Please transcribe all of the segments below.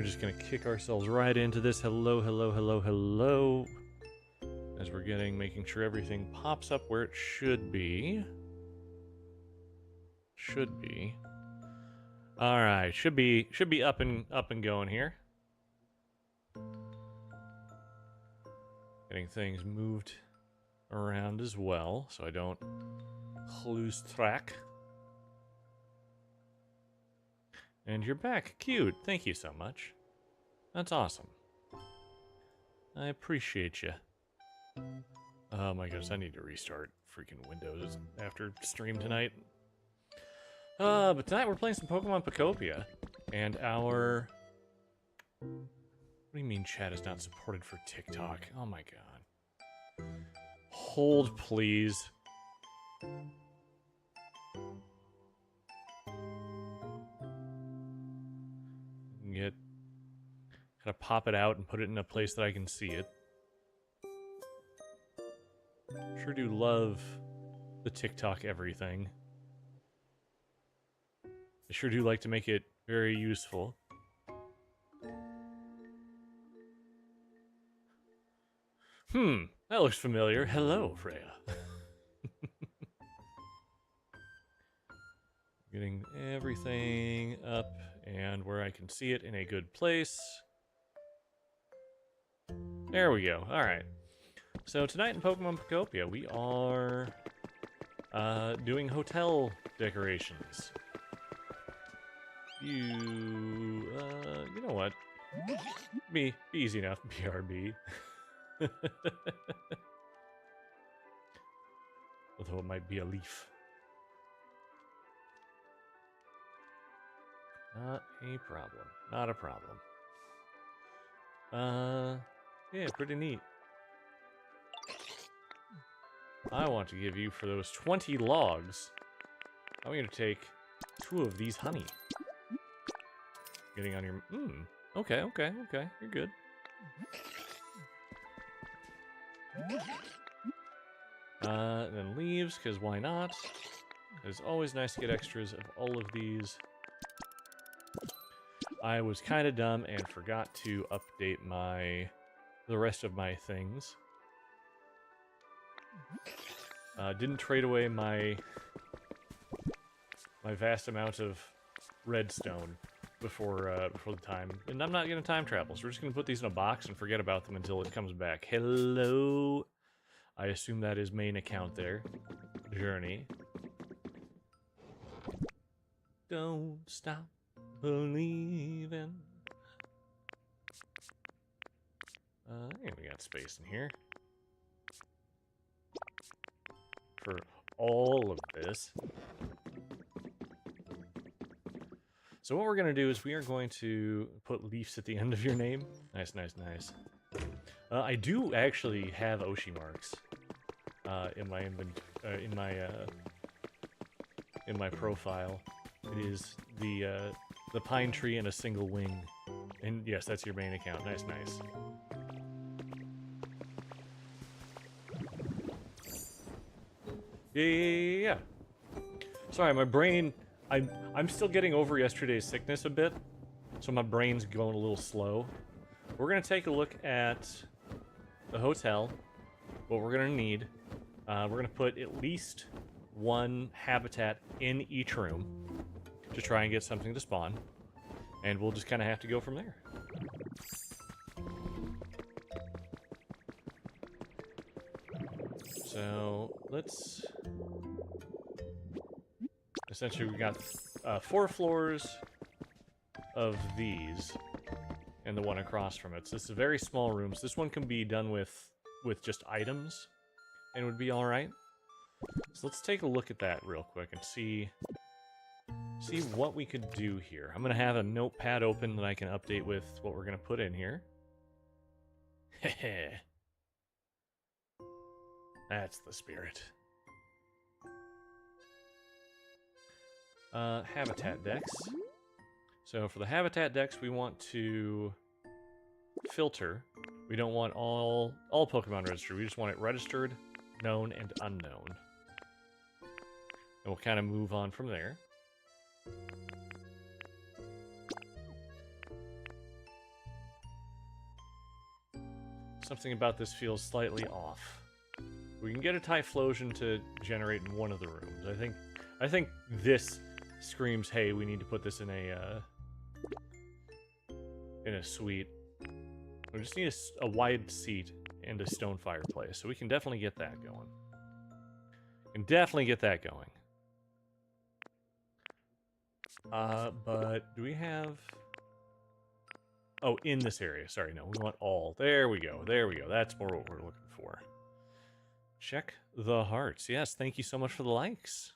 we're just going to kick ourselves right into this. Hello, hello, hello, hello. As we're making sure everything pops up where it should be. Should be. All right, should be up and going here. Getting things moved around as well, so I don't lose track. And you're back. Cute. Thank you so much. That's awesome. I appreciate you. Oh my goodness, I need to restart freaking Windows after stream tonight. But tonight we're playing some Pokemon Pokopia. And our... What do you mean chat is not supported for TikTok? Oh my god. Hold, please. Gotta pop it out and put it in a place that I can see it. Sure do love the TikTok everything. I sure do like to make it very useful. That looks familiar. Hello, Freya. Getting everything up and where I can see it in a good place. There we go. Alright. So tonight in Pokemon Pokopia, we are doing hotel decorations. You know what? Be easy enough. BRB. Although it might be a leaf. Not a problem. Not a problem. Yeah, pretty neat. I want to give you, for those 20 logs, I'm going to take 2 of these honey. Getting on your... Okay. You're good. Then leaves, because why not? It's always nice to get extras of all of these. I was kind of dumb and forgot to update the rest of my things. Didn't trade away my vast amount of redstone before the time, and I'm not gonna time travel, so we're just gonna put these in a box and forget about them until it comes back. Hello, I assume that is main account there. Journey. Don't stop believing. Yeah, we got space in here for all of this. So what we're going to do is we are going to put leaves at the end of your name. Nice. I do actually have Oshi marks in my profile. It is the pine tree and a single wing. And yes, that's your main account. Nice. Yeah. Sorry, my brain... I'm still getting over yesterday's sickness a bit, so my brain's going a little slow. We're going to take a look at the hotel, what we're going to need. We're going to put at least 1 habitat in each room to try and get something to spawn, and we'll just kind of have to go from there. So, let's... Essentially, we got 4 floors of these, and the one across from it. So this is a very small room. So this one can be done with just items, and would be all right. So let's take a look at that real quick and see what we could do here. I'm gonna have a notepad open that I can update with what we're gonna put in here. Heh. That's the spirit. Habitat decks. So for the habitat decks, we want to filter. We don't want all Pokemon registered. We just want it registered, known, and unknown. And we'll kind of move on from there. Something about this feels slightly off. We can get a Typhlosion to generate in one of the rooms. I think this screams, hey, we need to put this in a suite. We just need a wide seat and a stone fireplace, so we can definitely get that going. But do we have... Oh, in this area. Sorry, no, we want all. There we go. That's more what we're looking for. Check the hearts. Yes, thank you so much for the likes.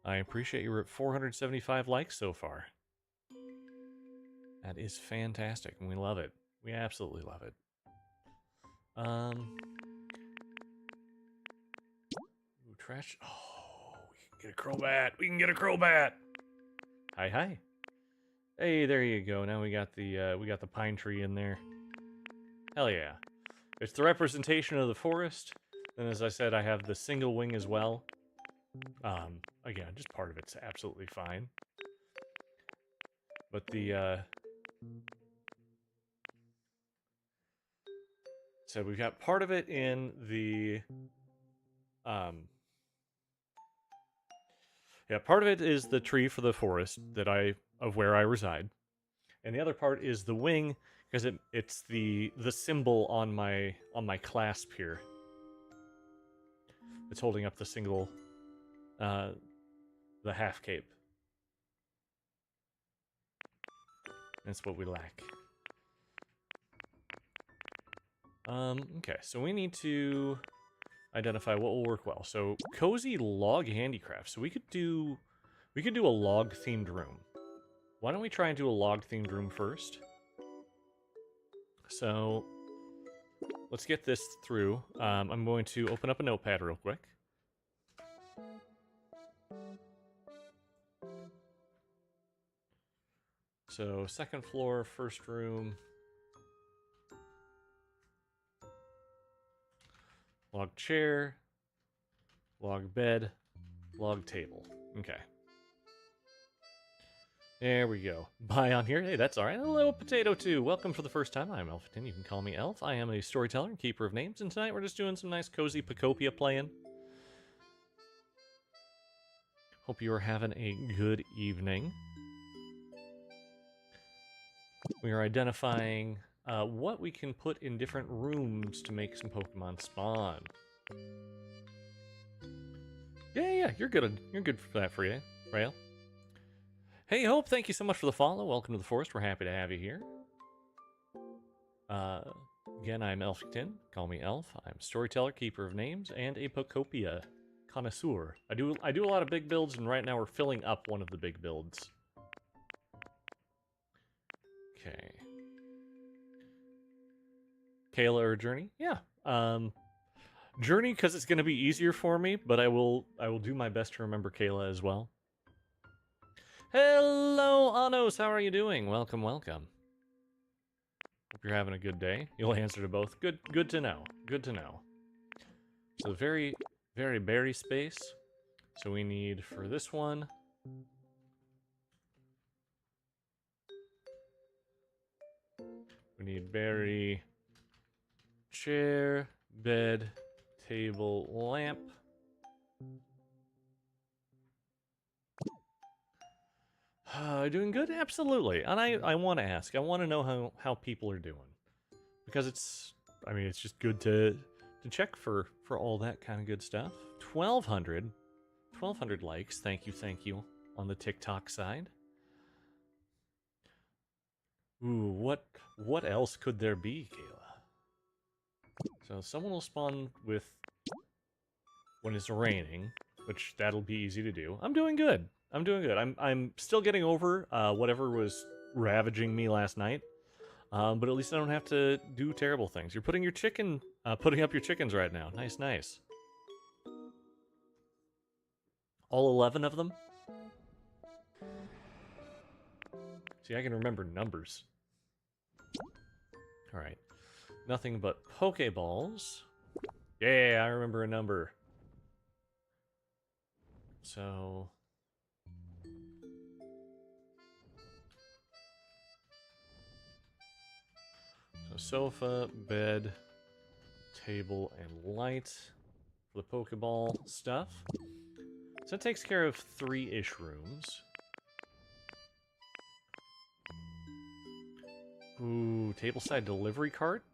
I appreciate you. We're at 475 likes so far. That is fantastic, and we love it. We absolutely love it. Ooh, trash. Oh, we can get a Crobat. Hi. Hey, there you go. Now we got the pine tree in there. Hell yeah. It's the representation of the forest. And as I said, I have the single wing as well. Again, just part of it's absolutely fine. But so we've got part of it in the yeah, part of it is the tree for the forest of where I reside. And the other part is the wing, because it's the symbol on my clasp here. It's holding up the single the half cape. That's what we lack. Okay, so we need to identify what will work well. So cozy log handicraft. So we could do a log themed room. Why don't we try and do a log themed room first? So let's get this through. I'm going to open up a notepad real quick. So second floor, first room. Log chair, log bed, log table. Okay. There we go. Bye on here. Hey, that's alright. Hello, Potato 2. Welcome for the first time. I'm Elfington. You can call me Elf. I am a storyteller and keeper of names, and tonight we're just doing some nice cozy Pokopia playing. Hope you are having a good evening. We are identifying what we can put in different rooms to make some Pokemon spawn. Yeah, you're good. You're good for that, for you, Rail. Hey, Hope, thank you so much for the follow. Welcome to the forest. We're happy to have you here. Again, I'm Elfington. Call me Elf. I'm a storyteller, keeper of names, and a Pokopia connoisseur. I do a lot of big builds, and right now we're filling up one of the big builds. Okay. Kayla or Journey? Yeah. Journey, because it's going to be easier for me, but I will do my best to remember Kayla as well. Hello, Anos. How are you doing? Welcome. Hope you're having a good day. You'll answer to both. Good to know. So very, very berry space. So we need for this one. We need berry, chair, bed, table, lamp. Doing good? Absolutely. And I want to ask. I want to know how people are doing. Because it's just good to check for all that kind of good stuff. 1,200 likes. Thank you on the TikTok side. Ooh, what else could there be, Kayla? So someone will spawn with when it's raining, which that'll be easy to do. I'm doing good. I'm still getting over whatever was ravaging me last night. But at least I don't have to do terrible things. You're putting up your chickens right now. Nice. All 11 of them? See, I can remember numbers. Alright. Nothing but Pokeballs. Yeah, I remember a number. So... So sofa, bed, table, and light for the Pokeball stuff. So that takes care of 3-ish rooms. Ooh, tableside delivery cart?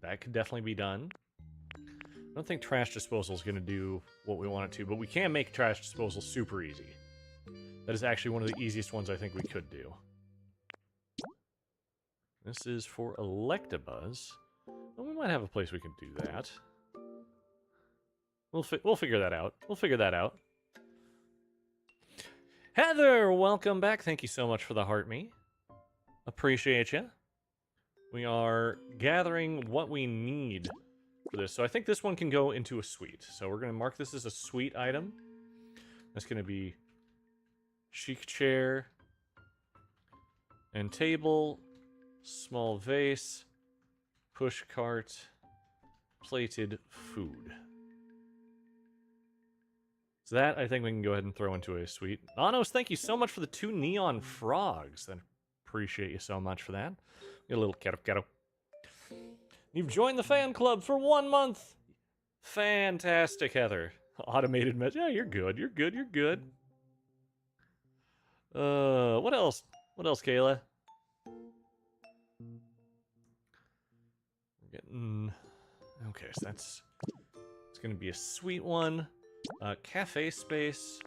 That could definitely be done. I don't think trash disposal is going to do what we want it to, but we can make trash disposal super easy. That is actually one of the easiest ones I think we could do. This is for Electabuzz. Well, we might have a place we can do that. We'll figure that out. We'll figure that out. Heather, welcome back. Thank you so much for the heart me. Appreciate you. We are gathering what we need for this. So I think this one can go into a suite. So we're going to mark this as a suite item. That's going to be chic chair and table, small vase, push cart, plated food. So that, I think we can go ahead and throw into a suite. Anos, thank you so much for the 2 neon frogs. I appreciate you so much for that. Get a little kettle. You've joined the fan club for 1 month. Fantastic, Heather. Automated message. Yeah, you're good. You're good. You're good. What else? What else, Kayla? We're getting... Okay, so it's going to be a sweet one. Cafe space.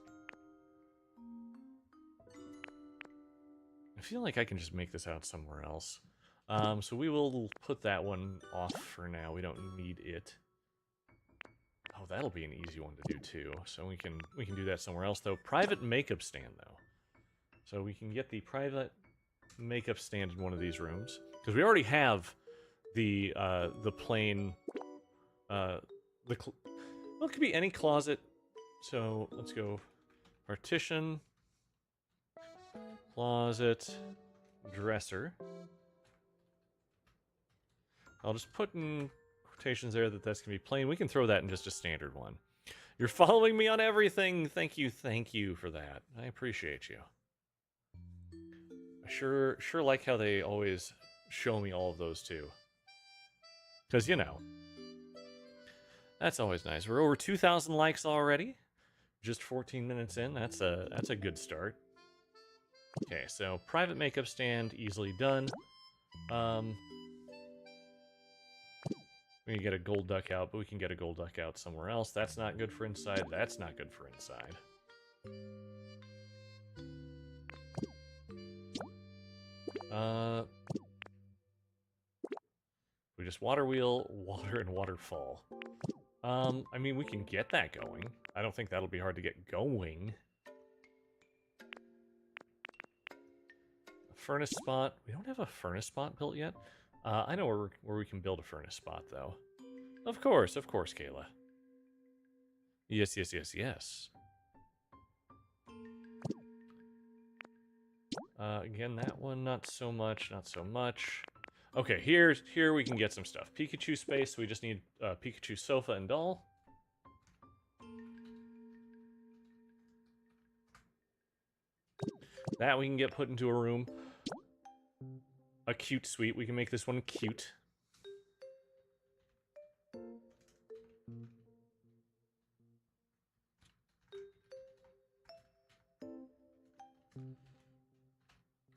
I feel like I can just make this out somewhere else. So we will put that one off for now. We don't need it. Oh, that'll be an easy one to do too. So we can do that somewhere else though. Private makeup stand though. So we can get the private makeup stand in one of these rooms because we already have the plain well, it could be any closet. So let's go partition, closet, dresser. I'll just put in quotations there that that's going to be plain. We can throw that in just a standard one. You're following me on everything. Thank you for that. I appreciate you. I sure like how they always show me all of those too. Because, you know, that's always nice. We're over 2,000 likes already. Just 14 minutes in. That's a good start. Okay, so private makeup stand, easily done. We can get a gold duck out, but we can get a gold duck out somewhere else. That's not good for inside. That's not good for inside. We just water wheel, water, and waterfall. I mean, we can get that going. I don't think that'll be hard to get going. A furnace spot. We don't have a furnace spot built yet. I know where we can build a furnace spot, though. Of course, Kayla. Yes. Again, that one, not so much. Okay, here we can get some stuff. Pikachu space, we just need Pikachu sofa and doll. That we can get put into a room. A cute suite. We can make this one cute.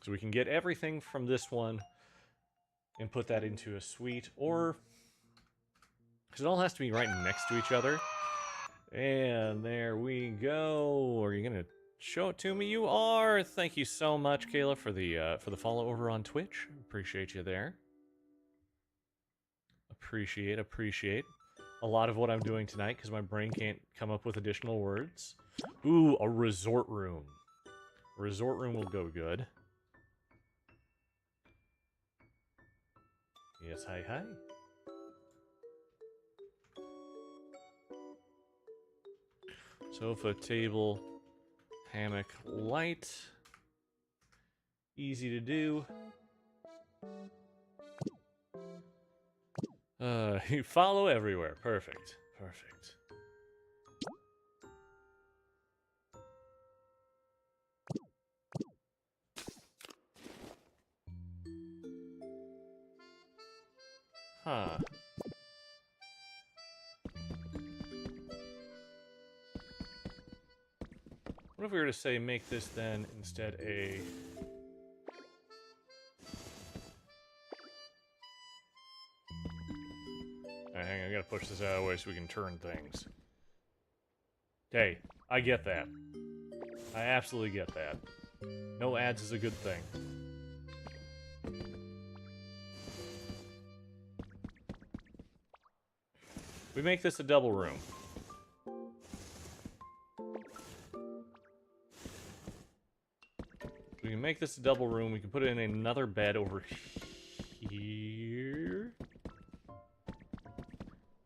So we can get everything from this one and put that into a suite, or... because it all has to be right next to each other. And there we go. Are you going to show it to me? You are! Thank you so much, Kayla, for the follow over on Twitch. Appreciate you there. Appreciate a lot of what I'm doing tonight, because my brain can't come up with additional words. Ooh, a resort room. Resort room will go good. Yes, hi. Sofa, table, hammock, light. Easy to do. You follow everywhere. Perfect. Huh. What if we were to say make this then instead a... Alright, hang on, I gotta push this out of the way so we can turn things. Hey, I get that. I absolutely get that. No ads is a good thing. We make this a double room. We can make this a double room. We can put in another bed over here.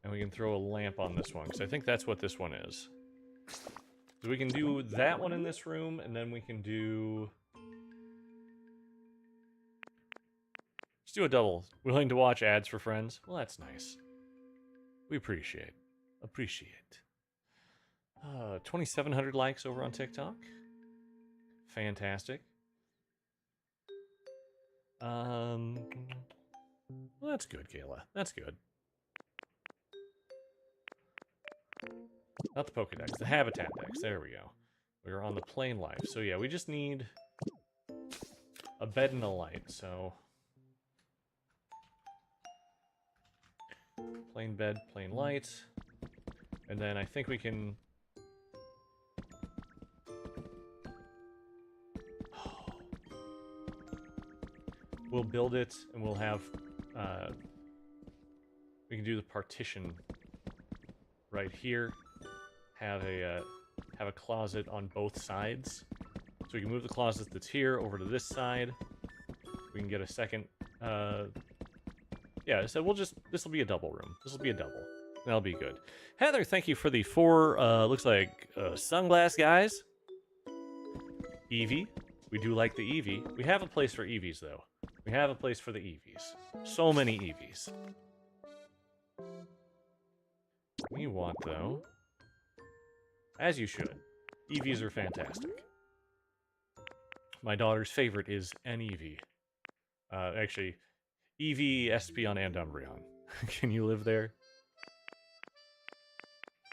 And we can throw a lamp on this one, because I think that's what this one is. So we can do that one in this room, and then we can do... Let's do a double. Willing to watch ads for friends? Well, that's nice. We appreciate. 2,700 likes over on TikTok. Fantastic. Well, that's good, Kayla. That's good. Not the Pokedex, the Habitat Dex. There we go. We're on the plain life. So yeah, we just need a bed and a light, so... Plain bed, plain light. And then I think we can... We'll build it, and we'll have... we can do the partition right here. Have a closet on both sides. So we can move the closet that's here over to this side. We can get a second... yeah, so we'll just... This will be a double room. This will be a double. That'll be good. Heather, thank you for the 4, looks like, sunglass guys. Eevee. We do like the Eevee. We have a place for Eevees, though. We have a place for the Eevees. So many Eevees. We want, though... As you should. Eevees are fantastic. My daughter's favorite is an Eevee. Actually, Eevee, Espeon, and Umbreon. Can you live there?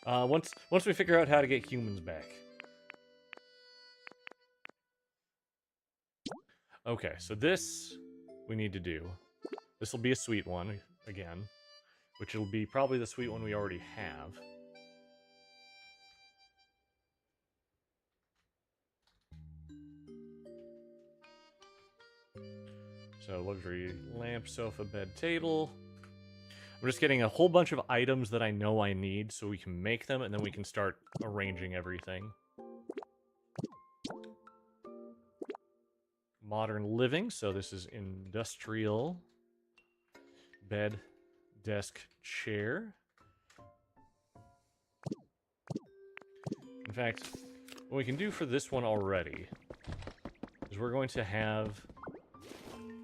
Once we figure out how to get humans back. Okay, so this we need to do. This will be a sweet one, again. Which will be probably the sweet one we already have. So, luxury lamp, sofa, bed, table. I'm just getting a whole bunch of items that I know I need so we can make them, and then we can start arranging everything. Modern living, so this is industrial. Bed, desk, chair. In fact, what we can do for this one already is we're going to have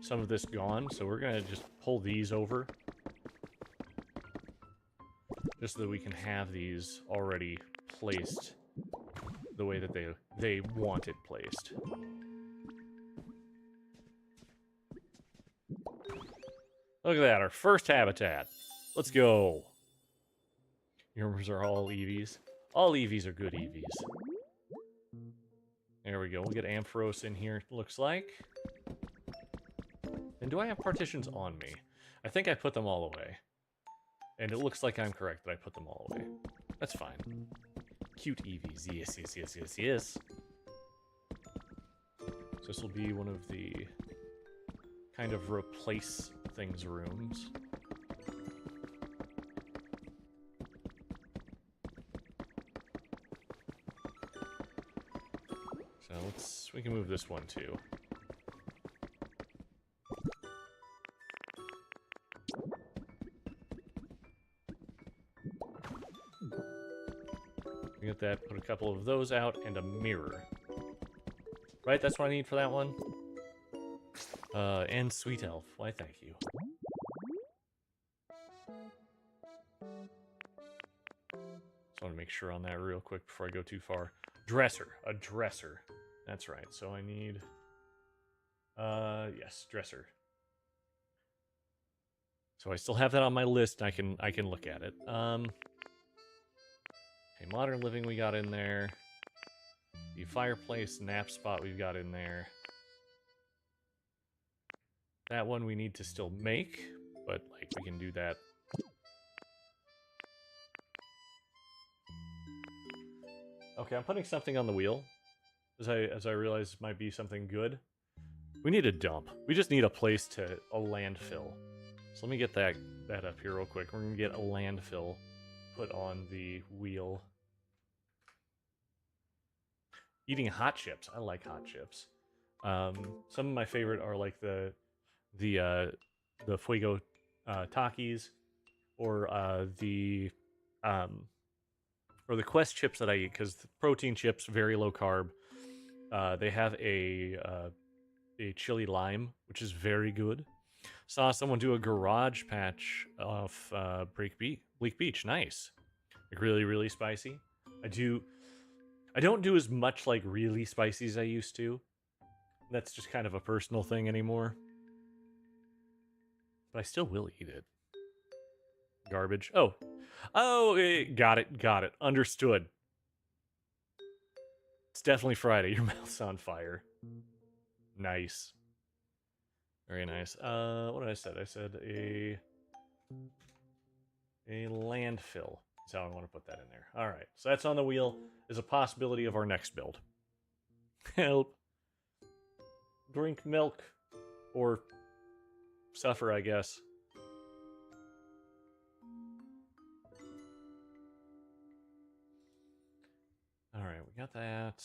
some of this gone, so we're going to just pull these over. Just so that we can have these already placed the way that they want it placed. Look at that, our first habitat. Let's go. Yours are all Eevees. All Eevees are good Eevees. There we go. We'll get Ampharos in here, looks like. And do I have partitions on me? I think I put them all away. And it looks like I'm correct that I put them all away. That's fine. Cute Eevees. Yes, yes, yes, yes, yes. So this will be one of the kind of replace things rooms. So we can move this one too. Get that, put a couple of those out, and a mirror. Right, that's what I need for that one? And Sweet Elf. Why, thank you. Just want to make sure on that real quick before I go too far. Dresser. A dresser. That's right, so I need... yes, dresser. So I still have that on my list. I can look at it. Okay, modern living we got in there. The fireplace nap spot we've got in there. That one we need to still make, but like we can do that. Okay, I'm putting something on the wheel as I realize it might be something good. We need a dump. We just need a place to a landfill. So let me get that up here real quick. We're gonna get a landfill put on the wheel. Eating hot chips. I like hot chips. Some of my favorite are like the Fuego Takis, or the Quest chips that I eat, because protein chips, very low carb. They have a chili lime, which is very good. Saw someone do a garage patch off Bleak Beach. Nice. Like really, really spicy. I don't do as much like really spicy as I used to. That's just kind of a personal thing anymore. But I still will eat it. Garbage. Oh, got it. Understood. It's definitely Friday. Your mouth's on fire. Nice. Very nice. What did I say? I said a landfill. That's how I want to put that in there. All right. So that's on the wheel. Is a possibility of our next build. Help. Drink milk. Or suffer, I guess. All right, we got that.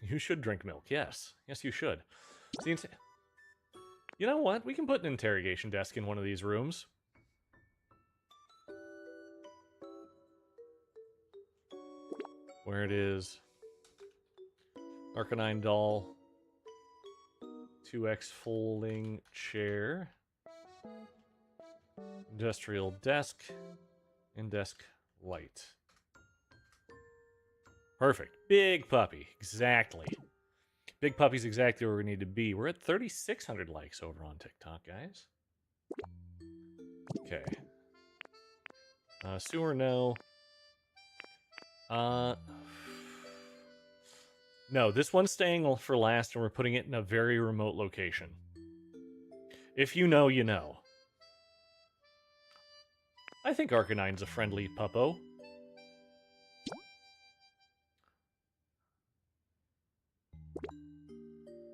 You should drink milk, yes. Yes, you should. You know what? We can put an interrogation desk in one of these rooms. Where it is. Arcanine doll. 2x folding chair. Industrial desk. And desk light. Perfect. Big puppy. Exactly. Big puppy's exactly where we need to be. We're at 3,600 likes over on TikTok, guys. Okay. Sewer, no. No, this one's staying for last, and we're putting it in a very remote location. If you know, you know. I think Arcanine's a friendly puppo.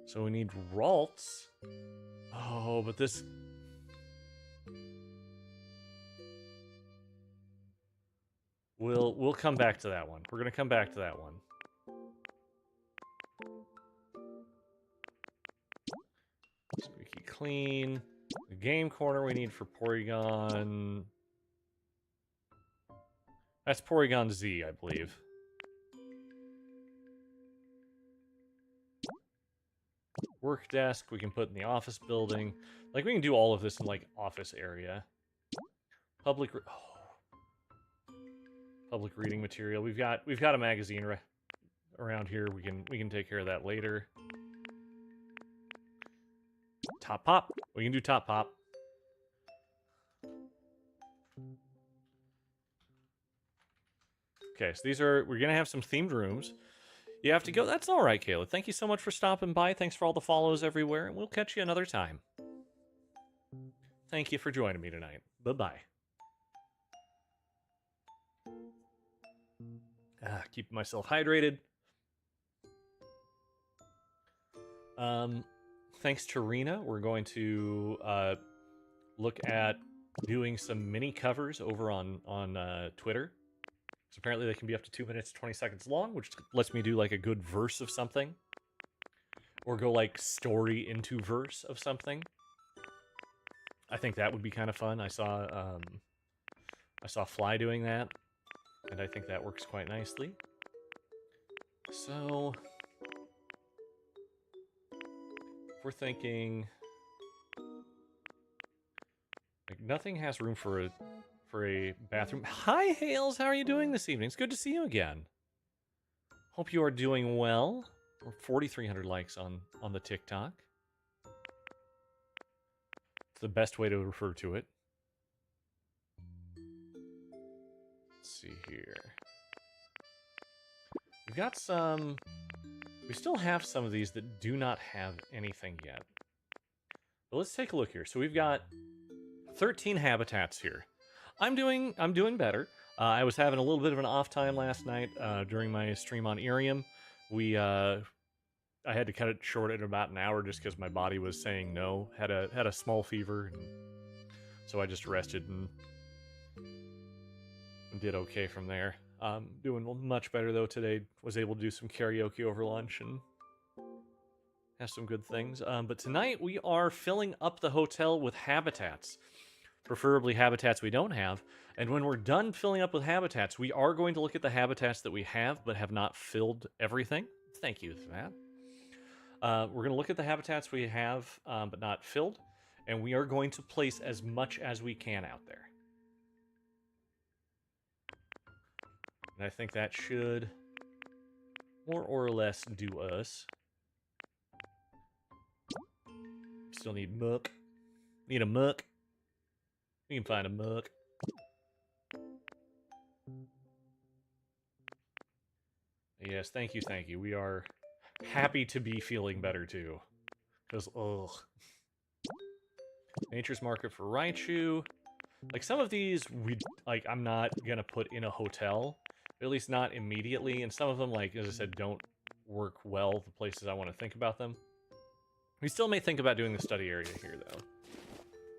So we need Ralts. Oh, but this... We'll come back to that one. We're gonna come back to that one. Squeaky clean. The game corner we need for Porygon... That's Porygon Z, I believe. Work desk we can put in the office building. Like, we can do all of this in, like, office area. Public reading material. We've got a magazine around here. We can take care of that later. Top pop. We can do top pop. Okay, so we're gonna have some themed rooms. You have to go. That's all right, Kayla. Thank you so much for stopping by. Thanks for all the follows everywhere, and we'll catch you another time. Thank you for joining me tonight. Bye-bye. Keeping myself hydrated. Thanks to Rena, we're going to look at doing some mini covers over on Twitter. So apparently they can be up to 2 minutes, 20 seconds long, which lets me do like a good verse of something. Or go like story into verse of something. I think that would be kind of fun. I saw Fly doing that, and I think that works quite nicely. So we're thinking like nothing has room for a bathroom. Hi, Hales. How are you doing this evening? It's good to see you again. Hope you are doing well. We're 4,300 likes on the TikTok. the best way to refer to it. Let's see here. We've got some... We still have some of these that do not have anything yet. But let's take a look here. So we've got 13 habitats here. I'm doing better. I was having a little bit of an off time last night during my stream on Irium. I had to cut it short at about an hour just because my body was saying no. Had a small fever, and so I just rested and did okay from there. Doing much better though today. Was able to do some karaoke over lunch and have some good things. But tonight we are filling up the hotel with habitats, preferably habitats we don't have. And when we're done filling up with habitats, we are going to look at the habitats that we have but have not filled everything. Thank you for that. We're going to look at the habitats we have but not filled, and we are going to place as much as we can out there. And I think that should more or less do us. Still need muck. Need a muck. We can find a muck. Yes, thank you, thank you. We are happy to be feeling better too. Because, ugh. Nature's Market for Raichu. Like, some of these, I'm not gonna put in a hotel. At least not immediately. And some of them, like, as I said, don't work well the places I want to think about them. We still may think about doing the study area here, though.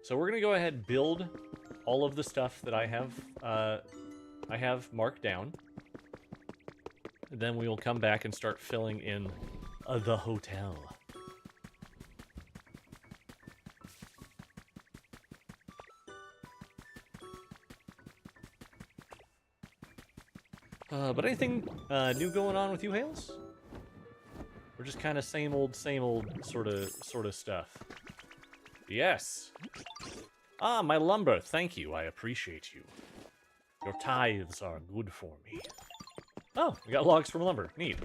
So we're gonna go ahead and build all of the stuff that I have marked down. And then we will come back and start filling in the hotel. But anything new going on with you, Hales? Or just kind of same old sort of stuff? Yes. Ah, my lumber. Thank you. I appreciate you. Your tithes are good for me. Oh, we got logs from lumber. Neat.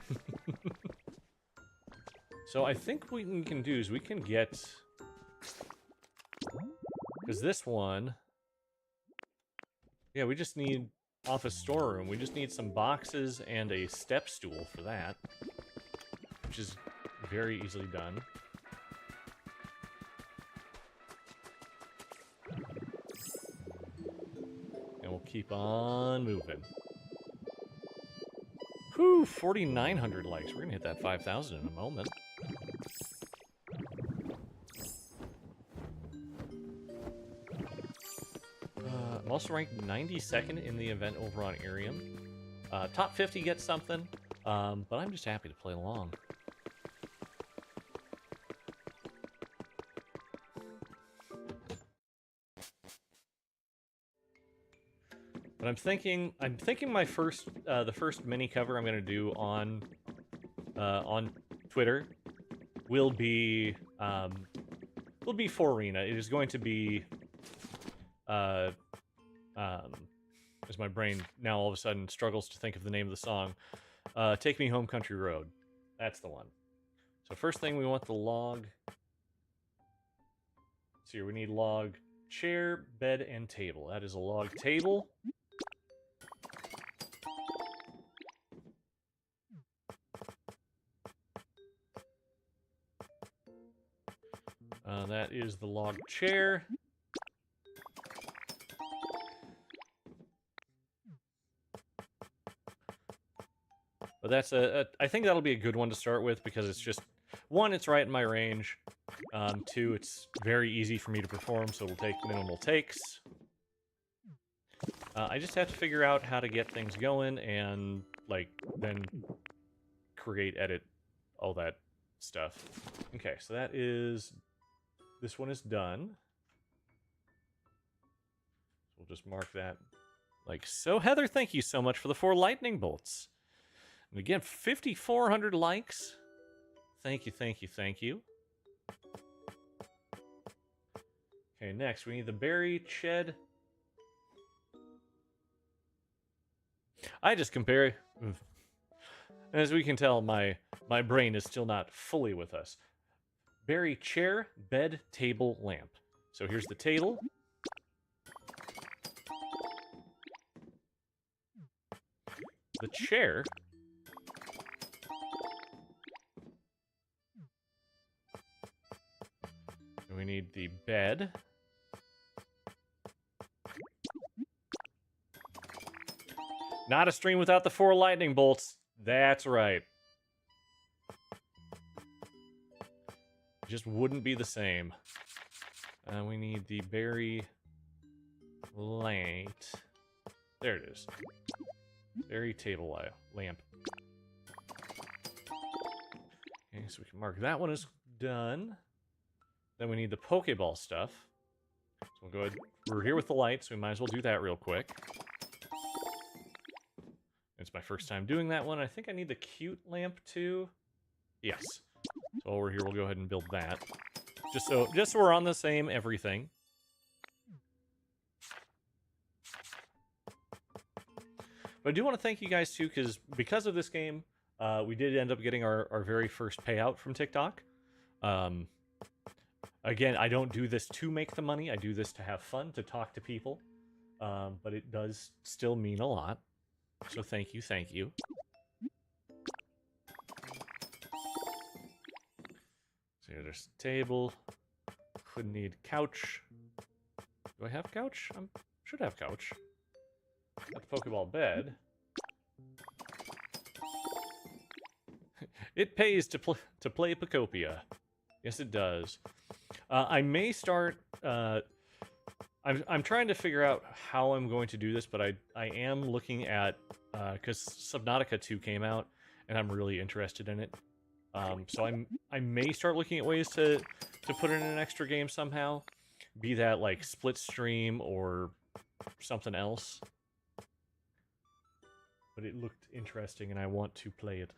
So I think what we can do is we can get... Because this one... Yeah, we just need office storeroom. We just need some boxes and a step stool for that. Which is very easily done. And we'll keep on moving. Whew, 4,900 likes. We're gonna hit that 5,000 in a moment. I'm also ranked 92nd in the event over on Irium. Top 50 gets something, but I'm just happy to play along. But I'm thinking my first, the first mini cover I'm gonna do on Twitter will be for Arena. It is going to be, as my brain now all of a sudden struggles to think of the name of the song, Take Me Home Country Road. That's the one. So first thing, we want the log. Let's see here, we need log chair, bed, and table. That is a log table. That is the log chair. But that's I think that'll be a good one to start with because it's just, one, it's right in my range. Two, it's very easy for me to perform, so it'll take minimal takes. I just have to figure out how to get things going and, like, then create, edit, all that stuff. Okay, so that is... This one is done. We'll just mark that like so. Heather, thank you so much for the 4 lightning bolts. And again, 5,400 likes. Thank you, thank you, thank you. Okay, next we need the berry shed. I just compare. As we can tell, my brain is still not fully with us. Berry chair, bed, table, lamp. So here's the table. The chair. And we need the bed. Not a stream without the 4 lightning bolts. That's right. It just wouldn't be the same. We need the berry light. There it is. Berry table lamp. Okay, so we can mark that one as done. Then we need the Pokeball stuff. So we'll go ahead. We're here with the light, so we might as well do that real quick. It's my first time doing that one. I think I need the cute lamp too. Yes. So while we're here, we'll go ahead and build that. Just so we're on the same everything. But I do want to thank you guys too, because of this game, we did end up getting our very first payout from TikTok. Again, I don't do this to make the money. I do this to have fun, to talk to people. But it does still mean a lot. So thank you, thank you. So here, there's the table. Could need couch. Do I have couch? I should have couch. Got the Pokeball bed. It pays to play Pokopia. Yes, it does. I may start. I'm trying to figure out how I'm going to do this, but I am looking at because Subnautica 2 came out, and I'm really interested in it. So I may start looking at ways to put in an extra game somehow, be that like split stream or something else. But it looked interesting, and I want to play it.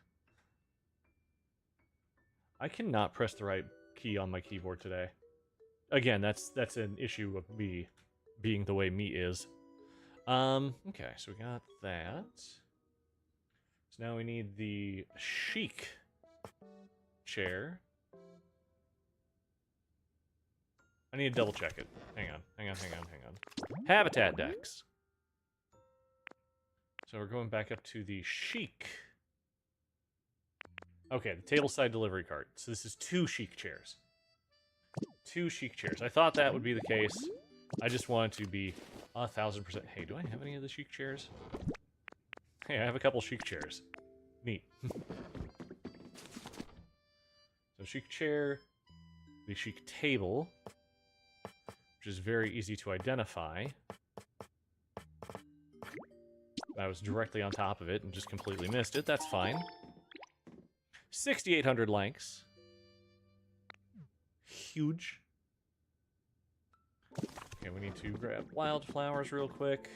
I cannot press the right key on my keyboard today. Again, that's an issue of me being the way me is. Okay, so we got that. So now we need the chic chair. I need to double check it. Hang on. Habitat decks. So we're going back up to the chic. Okay, the tableside delivery cart. So this is 2 chic chairs. 2 chic chairs. I thought that would be the case. I just wanted to be 1000%. Hey, do I have any of the chic chairs? Hey, I have a couple chic chairs. Neat. So chic chair, the chic table, which is very easy to identify. I was directly on top of it and just completely missed it. That's fine. 6,800 likes. Huge. Okay, we need to grab wildflowers real quick.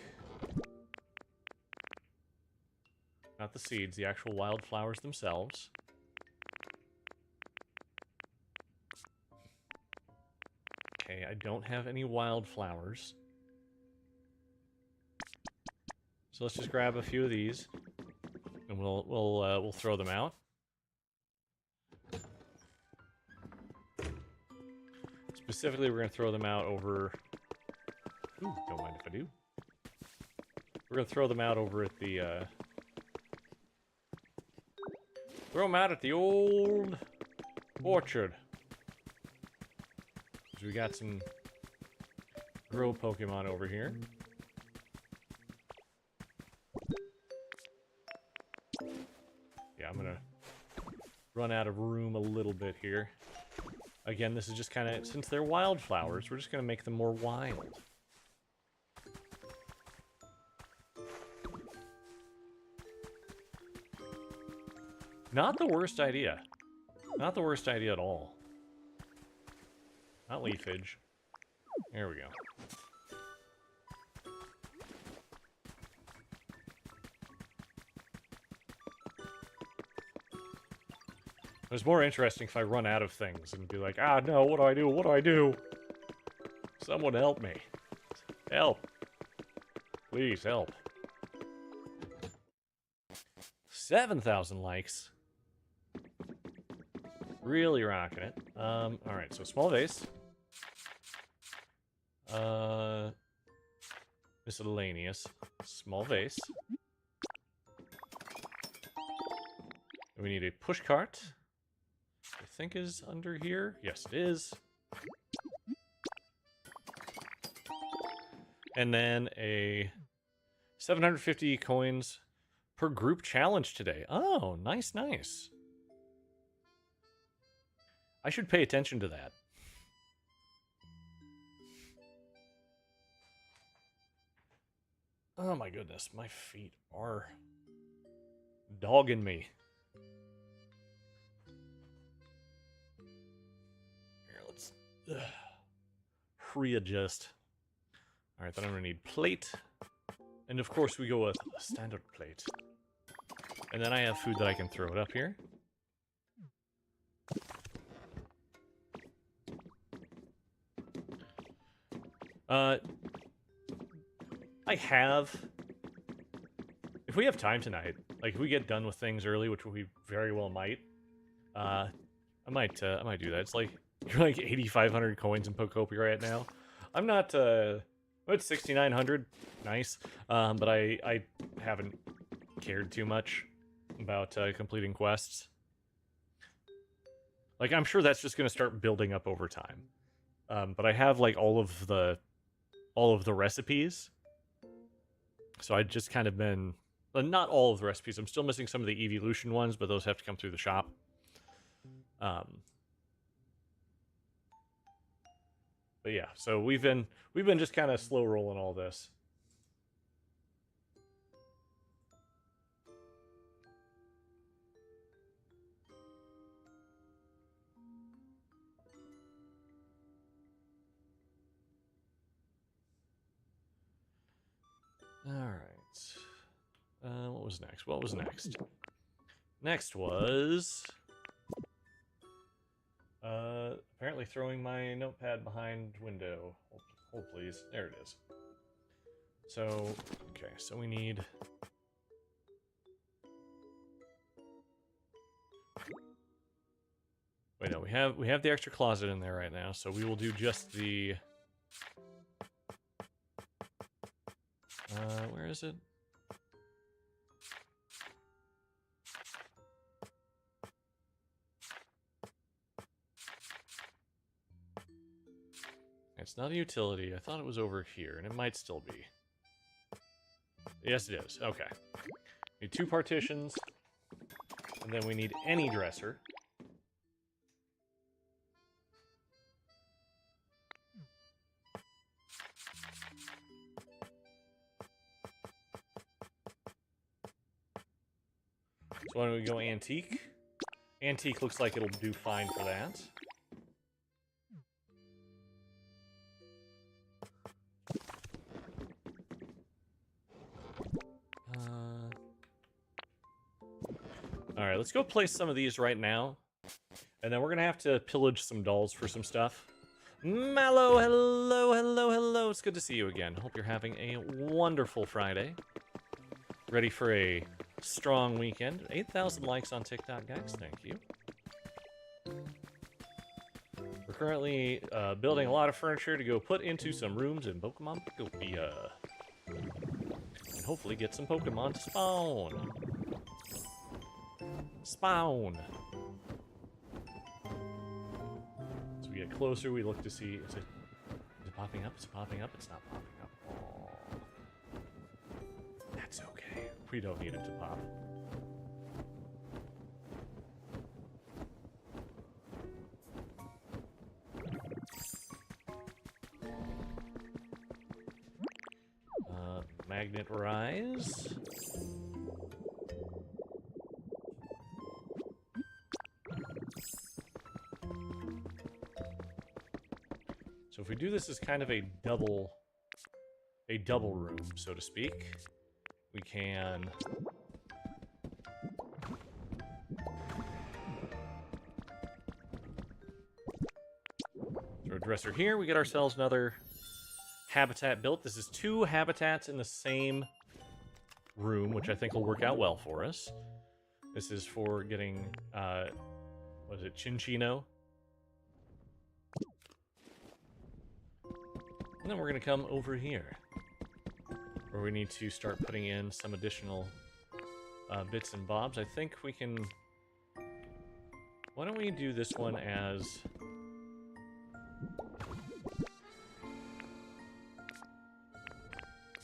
Not the seeds, the actual wildflowers themselves. Okay, I don't have any wildflowers. So let's just grab a few of these, and we'll throw them out. Specifically, we're going to throw them out over... Ooh, don't mind if I do. We're going to throw them out over at the... Throw them out at the old orchard. So we got some grow Pokemon over here. Yeah, I'm going to run out of room a little bit here. Again, this is just kind of, since they're wildflowers, we're just going to make them more wild. Not the worst idea. Not the worst idea at all. Not leafage. There we go. It was more interesting if I run out of things and be like, ah, no, what do I do? What do I do? Someone help me. Help. Please, help. 7,000 likes. Really rocking it. Alright, so small vase. Miscellaneous. Small vase. We need a push cart. I think is under here. Yes, it is. And then a 750 coins per group challenge today. Oh, nice, nice. I should pay attention to that. Oh my goodness, my feet are dogging me. Here, let's readjust. All right, then I'm gonna need plate. And of course we go with a standard plate. And then I have food that I can throw it up here. I have... If we have time tonight, like if we get done with things early, which we very well might, I might do that. It's like, you're like 8,500 coins in Pokopia right now. I'm not, I'm at 6,900. Nice. But I haven't cared too much about completing quests. Like, I'm sure that's just going to start building up over time. But I have, like, all of the recipes. So I've just kind of been... Well, not all of the recipes. I'm still missing some of the evolution ones, but those have to come through the shop. But yeah, so we've been just kind of slow rolling all this. All right. What was next? What was next? Next was... apparently throwing my notepad behind window. Hold please. There it is. So, okay, so we need... Wait, no, we have the extra closet in there right now, so we will do just the... where is it? It's not a utility. I thought it was over here, and it might still be. Yes, it is. Okay. Need 2 partitions, and then we need any dresser. So why don't we go antique? Antique looks like it'll do fine for that. Alright, let's go place some of these right now. And then we're going to have to pillage some dolls for some stuff. Mallow, hello, hello, hello. It's good to see you again. Hope you're having a wonderful Friday. Ready for a strong weekend. 8,000 likes on TikTok, guys. Thank you. We're currently building a lot of furniture to go put into some rooms in Pokemon Pokopia. And hopefully get some Pokemon to spawn. Spawn! As we get closer, we look to see... Is it popping up? Is it popping up? It's not popping up. Oh. That's okay. We don't need it to pop. Magnet rise. So if we do this as kind of a double room, so to speak, we can throw a dresser here. We get ourselves another habitat built. This is 2 habitats in the same room, which I think will work out well for us. This is for getting, what is it, Chinchino? And then we're going to come over here, where we need to start putting in some additional bits and bobs. I think we can... Why don't we do this one as...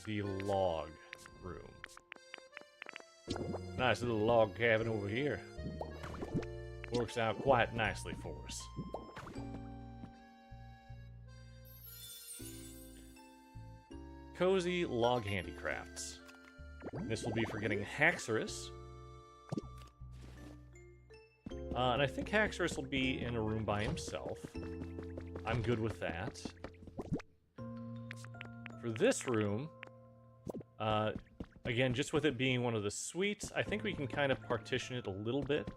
the log room. Nice little log cabin over here. Works out quite nicely for us. Cozy Log Handicrafts. This will be for getting Haxorus. And I think Haxorus will be in a room by himself. I'm good with that. For this room, again, just with it being one of the suites, I think we can kind of partition it a little bit.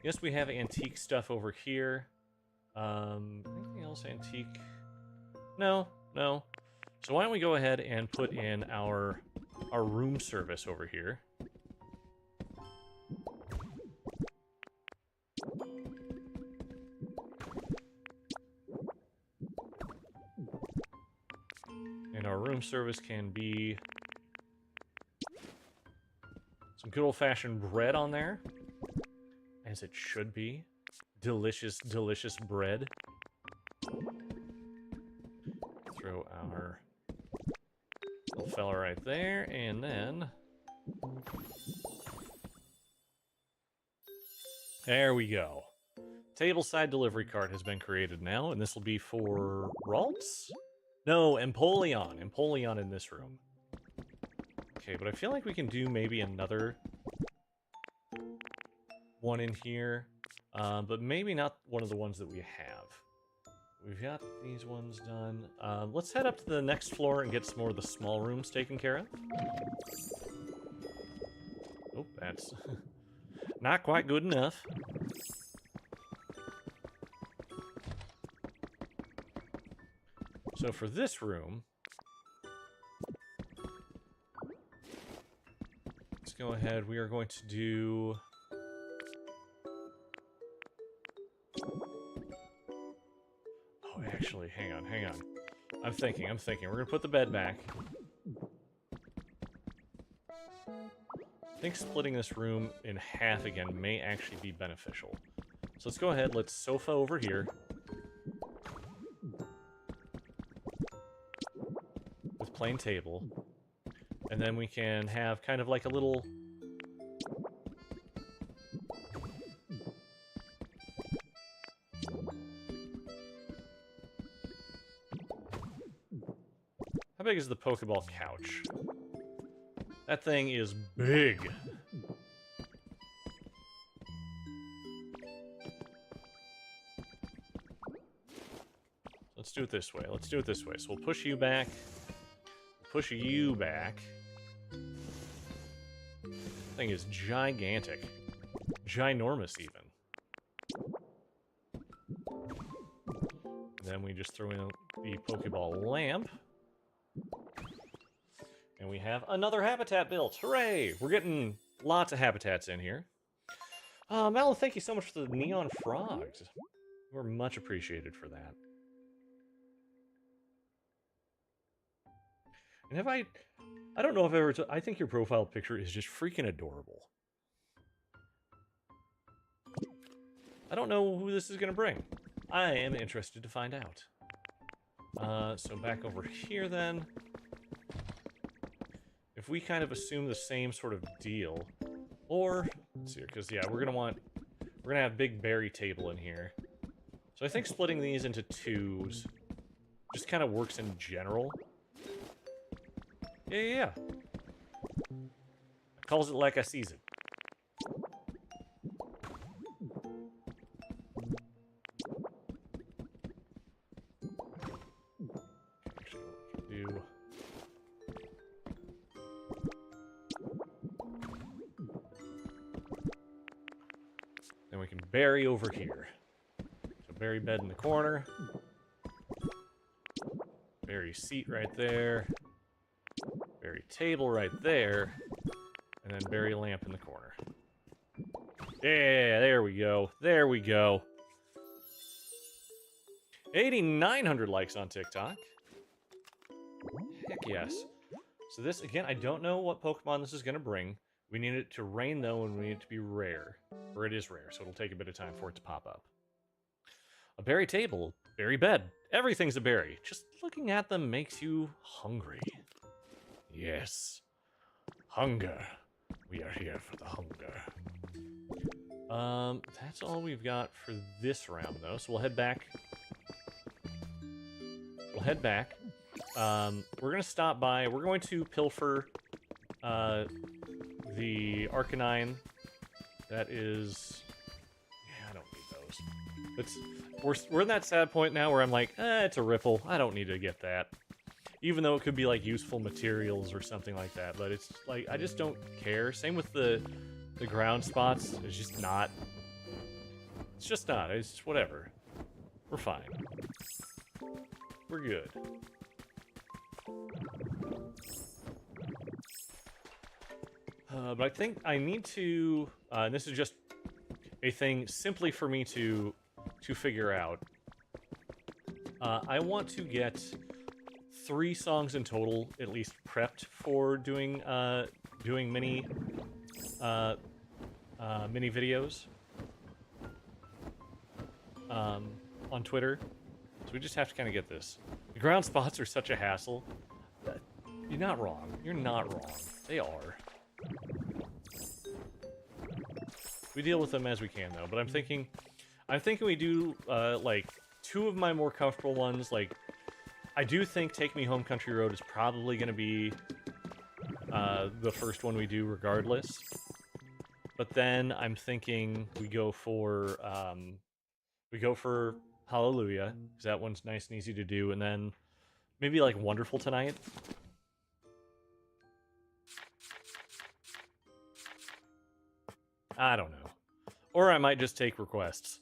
Yes, we have antique stuff over here. Anything else antique? No, no. So why don't we go ahead and put in our room service over here. And our room service can be some good old-fashioned bread on there, as it should be. Delicious, delicious bread. Throw our little fella right there, and then... There we go. Tableside delivery cart has been created now, and this will be for Ralts? No, Empoleon. Empoleon in this room. Okay, but I feel like we can do maybe another one in here, but maybe not one of the ones that we have. We've got these ones done. Let's head up to the next floor and get some more of the small rooms taken care of. Oh, that's not quite good enough. So for this room, let's go ahead. We are going to do... Oh, actually, hang on. I'm thinking. We're going to put the bed back. I think splitting this room in half again may actually be beneficial. So let's go ahead. Let's sofa over here. With plain table. And then we can have kind of like a little... How big is the Pokeball couch? That thing is big. Let's do it this way. So we'll push you back. Push you back. Thing is gigantic. Ginormous, even. Then we just throw in the Pokeball lamp. And we have another habitat built. Hooray! We're getting lots of habitats in here. Malin, thank you so much for the neon frogs. We're much appreciated for that. And have I don't know if I've ever... I think your profile picture is just freaking adorable. I don't know who this is going to bring. I am interested to find out. So back over here then. If we kind of assume the same sort of deal, or let's see here, because yeah, we're gonna have a big berry table in here. So I think splitting these into twos just kind of works in general. Yeah. Calls it like I sees it. Actually, what we can do. Then we can bury over here. So bury bed in the corner. Bury seat right there. Bury table right there. And then bury lamp in the corner. Yeah, there we go. There we go. 8,900 likes on TikTok. Heck yes. So this, again, I don't know what Pokemon this is going to bring. We need it to rain, though, and we need it to be rare. Or it is rare, so it'll take a bit of time for it to pop up. A berry table, berry bed. Everything's a berry. Just looking at them makes you hungry. Yes. Hunger. We are here for the hunger. That's all we've got for this round, though. So we'll head back. We're going to stop by. We're going to pilfer the Arcanine. That is... Yeah, I don't need those. We're in that sad point now where I'm like, it's a Ripple. I don't need to get that. Even though it could be, like, useful materials or something like that. But it's, like, I just don't care. Same with the ground spots. It's just not... It's just not. It's just whatever. We're fine. We're good. But I think I need to... and this is just a thing simply for me to figure out. I want to get 3 songs in total, at least prepped for doing mini videos on Twitter. So we just have to kind of get this. The ground spots are such a hassle. You're not wrong. You're not wrong. They are. We deal with them as we can, though. But I'm thinking we do like 2 of my more comfortable ones. Like, I do think "Take Me Home, Country Road" is probably going to be the first one we do, regardless. But then I'm thinking we go for "Hallelujah" because that one's nice and easy to do, and then maybe like "Wonderful Tonight." I don't know. Or I might just take requests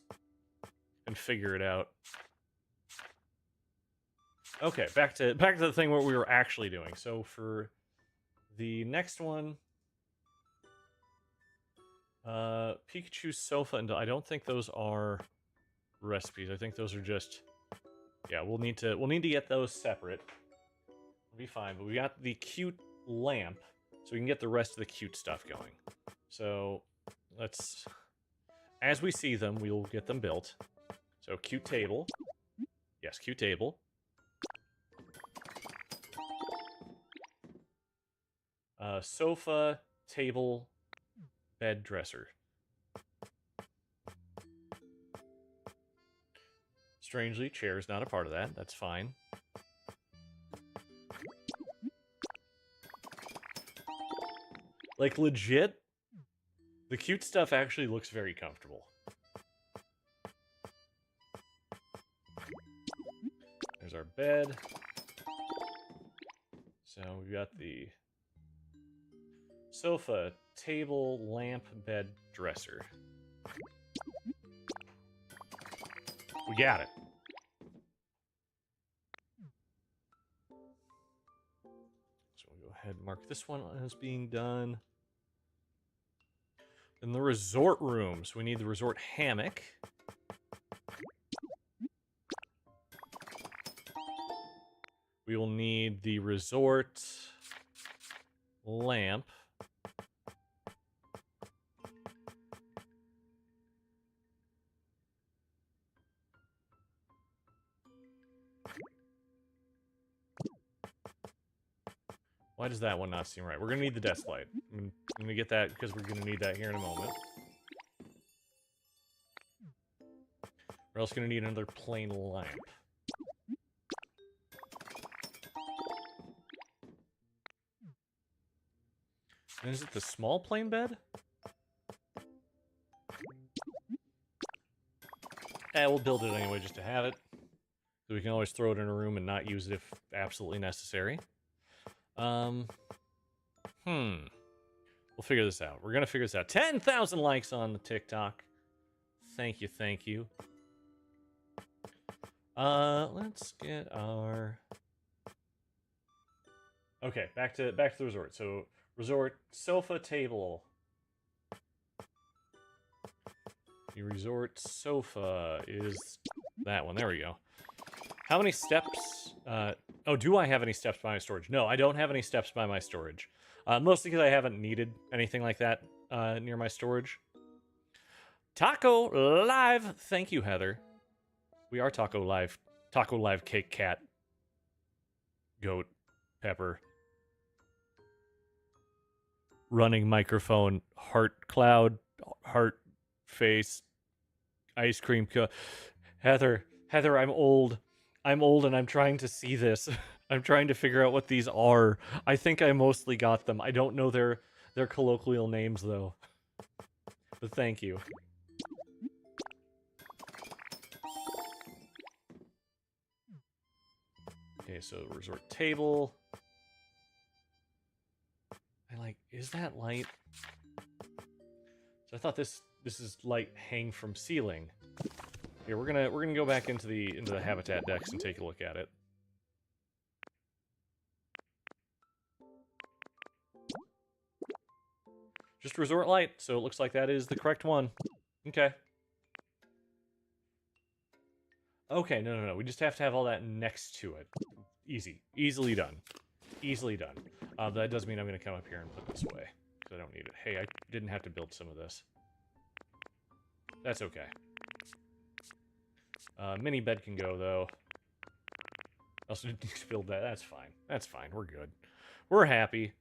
and figure it out. Okay, back to the thing what we were actually doing. So for the next one, Pikachu's sofa, and I don't think those are recipes. I think those are just, yeah, we'll need to get those separate. We'll be fine, but we got the cute lamp, so we can get the rest of the cute stuff going. So let's, as we see them, we'll get them built. So cute table. Yes, cute table. Sofa, table, bed, dresser. Strangely, chair is not a part of that. That's fine. Like, legit, the cute stuff actually looks very comfortable. There's our bed. So we've got the sofa, table, lamp, bed, dresser. We got it. So we'll go ahead and mark this one as being done. Then the resort rooms. We need the resort hammock. We will need the resort lamp. Why does that one not seem right? We're going to need the desk light. I'm going to get that because we're going to need that here in a moment. We're also going to need another plain lamp. And is it the small plain bed? We'll build it anyway just to have it. So we can always throw it in a room and not use it if absolutely necessary. We'll figure this out. We're gonna figure this out. 10,000 likes on the TikTok. Thank you, thank you. Let's get our... Okay, back to the resort. So, resort sofa table. The resort sofa is that one. There we go. How many steps? Oh, do I have any steps by my storage? No, I don't have any steps by my storage. Mostly because I haven't needed anything like that near my storage. Taco Live! Thank you, Heather. We are Taco Live. Taco Live Cake Cat. Goat. Pepper. Running microphone. Heart cloud. Heart face. Ice cream. Heather, I'm old. I'm old and I'm trying to see this. I'm trying to figure out what these are. I think I mostly got them. I don't know their colloquial names, though. But thank you. Okay, so resort table. Is that light? So I thought this is light hang from ceiling. Here, we're gonna go back into the habitat decks and take a look at it. Just resort light, so it looks like that is the correct one. Okay. Okay, no. We just have to have all that next to it. Easily done. Easily done. That does mean I'm gonna come up here and put this away, because I don't need it. Hey, I didn't have to build some of this. That's okay. Mini bed can go, though. Also didn't need to build that. That's fine. That's fine. We're good. We're happy.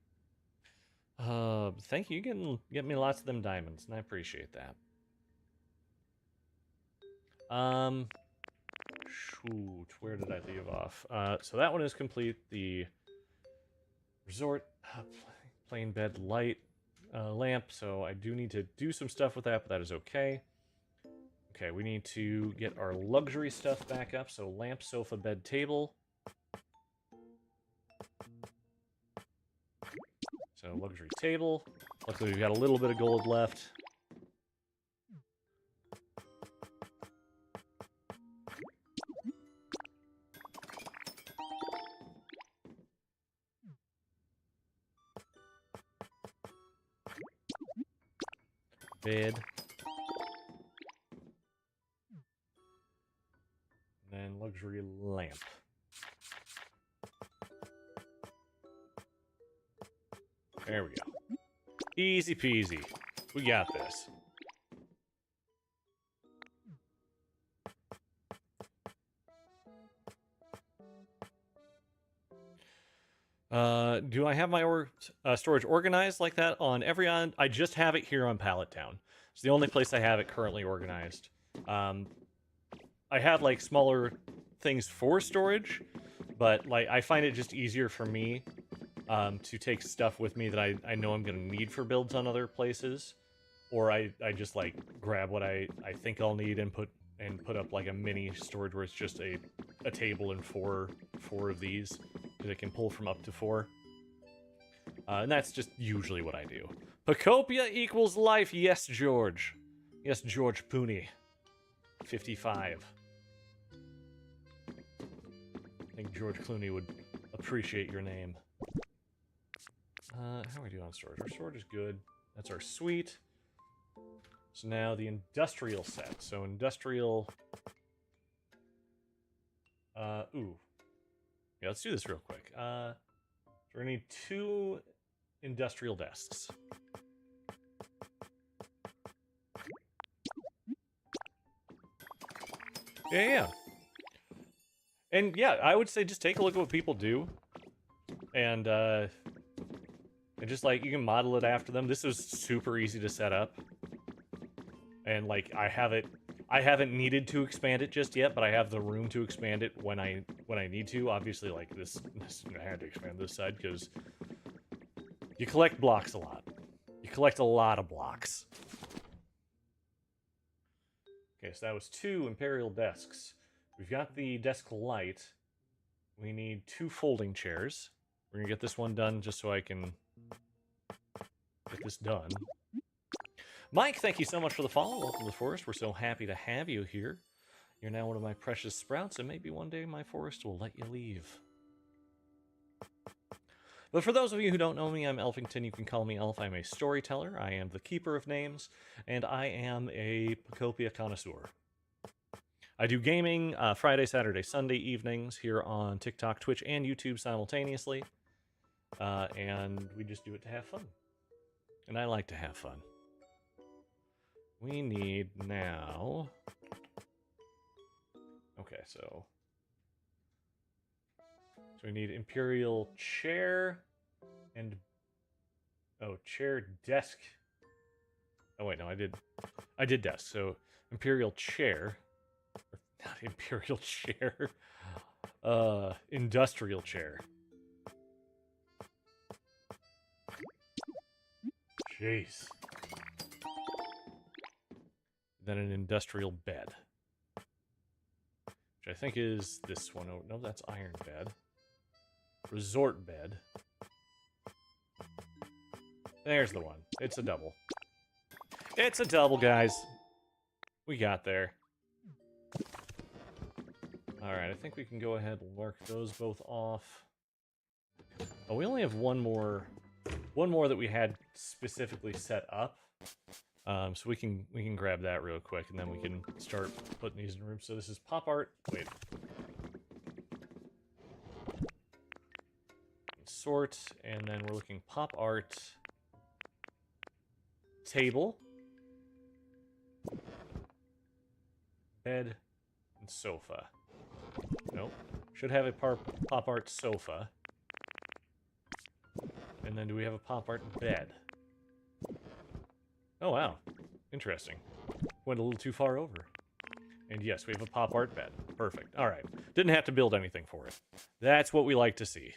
Thank you. You get me lots of them diamonds, and I appreciate that. Shoot, where did I leave off? So that one is complete. The resort, plain bed, light, lamp. So I do need to do some stuff with that, but that is okay. Okay, we need to get our luxury stuff back up. So lamp, sofa, bed, table. So luxury table. Luckily, we've got a little bit of gold left. Bed. And then luxury lamp. There we go. Easy peasy. We got this. Do I have my storage organized like that on every island? I just have it here on Pallet Town. It's the only place I have it currently organized. I have like smaller things for storage, but like I find it just easier for me to take stuff with me that I know I'm going to need for builds on other places, or I just like grab what I think I'll need and put up like a mini storage where it's just a table and four of these that I can pull from up to 4. And that's just usually what I do. Pokopia equals life. Yes, George. Yes, George Pooney. 55. I think George Clooney would appreciate your name. How do we do on storage? Our storage is good. That's our suite. So now the industrial set. So industrial... ooh. Yeah, let's do this real quick. So we're gonna need 2 industrial desks. Yeah. And yeah, I would say just take a look at what people do. And just like, you can model it after them. This is super easy to set up. And like, I haven't needed to expand it just yet, but I have the room to expand it when I need to. Obviously, like this I had to expand this side because you collect blocks a lot. You collect a lot of blocks. Okay, so that was 2 Imperial desks. We've got the desk light. We need 2 folding chairs. We're gonna get this one done just so I can get this done. Mike, thank you so much for the follow. Welcome to the forest. We're so happy to have you here. You're now one of my precious sprouts, and maybe one day my forest will let you leave. But for those of you who don't know me, I'm Elfington. You can call me Elf. I'm a storyteller. I am the keeper of names, and I am a Pokopia connoisseur. I do gaming Friday, Saturday, Sunday evenings here on TikTok, Twitch, and YouTube simultaneously. And we just do it to have fun. And I like to have fun. We need now... Okay, so we need Imperial Chair and... Oh, chair, desk. Oh, wait, no, I did desk. So, Imperial Chair. Not Imperial Chair. Industrial Chair. Jeez. Then an industrial bed. Which I think is this one. Oh, no, that's iron bed. Resort bed. There's the one. It's a double. It's a double, guys. We got there. Alright, I think we can go ahead and mark those both off. Oh, we only have one more that we had specifically set up. So we can grab that real quick, and then we can start putting these in rooms. So this is pop art. Wait. Sort, and then we're looking pop art. Table. Bed. And sofa. Nope. Should have a pop art sofa. And then do we have a pop art bed? Oh, wow. Interesting. Went a little too far over. And yes, we have a pop art bed. Perfect. All right. Didn't have to build anything for it. That's what we like to see.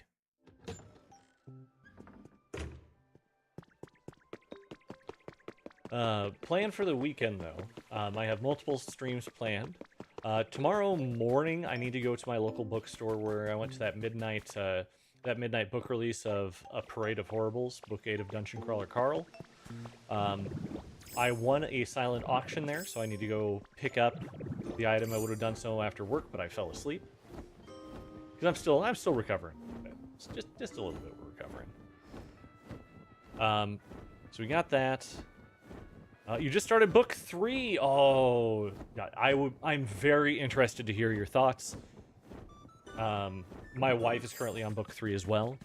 Plan for the weekend, though. I have multiple streams planned. Tomorrow morning, I need to go to my local bookstore where I went to that midnight book release of A Parade of Horribles, Book 8 of Dungeon Crawler Carl. I won a silent auction there, so I need to go pick up the item. I would have done so after work, but I fell asleep. Because I'm still recovering a little bit. It's just a little bit we're recovering. So we got that. You just started book 3. Oh, I'm very interested to hear your thoughts. My wife is currently on book 3 as well.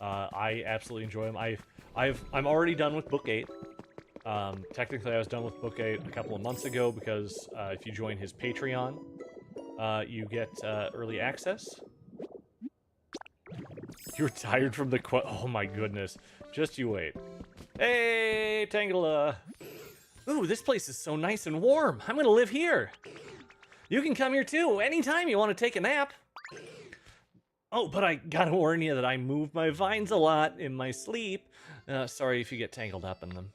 I absolutely enjoy them. I'm already done with book 8. Technically, I was done with book 8 a couple of months ago because if you join his Patreon, you get early access. You're tired from the oh my goodness. Just you wait. Hey, Tangela! Ooh, this place is so nice and warm. I'm gonna live here. You can come here too, anytime you want to take a nap. Oh, but I gotta warn you that I move my vines a lot in my sleep. Sorry if you get tangled up in them.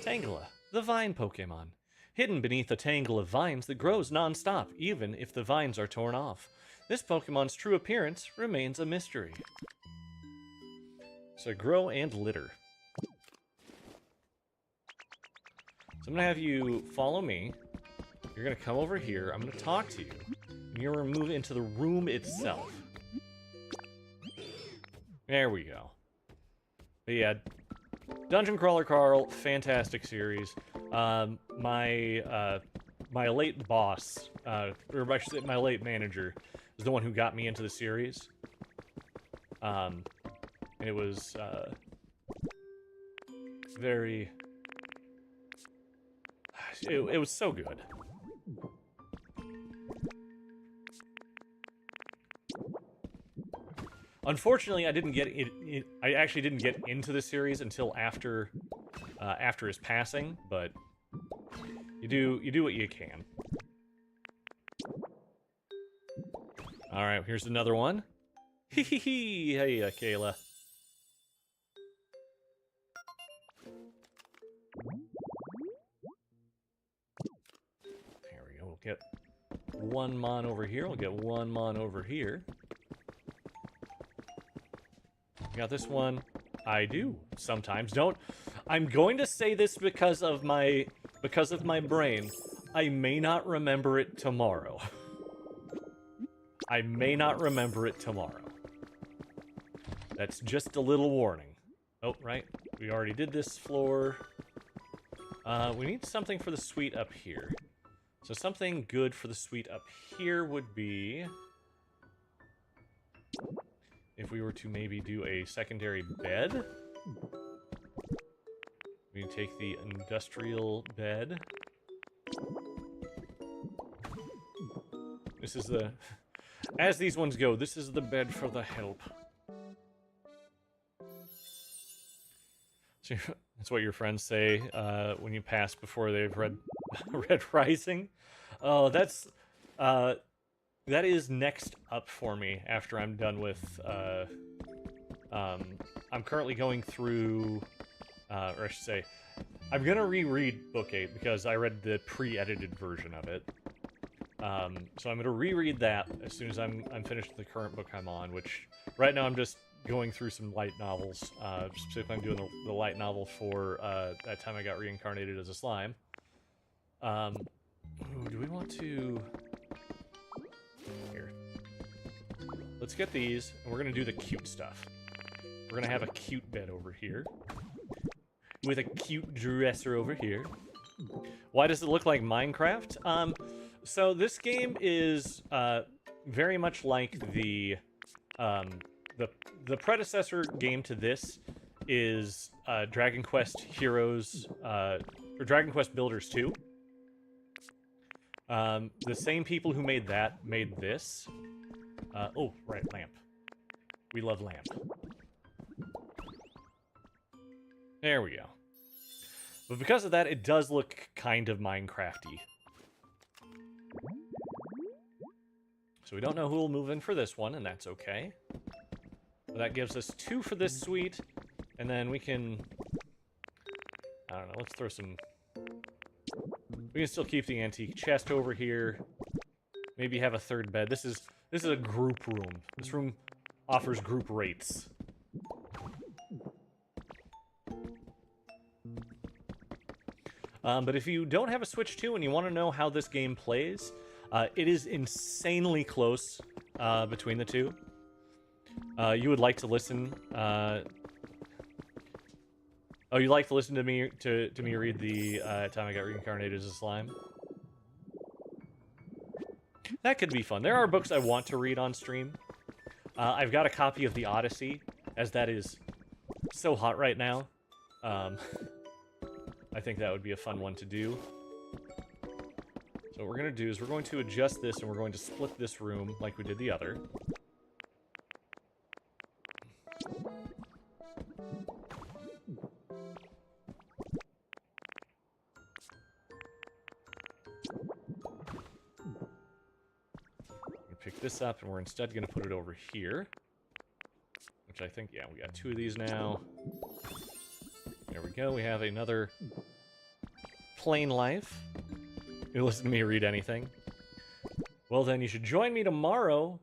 Tangela, the vine Pokemon. Hidden beneath a tangle of vines that grows non-stop, even if the vines are torn off. This Pokemon's true appearance remains a mystery. So grow and litter. So I'm going to have you follow me. You're going to come over here. I'm going to talk to you. And you're going to move into the room itself. There we go. But yeah, Dungeon Crawler Carl, fantastic series. My late boss, or I should say my late manager, is the one who got me into the series. And it was very... It was so good. Unfortunately, I didn't get it. I actually didn't get into the series until after his passing. But you do what you can. All right, here's another one. Hee hee hee. Hey, Kayla. There we go. We'll get one mon over here. We'll get one mon over here. Got this one. I do sometimes. Don't. I'm going to say this because of my brain. I may not remember it tomorrow. I may not remember it tomorrow. That's just a little warning. Oh, right. We already did this floor. We need something for the suite up here. So something good for the suite up here would be... if we were to maybe do a secondary bed. We can take the industrial bed. This is the... as these ones go, this is the bed for the help. So that's what your friends say when you pass before they've read Red Rising. Oh, that's... that is next up for me after I'm done with... I'm currently going through... or I should say, I'm gonna reread Book 8 because I read the pre-edited version of it. So I'm gonna reread that as soon as I'm finished with the current book I'm on, which right now I'm just going through some light novels. Specifically, I'm doing the light novel for That Time I Got Reincarnated as a Slime. Ooh, do we want to... here. Let's get these, and we're gonna do the cute stuff. We're gonna have a cute bed over here. With a cute dresser over here. Why does it look like Minecraft? So this game is very much like the predecessor game to this is Dragon Quest Heroes or Dragon Quest Builders 2. The same people who made that made this. Oh, right, lamp. We love lamp. There we go. But because of that, it does look kind of Minecraft-y. So we don't know who will move in for this one, and that's okay. But that gives us 2 for this suite, and then we can... I don't know, let's throw some... we can still keep the antique chest over here. Maybe have a 3rd bed. This is a group room. This room offers group rates. But if you don't have a Switch 2 and you want to know how this game plays, it is insanely close between the two. You would like to listen... oh, you'd like to listen to me read the Time I Got Reincarnated as a Slime? That could be fun. There are books I want to read on stream. I've got a copy of the Odyssey, as that is so hot right now. I think that would be a fun one to do. So what we're going to do is we're going to adjust this and we're going to split this room like we did the other. Pick this up and we're instead going to put it over here. Which I think, yeah, we got 2 of these now. There we go, we have another plain life. You listen to me read anything. Well then, you should join me tomorrow.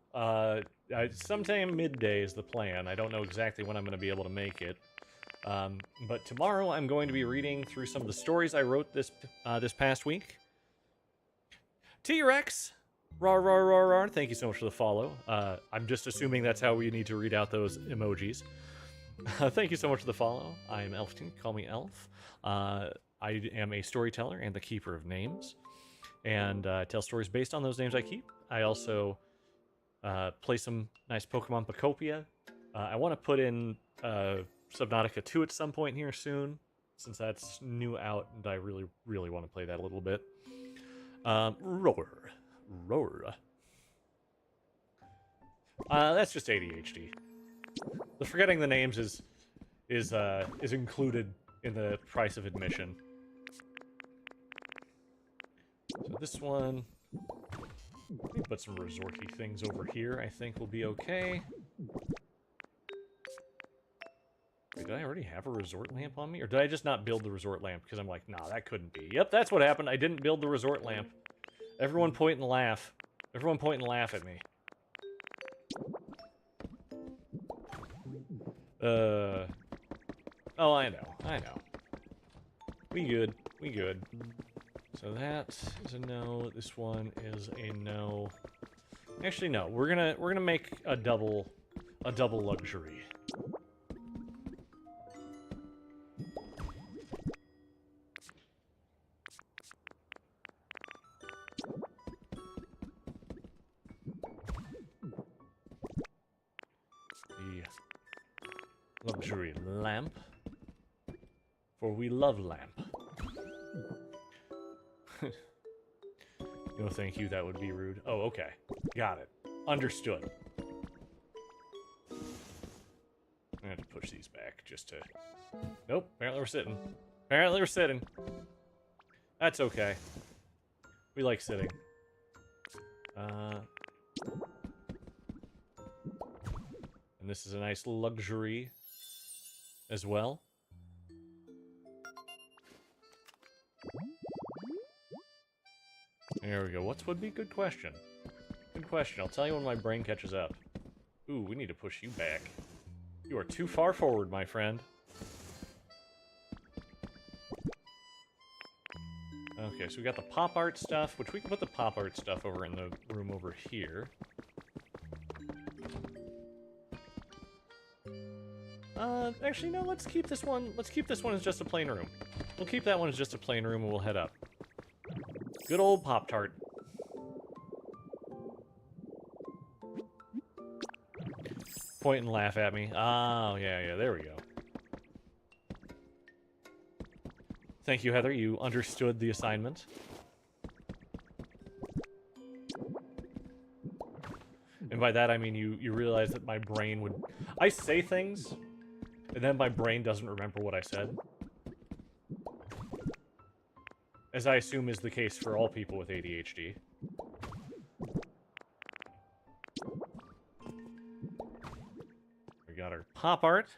Sometime midday is the plan. I don't know exactly when I'm going to be able to make it. But tomorrow I'm going to be reading through some of the stories I wrote this past week. T-Rex! Rawr, rawr, rawr, rawr. Thank you so much for the follow. I'm just assuming that's how we need to read out those emojis. Thank you so much for the follow. I am Elfton. Call me Elf. I am a storyteller and the keeper of names. And tell stories based on those names I keep. I also play some nice Pokemon Pokopia. I want to put in Subnautica 2 at some point here soon, since that's new out, and I really, really want to play that a little bit. Roar. Roar. That's just ADHD. The forgetting the names is included in the price of admission. So this one, let me put some resorty things over here. I think will be okay. Wait, did I already have a resort lamp on me, or did I just not build the resort lamp? Because I'm like, nah, that couldn't be. Yep, that's what happened. I didn't build the resort lamp. Everyone point and laugh. Everyone point and laugh at me. Oh, I know. We good. So that is a no. This one is a no. Actually, no. We're gonna make a double luxury. Luxury lamp. For we love lamp. No, thank you. That would be rude. Oh, okay. Got it. Understood. I have to push these back just to... Nope. Apparently we're sitting. Apparently we're sitting. That's okay. We like sitting. And this is a nice luxury as well. There we go. What would be? Good question. Good question. I'll tell you when my brain catches up. Ooh, we need to push you back. You are too far forward, my friend. Okay, so we got the pop art stuff, which we can put the pop art stuff over in the room over here. Actually, no, let's keep this one. Let's keep this one as just a plain room. We'll keep that one as just a plain room and we'll head up. Good old Pop-Tart. Point and laugh at me. Oh, yeah, there we go. Thank you, Heather. You understood the assignment. And by that, I mean you realize that my brain would... I say things, and then my brain doesn't remember what I said. As I assume is the case for all people with ADHD. We got our pop art.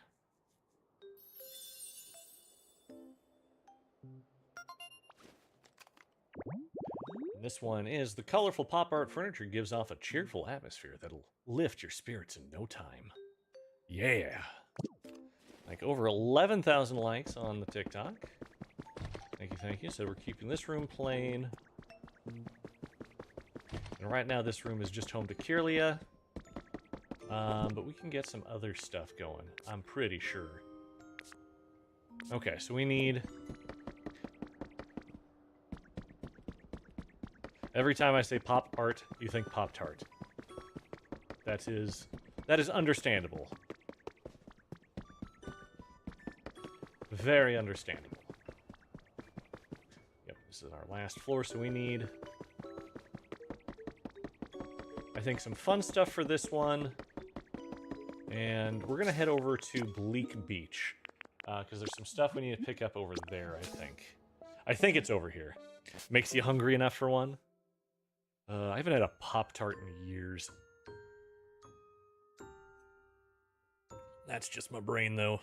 And this one is the colorful pop art furniture gives off a cheerful atmosphere that'll lift your spirits in no time. Yeah. Like over 11,000 likes on the TikTok. Thank you. So we're keeping this room plain. And right now this room is just home to Kirlia. But we can get some other stuff going, I'm pretty sure. Okay, so we need... Every time I say pop art, you think Pop-Tart. That is understandable. Very understandable. Yep, this is our last floor, so we need... I think some fun stuff for this one. And we're going to head over to Bleak Beach. Because there's some stuff we need to pick up over there, I think. I think it's over here. Makes you hungry enough for one? I haven't had a Pop-Tart in years. That's just my brain, though.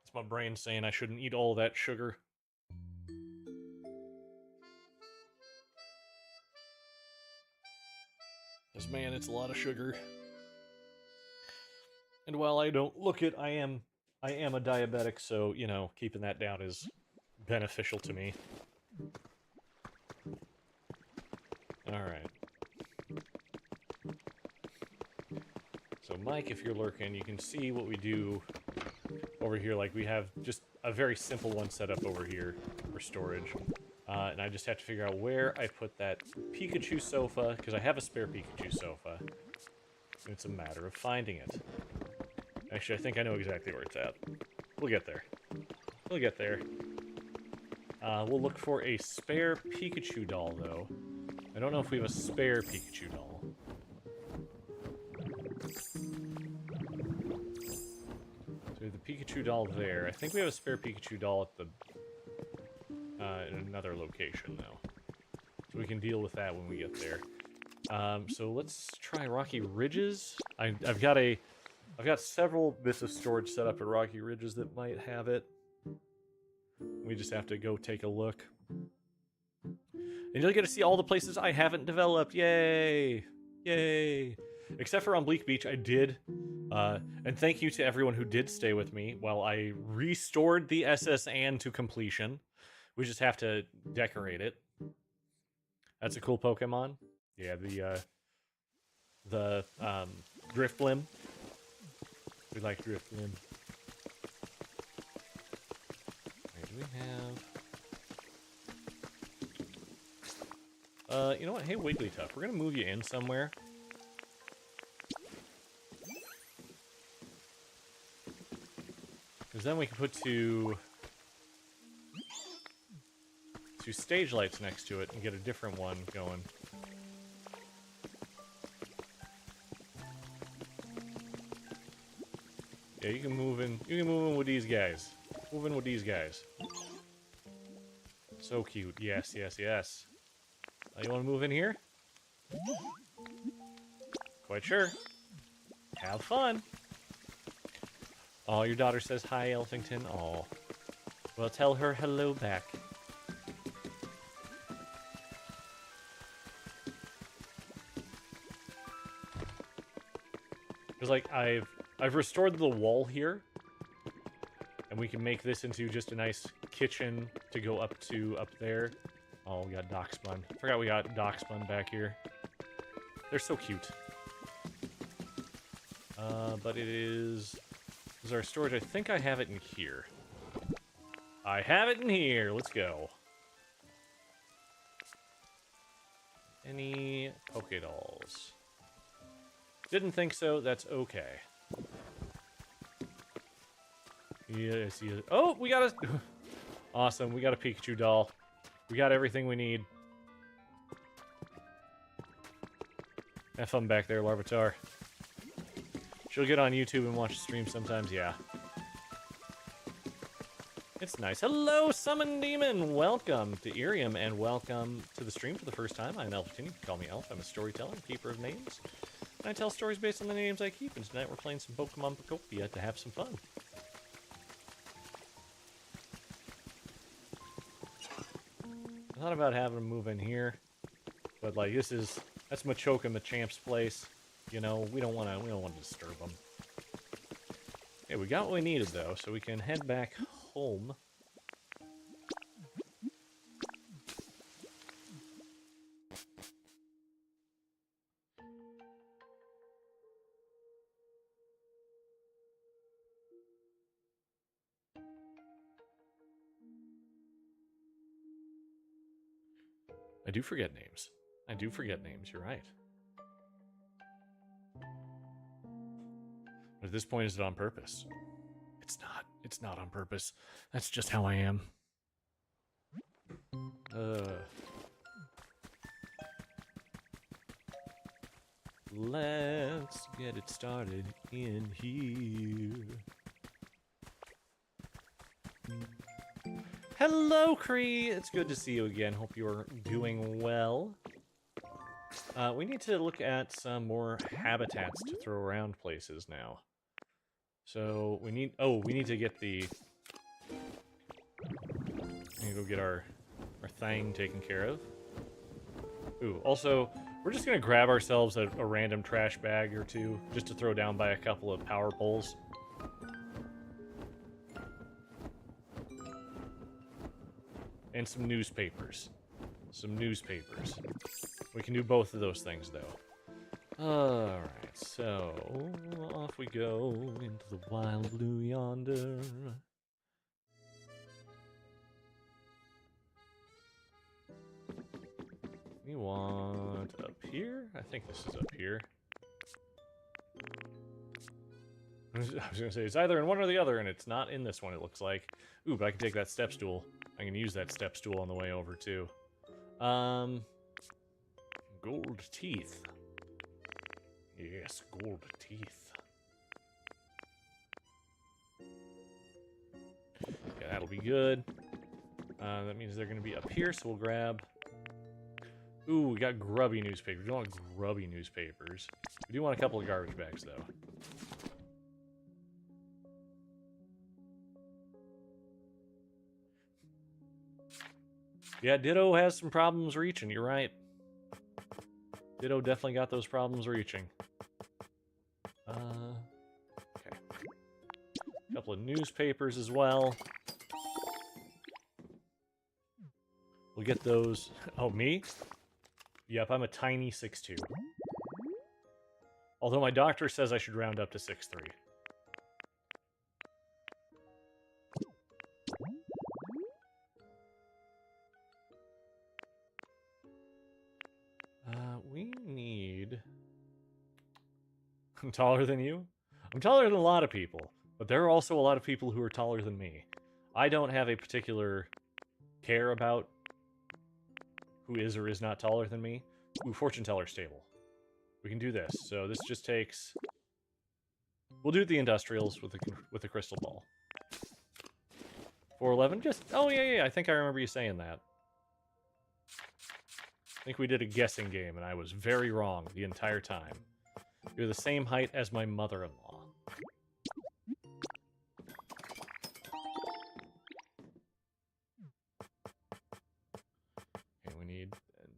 It's my brain saying I shouldn't eat all that sugar. Because, man, it's a lot of sugar. And while I don't look it, I am a diabetic, so, you know, keeping that down is beneficial to me. Alright. So, Mike, if you're lurking, you can see what we do over here. Like, we have just a very simple one set up over here for storage. And I just have to figure out where I put that Pikachu sofa, because I have a spare Pikachu sofa. It's a matter of finding it. Actually, I think I know exactly where it's at. We'll get there. We'll get there. We'll look for a spare Pikachu doll, though. I don't know if we have a spare Pikachu doll. So we have the Pikachu doll there. I think we have a spare Pikachu doll at the... in another location, though. So we can deal with that when we get there. So let's try Rocky Ridges. I've got several bits of storage set up at Rocky Ridges that might have it. We just have to go take a look. And you'll get to see all the places I haven't developed. Yay! Yay! Except for on Bleak Beach, I did. And thank you to everyone who did stay with me while I restored the SS Anne to completion. We just have to decorate it. That's a cool Pokemon. Yeah, the Drifblim. We like Drifblim. Where do we have? You know what? Hey, Wigglytuff, we're gonna move you in somewhere. Because then we can put two stage lights next to it and get a different one going. Yeah, you can move in. You can move in with these guys. Move in with these guys. So cute. Yes, yes, yes. You want to move in here? Quite sure. Have fun. Oh, your daughter says hi, Elfington. Oh. Well, tell her hello back. Because, like, I've restored the wall here. And we can make this into just a nice kitchen to go up there. Oh, we got dock spun. Forgot we got dock spun back here. They're so cute. But it is our storage. I think I have it in here. I have it in here. Let's go. Any Pokédolls? Didn't think so. That's okay. Yes, yes. Oh, we got a... Awesome. We got a Pikachu doll. We got everything we need. Have fun back there, Larvitar. She'll get on YouTube and watch the stream sometimes, yeah. It's nice. Hello, Summon Demon! Welcome to Irium, and welcome to the stream for the first time. I'm Elfington. You can call me Elf. I'm a storyteller, keeper of names. And I tell stories based on the names I keep, and tonight we're playing some Pokemon Pokopia to have some fun. I thought about having him move in here, but like that's Machoke and Machamp's place. You know, we don't want to disturb them. Yeah, we got what we needed though, so we can head back home. I do forget names. I do forget names, you're right. But at this point, is it on purpose? It's not. It's not on purpose. That's just how I am. Let's get it started in here. Hello, Cree! It's good to see you again. Hope you're doing well. We need to look at some more habitats to throw around places now. So, we need to get the... We need to go get our thing taken care of. Ooh, also, we're just gonna grab ourselves a random trash bag or two, just to throw down by a couple of power poles. And some newspapers. Some newspapers. We can do both of those things, though. Alright, so... off we go into the wild blue yonder. We want up here? I think this is up here. I was gonna say, it's either in one or the other, and it's not in this one, it looks like. Ooh, but I can take that step stool. I can use that step stool on the way over, too. Gold teeth. Yes, gold teeth. Yeah, that'll be good. That means they're gonna be up here, so we'll grab... Ooh, we got grubby newspapers. We don't want grubby newspapers. We do want a couple of garbage bags, though. Yeah, Ditto has some problems reaching, you're right. Ditto definitely got those problems reaching. Okay. A couple of newspapers as well. We'll get those... Oh, me? Yep, I'm a tiny 6'2". Although my doctor says I should round up to 6'3". We need... I'm taller than you? I'm taller than a lot of people, But there are also a lot of people who are taller than me. I don't have a particular care about who is or is not taller than me. Ooh, fortune teller stable. We can do this. So this just takes... We'll do the industrials with the crystal ball. 411, just... Oh, yeah, I think I remember you saying that. I think we did a guessing game, and I was very wrong the entire time. You're the same height as my mother-in-law. Okay, we need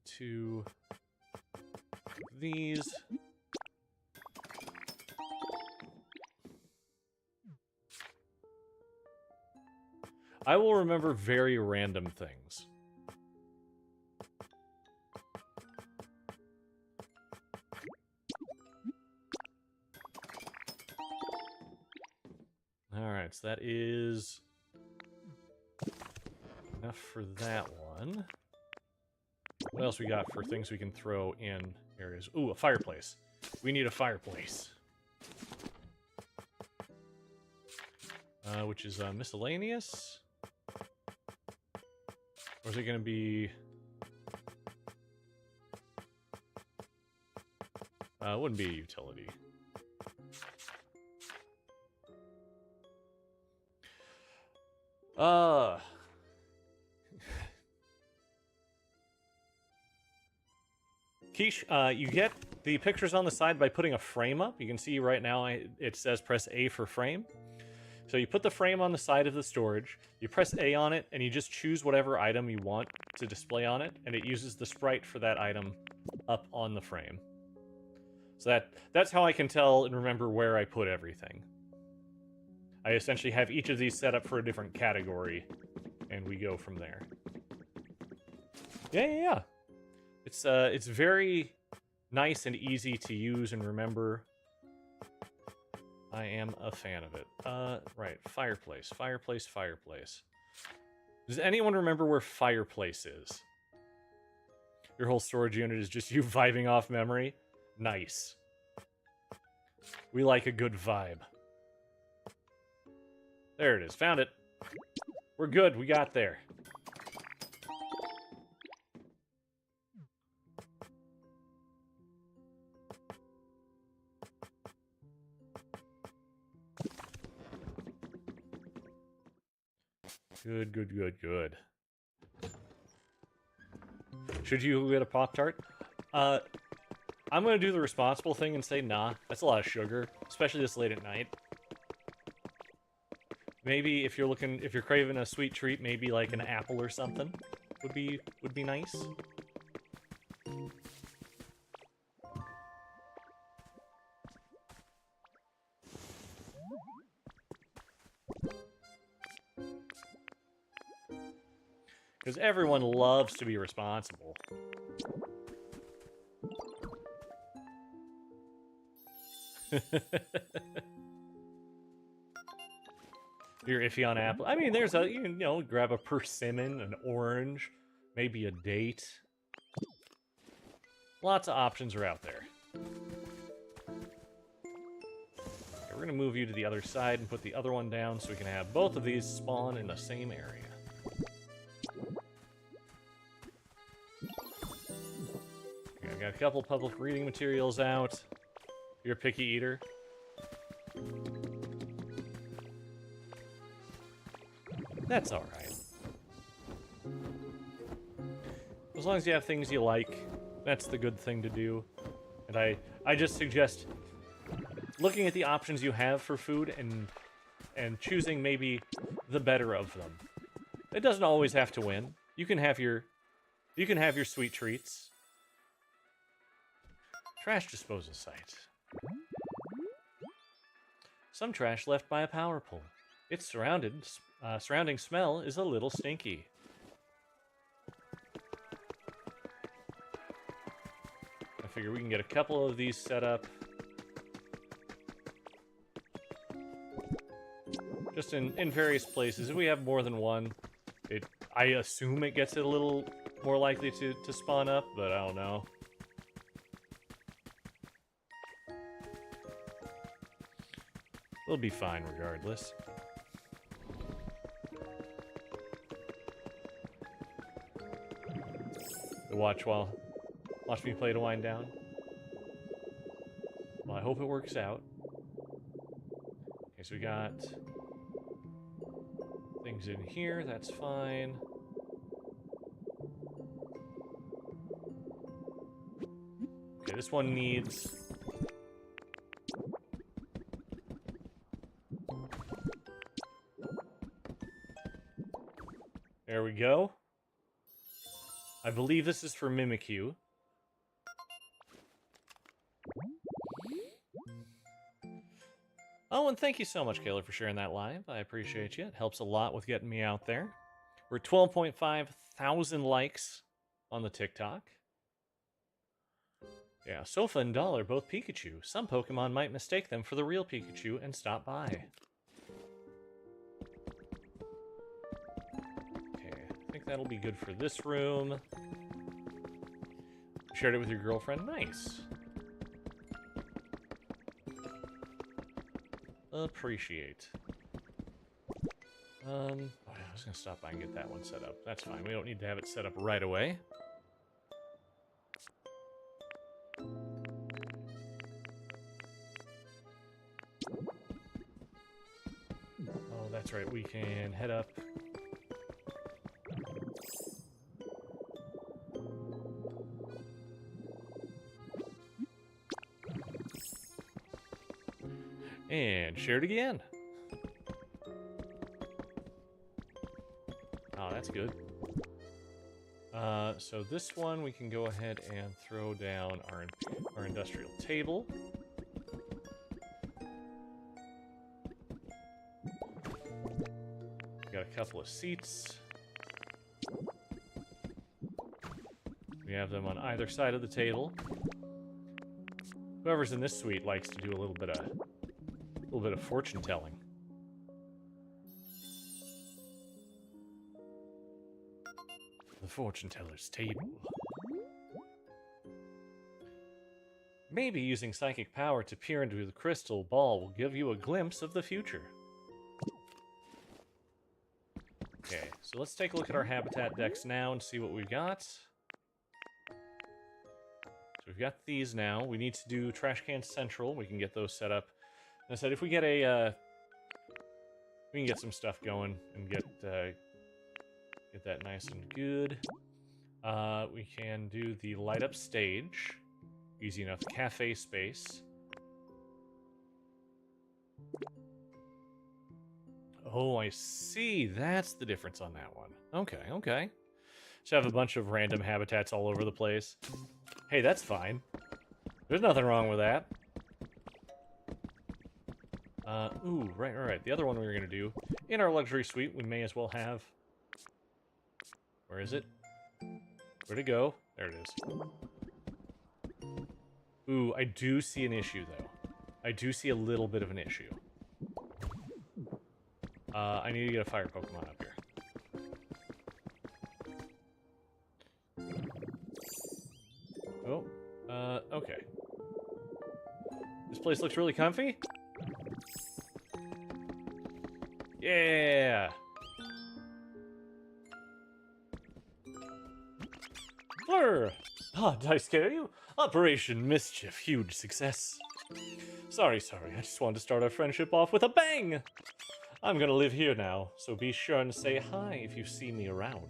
2 of these. I will remember very random things. Alright, so that is enough for that one. What else we got for things we can throw in areas? Ooh, a fireplace. We need a fireplace. Which is miscellaneous? Or is it going to be... it wouldn't be a utility. Quiche, you get the pictures on the side by putting a frame up. You can see right now it says press A for frame. So you put the frame on the side of the storage, you press A on it, and you just choose whatever item you want to display on it, and it uses the sprite for that item up on the frame. So that's how I can tell and remember where I put everything. I essentially have each of these set up for a different category, and we go from there. Yeah. It's very nice and easy to use and remember. I am a fan of it. Right, fireplace. Does anyone remember where fireplace is? Your whole storage unit is just you vibing off memory? Nice. We like a good vibe. There it is. Found it. We're good. We got there. Good. Should you get a Pop-Tart? I'm gonna do the responsible thing and say nah. That's a lot of sugar, especially this late at night. Maybe if you're craving a sweet treat, maybe like an apple or something would be nice. Because everyone loves to be responsible. You're iffy on apple. I mean, there's a, you know, grab a persimmon, an orange, maybe a date. Lots of options are out there. Okay, we're going to move you to the other side and put the other one down so we can have both of these spawn in the same area. Okay, I've got a couple public reading materials out. You're a picky eater. That's alright. As long as you have things you like, that's the good thing to do. And I just suggest looking at the options you have for food and choosing maybe the better of them. It doesn't always have to win. You can have your sweet treats. Trash disposal site. Some trash left by a power pole. Its surrounding smell is a little stinky. I figure we can get a couple of these set up. Just in various places. If we have more than one, I assume it gets it a little more likely to spawn up, but I don't know. We'll be fine regardless. Watch me play to wind down. Well, I hope it works out. Okay, so we got things in here, that's fine. Okay, this one needs... There we go. I believe this is for Mimikyu. Oh, and thank you so much, Kayla, for sharing that live. I appreciate you. It helps a lot with getting me out there. We're 12.5 thousand likes on the TikTok. Yeah, Sofa and Doll are both Pikachu. Some Pokemon might mistake them for the real Pikachu and stop by. Okay, I think that'll be good for this room. Shared it with your girlfriend? Nice. Appreciate. I was gonna stop by and get that one set up. That's fine. We don't need to have it set up right away. Oh, that's right. We can head up. And share it again. Oh, that's good. So this one we can go ahead and throw down our industrial table. We got a couple of seats. We have them on either side of the table. Whoever's in this suite likes to do a little bit of fortune telling. The fortune teller's table. Maybe using psychic power to peer into the crystal ball will give you a glimpse of the future. Okay, so let's take a look at our habitat decks now and see what we've got. So we've got these now. We need to do Trash Can Central. We can get those set up. And I said if we get a, we can get some stuff going and get that nice and good. We can do the light up stage. Easy enough. Cafe space. Oh, I see. That's the difference on that one. Okay, okay. Just have a bunch of random habitats all over the place. Hey, that's fine. There's nothing wrong with that. Ooh, right. The other one we were going to do, in our luxury suite, we may as well have... Where is it? Where'd it go? There it is. Ooh, I do see an issue, though. I do see a little bit of an issue. I need to get a fire Pokemon up here. Oh, okay. This place looks really comfy. Yeah! Fleur! Ah, did I scare you? Operation Mischief, huge success. Sorry, I just wanted to start our friendship off with a bang! I'm gonna live here now, so be sure and say hi if you see me around.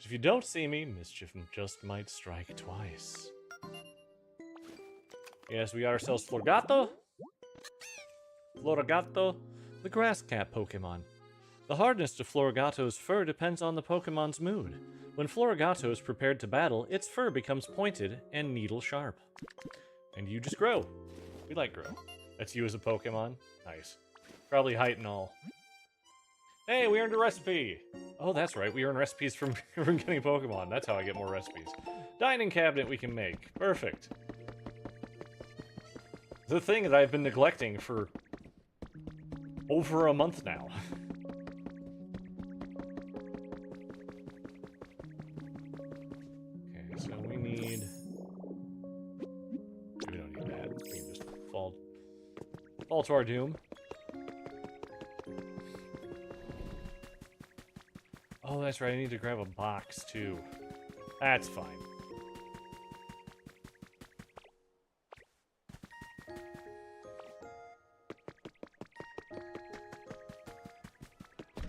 If you don't see me, mischief just might strike twice. Yes, we got ourselves Floragato. Floragato, the grass cat Pokemon. The hardness to Floragato's fur depends on the Pokemon's mood. When Floragato is prepared to battle, its fur becomes pointed and needle sharp. And you just grow. We like grow. That's you as a Pokemon. Nice. Probably height and all. Hey, we earned a recipe! Oh, that's right, we earn recipes from getting Pokemon. That's how I get more recipes. Dining cabinet we can make. Perfect. The thing that I've been neglecting for over a month now. Okay, so we need... We don't need that. We can just fall Fall to our doom. Oh, that's right. I need to grab a box, too. That's fine.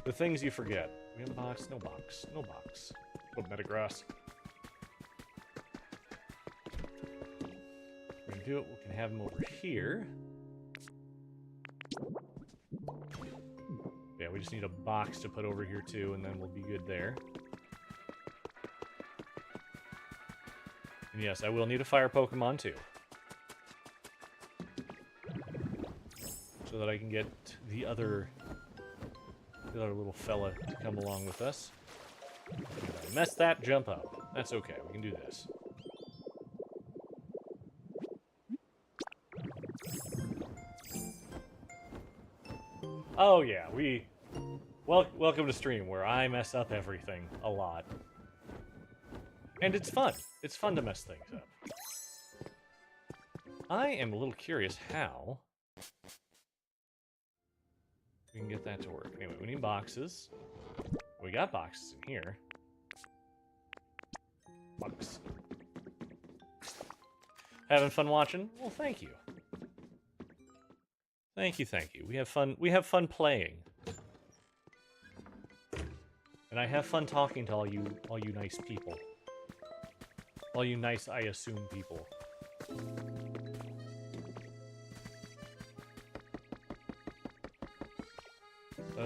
The things you forget. We have a box? No box. No box. Oh, Metagross. We're gonna do it. We can have him over here. Yeah, we just need a box to put over here too, and then we'll be good there. And yes, I will need a fire Pokemon too. So that I can get the other little fella to come along with us. I messed that jump up. That's okay, we can do this. Oh yeah, welcome to stream where I mess up everything a lot. And it's fun. It's fun to mess things up. I am a little curious how we can get that to work. Anyway, we need boxes. We got boxes in here. Box. Having fun watching? Well, thank you. Thank you, thank you. We have fun playing. And I have fun talking to all you nice people. All you nice, I assume, people.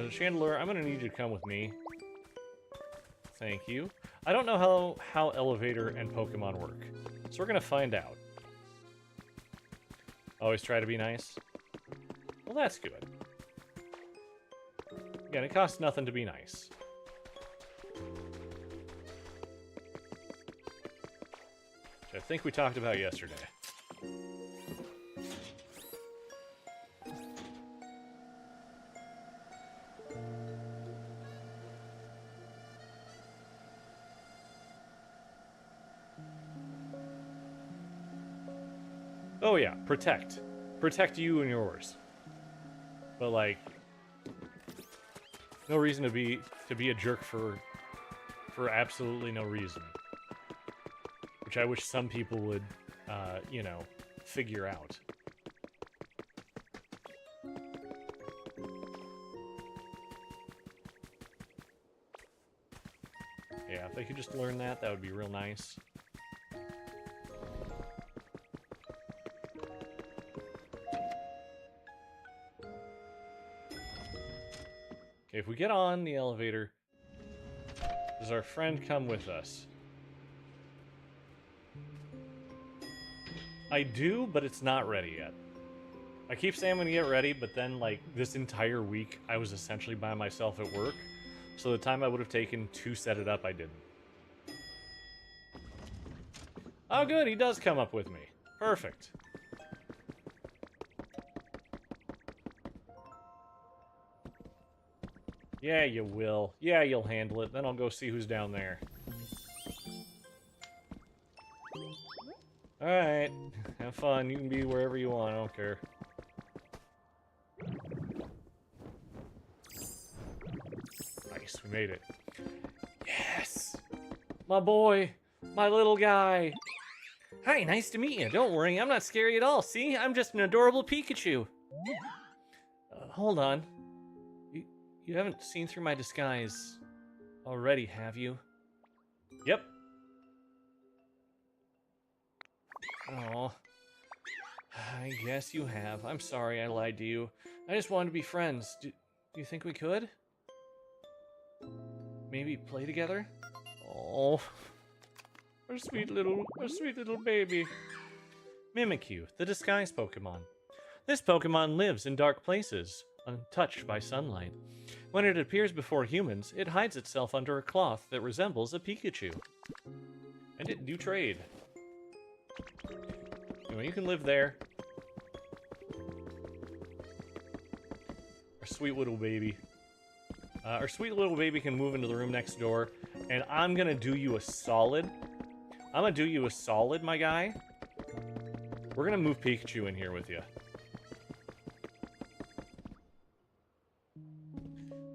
Chandelure, I'm gonna need you to come with me. Thank you. I don't know how Elevator and Pokemon work, so we're gonna find out. Always try to be nice. Well, that's good. Again, it costs nothing to be nice. Which I think we talked about yesterday. Oh yeah, protect. Protect you and yours. But like, no reason to be a jerk for absolutely no reason. Which I wish some people would, you know, figure out. Yeah, if they could just learn that, that would be real nice. Okay, if we get on the elevator, does our friend come with us? I do, but it's not ready yet. I keep saying I'm gonna get ready, but then, like, this entire week, I was essentially by myself at work. So the time I would have taken to set it up, I didn't. Oh, good, he does come up with me. Perfect. Yeah, you will. Yeah, you'll handle it. Then I'll go see who's down there. Alright. Have fun. You can be wherever you want. I don't care. Nice. We made it. Yes! My boy. My little guy. Hi, nice to meet you. Don't worry, I'm not scary at all. See? I'm just an adorable Pikachu. Hold on. You haven't seen through my disguise already, have you? Yep. Oh, I guess you have. I'm sorry I lied to you. I just wanted to be friends. Do you think we could? Maybe play together? Oh, our sweet little baby. Mimikyu, the disguise Pokemon. This Pokemon lives in dark places, untouched by sunlight. When it appears before humans, it hides itself under a cloth that resembles a Pikachu. And it do trade. Anyway, you can live there. Our sweet little baby. Our sweet little baby can move into the room next door, and I'm gonna do you a solid. I'm gonna do you a solid, my guy. We're gonna move Pikachu in here with you.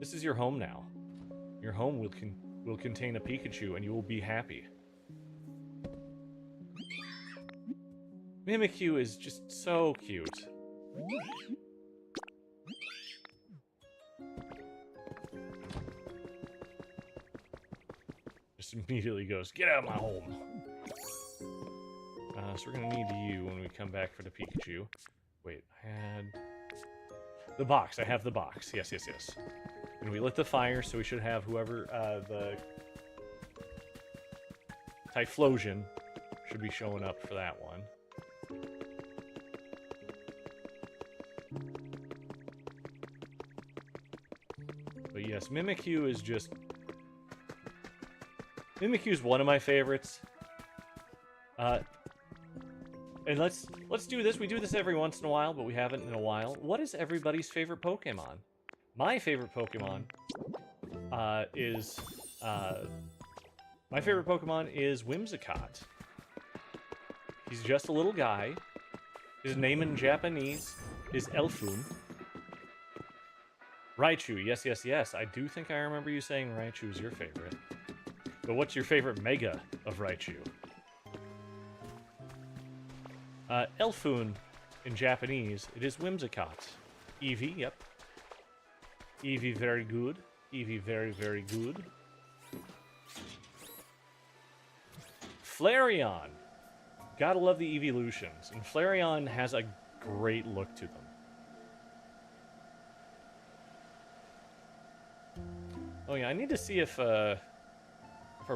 This is your home now. Your home will contain a Pikachu, and you will be happy. Mimikyu is just so cute. Just immediately goes, get out of my home. So we're gonna need you when we come back for the Pikachu. Wait, I had... the box. I have the box. Yes, yes, yes. And we lit the fire, so we should have whoever, the... Typhlosion should be showing up for that one. But yes, Mimikyu is just... Mimikyu is one of my favorites. And let's do this. We do this every once in a while, but we haven't in a while. What is everybody's favorite Pokemon? My favorite Pokemon is Whimsicott. He's just a little guy. His name in Japanese is Elfun. Raichu, yes, yes, yes. I do think I remember you saying Raichu is your favorite. But what's your favorite Mega of Raichu? Elfun, in Japanese, it is Whimsicott. Eevee, yep. Eevee, very good. Eevee, very, very good. Flareon. Gotta love the evolutions. And Flareon has a great look to them. Oh yeah, I need to see if our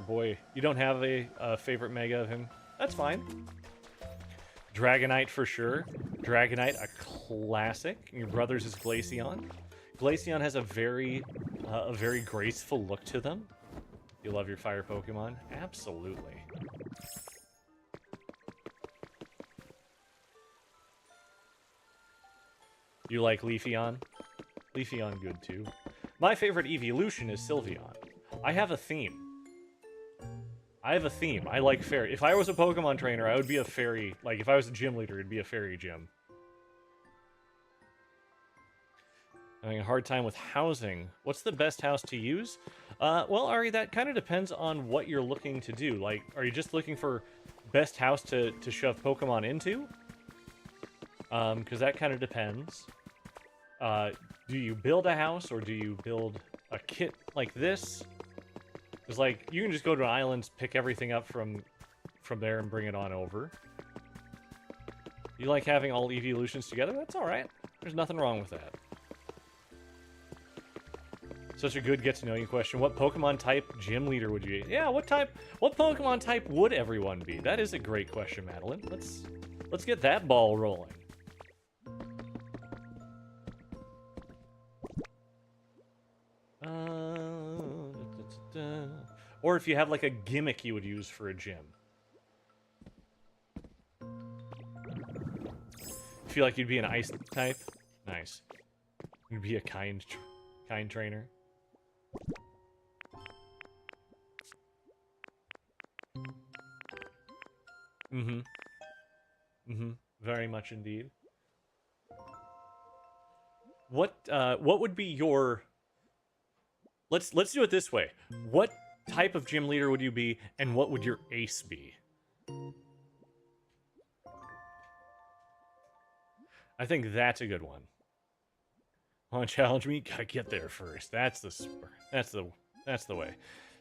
boy... You don't have a favorite Mega of him? That's fine. Dragonite for sure. Dragonite, a classic. Your brother's is Glaceon. Glaceon has a very graceful look to them. You love your fire Pokemon? Absolutely. You like Leafeon? Leafeon good too. My favorite evolution is Sylveon. I have a theme. I like fairy. If I was a Pokemon trainer, I would be a fairy. Like, if I was a gym leader, it'd be a fairy gym. Having a hard time with housing. What's the best house to use? Well, Ari, that kind of depends on what you're looking to do. Like, are you just looking for best house to shove Pokemon into? Because that kind of depends. Do you build a house, or do you build a kit like this? Because, like, you can just go to an island, pick everything up from there, and bring it on over. You like having all evolutions together? That's alright. There's nothing wrong with that. Such a good get-to-know-you question. What Pokemon type gym leader would you be? Yeah, what Pokemon type would everyone be? That is a great question, Madeline. Let's get that ball rolling. Or if you have, like, a gimmick you would use for a gym. Feel like you'd be an ice type? Nice. You'd be a kind trainer. Very much indeed. What would be your... Let's do it this way. What type of gym leader would you be, and what would your ace be? I think that's a good one. Want to challenge me? Gotta get there first. That's the way.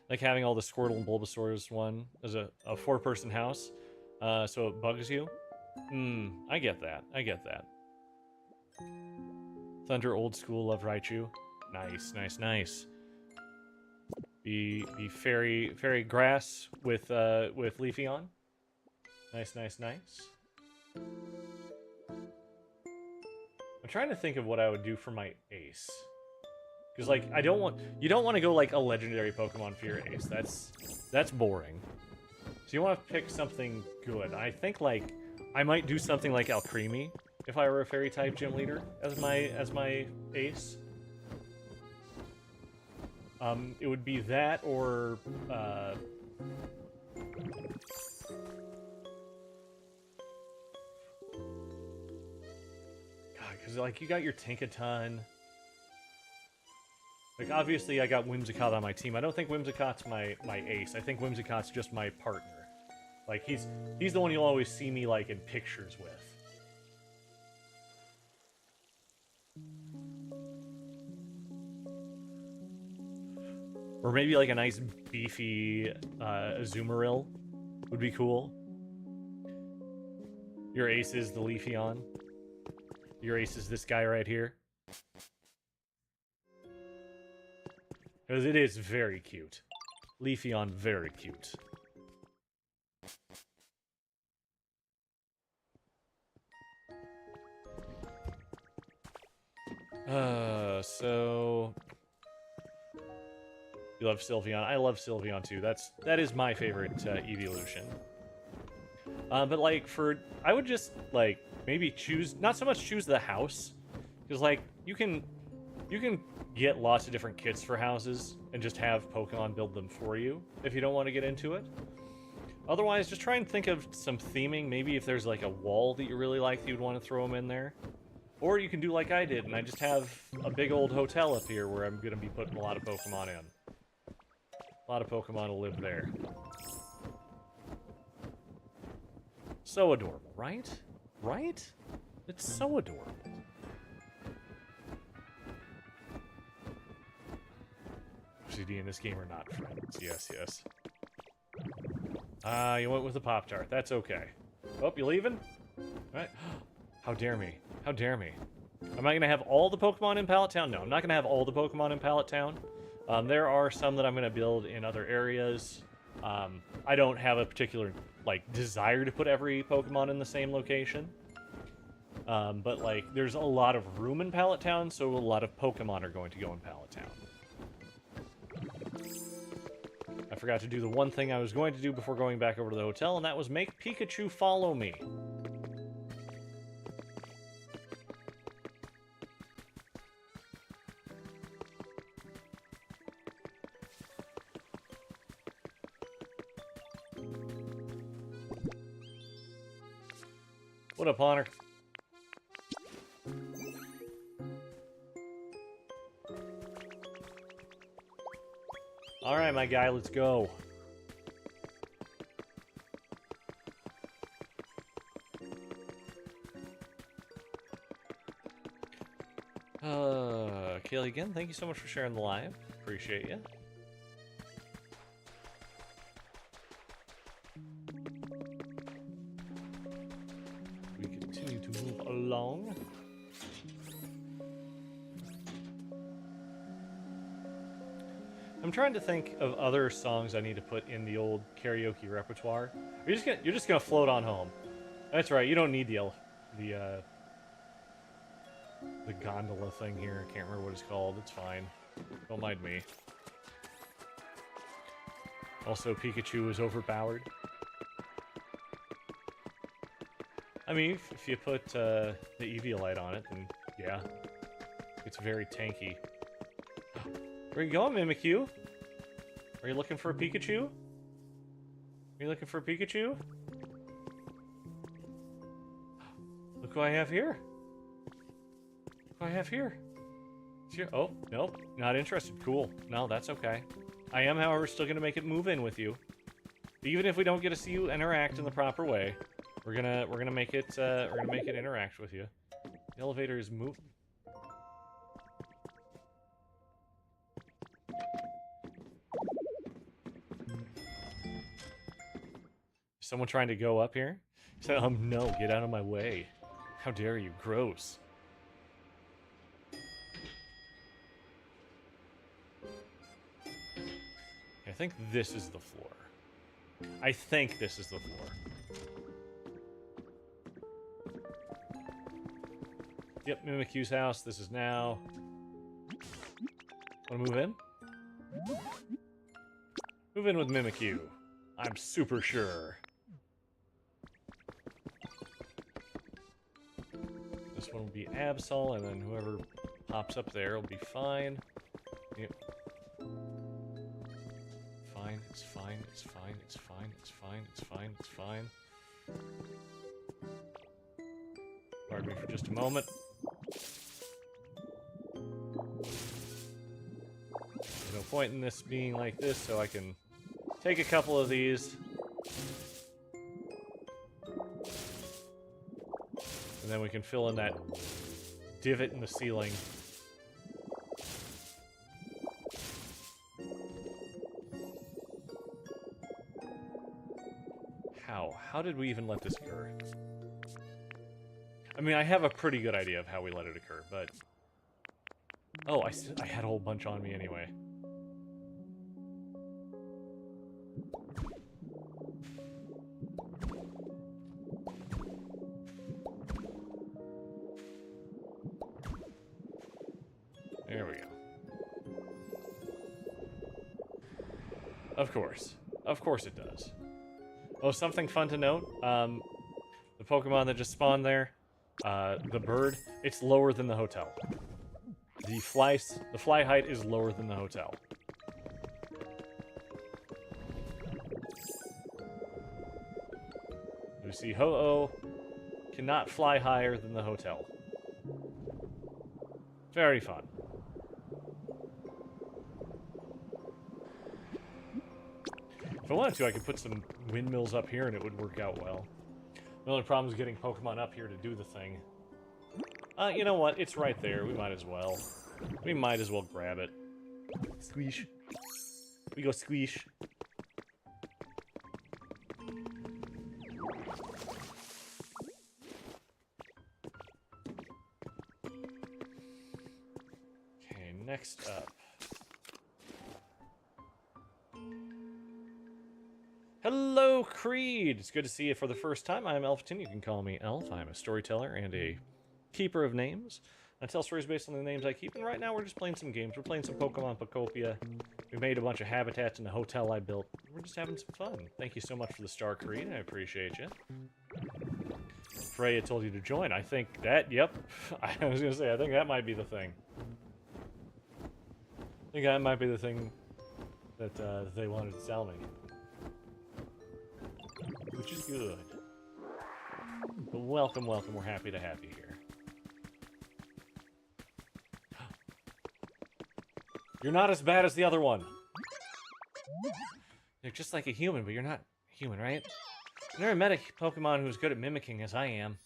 Like having all the Squirtle and Bulbasaur's one as a 4-person house, so it bugs you. I get that. Thunder old school, love Raichu. Nice, nice, nice. Be fairy grass with Leafeon. Nice, nice, nice. I'm trying to think of what I would do for my ace. Because, like, you don't want to go, like, a legendary Pokemon for your ace. That's boring. So you want to pick something good. I think, like, I might do something like Alcremie if I were a fairy-type gym leader as my ace. It would be that or, God, because, like, you got your Tinkaton. Like, obviously, I got Whimsicott on my team. I don't think Whimsicott's my ace. I think Whimsicott's just my partner. Like, he's the one you'll always see me, like, in pictures with. Or maybe, like, a nice, beefy Azumarill would be cool. Your ace is the Leafeon. Your ace is this guy right here. Because it is very cute. Leafeon, very cute. So... You love Sylveon. I love Sylveon too. That is my favorite evolution. But like I would just like maybe choose, not so much choose the house, because like you can get lots of different kits for houses and just have Pokemon build them for you if you don't want to get into it. Otherwise, just try and think of some theming. Maybe if there's like a wall that you really like, you'd want to throw them in there. Or you can do like I did, and I just have a big old hotel up here where I'm going to be putting a lot of Pokemon in. A lot of Pokemon will live there. So adorable, right? Right? It's so adorable. CD in this game are not friends. Yes, yes. You went with the Pop-Tart. That's okay. Oh, you leaving? All right. How dare me? How dare me? Am I going to have all the Pokemon in Pallet Town? No, I'm not going to have all the Pokemon in Pallet Town. There are some that I'm going to build in other areas. I don't have a particular, like, desire to put every Pokemon in the same location. But, like, there's a lot of room in Pallet Town, so a lot of Pokemon are going to go in Pallet Town. I forgot to do the one thing I was going to do before going back over to the hotel, and that was make Pikachu follow me. What up, Honor? Alright, my guy, let's go. Kaylee, again, thank you so much for sharing the live. Appreciate you. We continue to move along. I'm trying to think of other songs I need to put in the old karaoke repertoire. You're just gonna float on home. That's right. You don't need the gondola thing here. I can't remember what it's called. It's fine. Don't mind me. Also, Pikachu is overpowered. I mean, if you put the Eviolite on it, then yeah, it's very tanky. Where you going, Mimikyu? Are you looking for a Pikachu? Are you looking for a Pikachu? Look who I have here. Look who I have here. Oh, nope. Not interested. Cool. No, that's okay. I am, however, still going to make it move in with you. Even if we don't get to see you interact in the proper way, we're gonna make it interact with you. The elevator is moving. Someone trying to go up here? So, no, get out of my way. How dare you? Gross. I think this is the floor. I think this is the floor. Yep, Mimikyu's house. This is now. Wanna move in? Move in with Mimikyu. I'm super sure. This one will be Absol, and then whoever pops up there will be fine. Yep. Fine, it's fine, it's fine, it's fine, it's fine, it's fine, it's fine. Pardon me for just a moment. point in this being like this so I can take a couple of these. And then we can fill in that divot in the ceiling. How did we even let this occur? I mean, I have a pretty good idea of how we let it occur, but... Oh, I had a whole bunch on me anyway. There we go. Of course. Of course it does. Oh, something fun to note. The Pokemon that just spawned there, the bird, it's lower than the hotel. The fly height is lower than the hotel. You see, Ho-Oh cannot fly higher than the hotel. Very fun. If I wanted to, I could put some windmills up here and it would work out well. The only problem is getting Pokemon up here to do the thing. You know what? It's right there. We might as well. We might as well grab it. Squeesh. We go squeesh. Okay, next up. Hello, Creed! It's good to see you for the first time. I'm Elfton. You can call me Elf. I'm a storyteller and a keeper of names. I tell stories based on the names I keep, and right now we're just playing some games. We're playing some Pokemon Pokopia. We made a bunch of habitats in the hotel I built. We're just having some fun. Thank you so much for the star, Creed. I appreciate you. Freya told you to join. I think that, yep. I was going to say, I think that might be the thing. I think that might be the thing that they wanted to tell me. Which is good. But welcome, welcome. We're happy to have you here. You're not as bad as the other one. You're just like a human, but you're not human, right? I've never met a Pokemon who's good at mimicking as I am.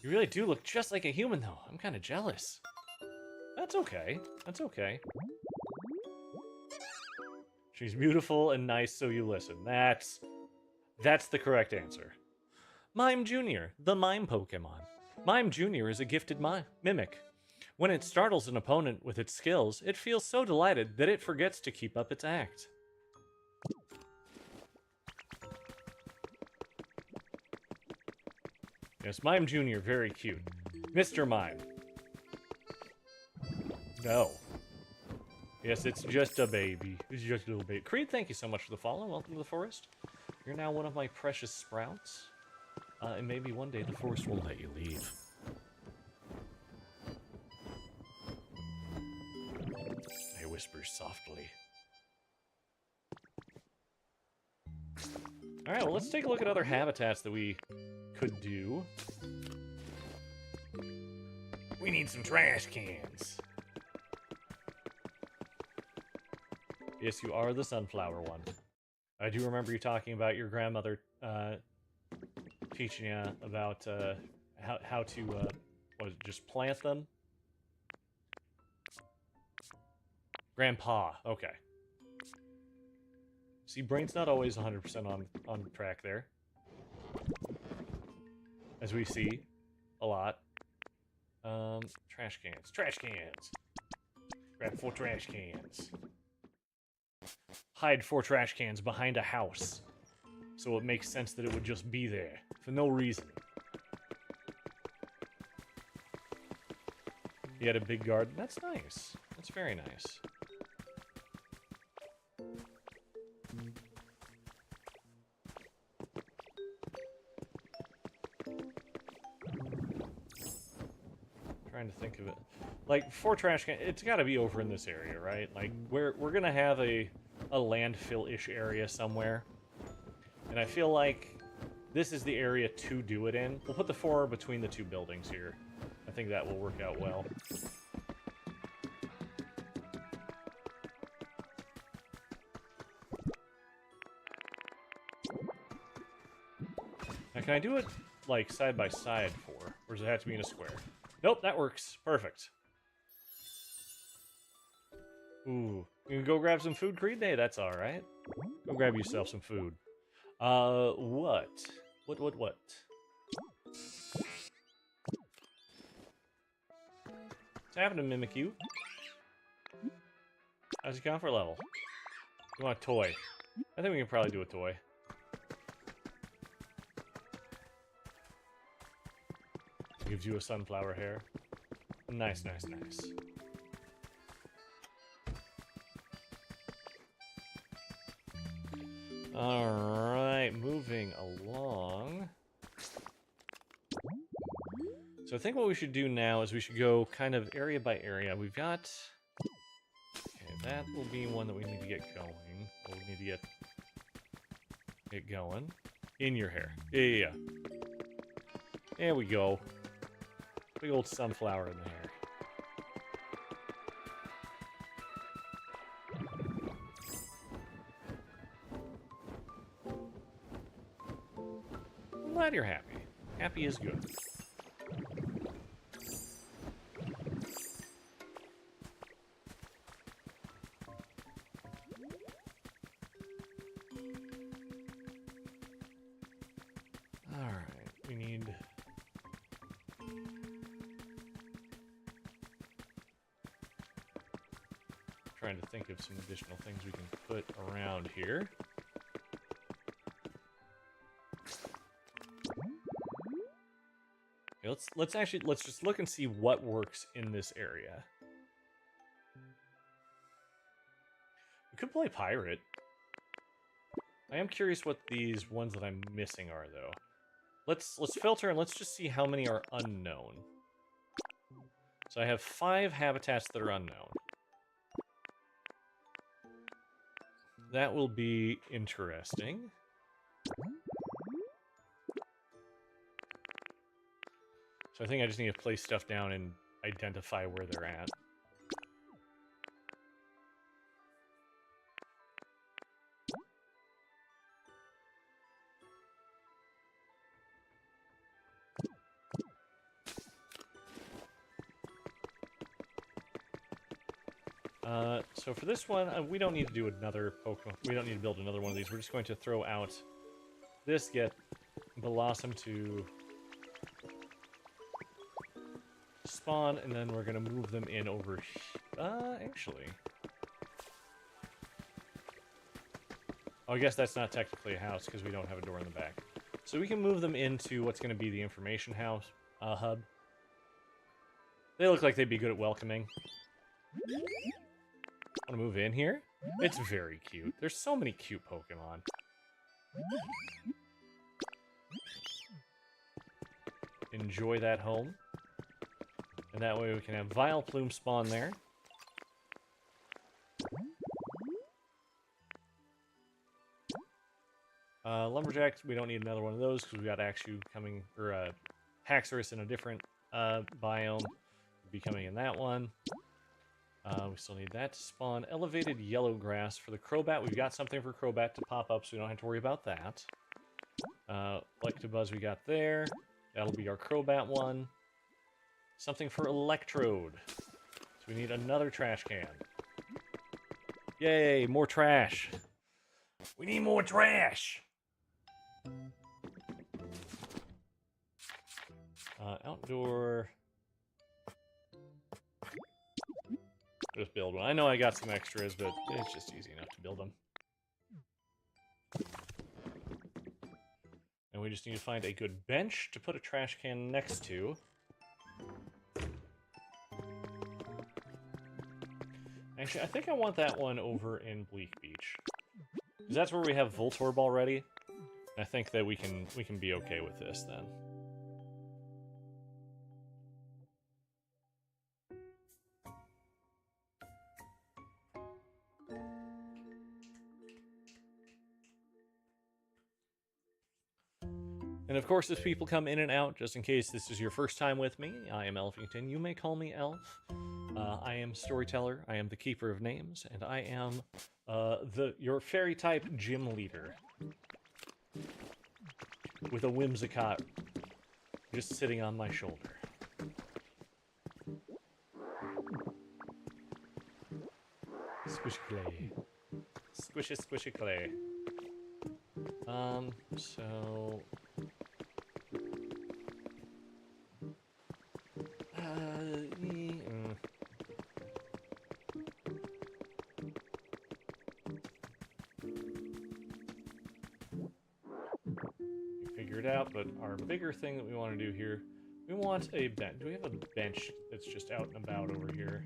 You really do look just like a human, though. I'm kind of jealous. That's okay. That's okay. She's beautiful and nice, so you listen. That's the correct answer. Mime Jr., the Mime Pokemon. Mime Jr. is a gifted mimic. When it startles an opponent with its skills, it feels so delighted that it forgets to keep up its act. Yes, Mime Jr., very cute. Mr. Mime. No. Yes, it's just a baby. It's just a little baby. Creed, thank you so much for the follow. Welcome to the forest. You're now one of my precious sprouts. And maybe one day the forest will let you leave. I whisper softly. Alright, well, let's take a look at other habitats that we could do. We need some trash cans. Yes, you are the sunflower one. I do remember you talking about your grandmother teaching you about how to what is it, just plant them? Grandpa, okay. See, brain's not always 100% on track there. As we see a lot. Trash cans. Trash cans! Grab 4 trash cans. Hide 4 trash cans behind a house. So it makes sense that it would just be there. For no reason. You had a big garden? That's nice. That's very nice. Trying to think of it. Like, 4 trash cans, it's gotta be over in this area, right? Like, we're gonna have a landfill-ish area somewhere. And I feel like this is the area to do it in. We'll put the 4 between the 2 buildings here. I think that will work out well. Now, can I do it, like, side by side for? Or does it have to be in a square? Nope, that works. Perfect. Ooh. You can go grab some food, Creed? Hey, that's alright. Go grab yourself some food. What? What? What's happening, Mimikyu? How's your comfort level? You want a toy? I think we can probably do a toy. Gives you a sunflower hair. Nice, nice, nice. Alright, moving along. So I think what we should do now is we should go kind of area by area. We've got... Okay, that will be one that we need to get going. We need to get going. In your hair. Yeah. There we go. Big old sunflower in the hair. I'm glad you're happy. Happy is good. Trying to think of some additional things we can put around here. Okay, let's just look and see what works in this area. We could play pirate. I am curious what these ones that I'm missing are, though. Let's filter and let's just see how many are unknown. So I have 5 habitats that are unknown. That will be interesting. So I think I just need to place stuff down and identify where they're at. So for this one, we don't need to do another Pokemon. We don't need to build another one of these. We're just going to throw out this, get Blossom to spawn, and then we're going to move them in over actually. Oh, I guess that's not technically a house because we don't have a door in the back. So we can move them into what's going to be the information house hub. They look like they'd be good at welcoming. Want to move in here? It's very cute. There's so many cute Pokemon. Enjoy that home. And that way we can have Vileplume spawn there. Lumberjacks, we don't need another one of those because we got Axew coming, or Haxorus in a different biome. Be coming in that one. We still need that to spawn. Elevated yellow grass for the Crobat. We've got something for Crobat to pop up, so we don't have to worry about that. Electabuzz we got there. That'll be our Crobat one. Something for Electrode. So we need another trash can. Yay, more trash. We need more trash. Outdoor... Just build one. I know I got some extras, but it's just easy enough to build them. And we just need to find a good bench to put a trash can next to. Actually, I think I want that one over in Bleak Beach. Because that's where we have Voltorb already. I think that we can be okay with this then. And of course, as people come in and out, just in case this is your first time with me, I am Elfington. You may call me Elf. I am storyteller, I am the keeper of names, and I am your fairy type gym leader. with a Whimsicott just sitting on my shoulder. Squishy clay. Squishy, squishy clay. So... Figure it out, but our bigger thing that we want to do here, we want a bench. Do we have a bench that's just out and about over here